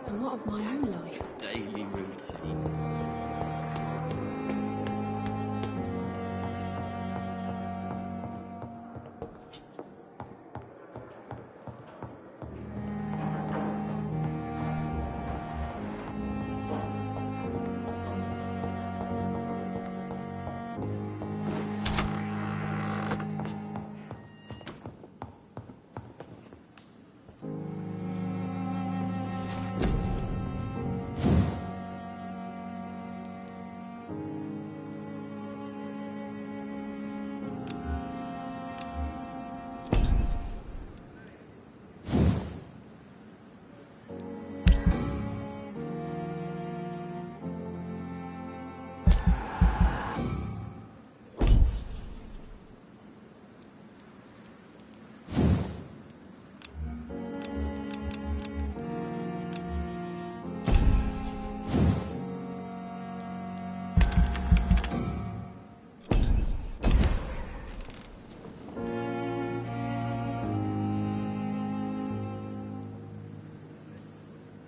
Speaker 21: A lot of my own life.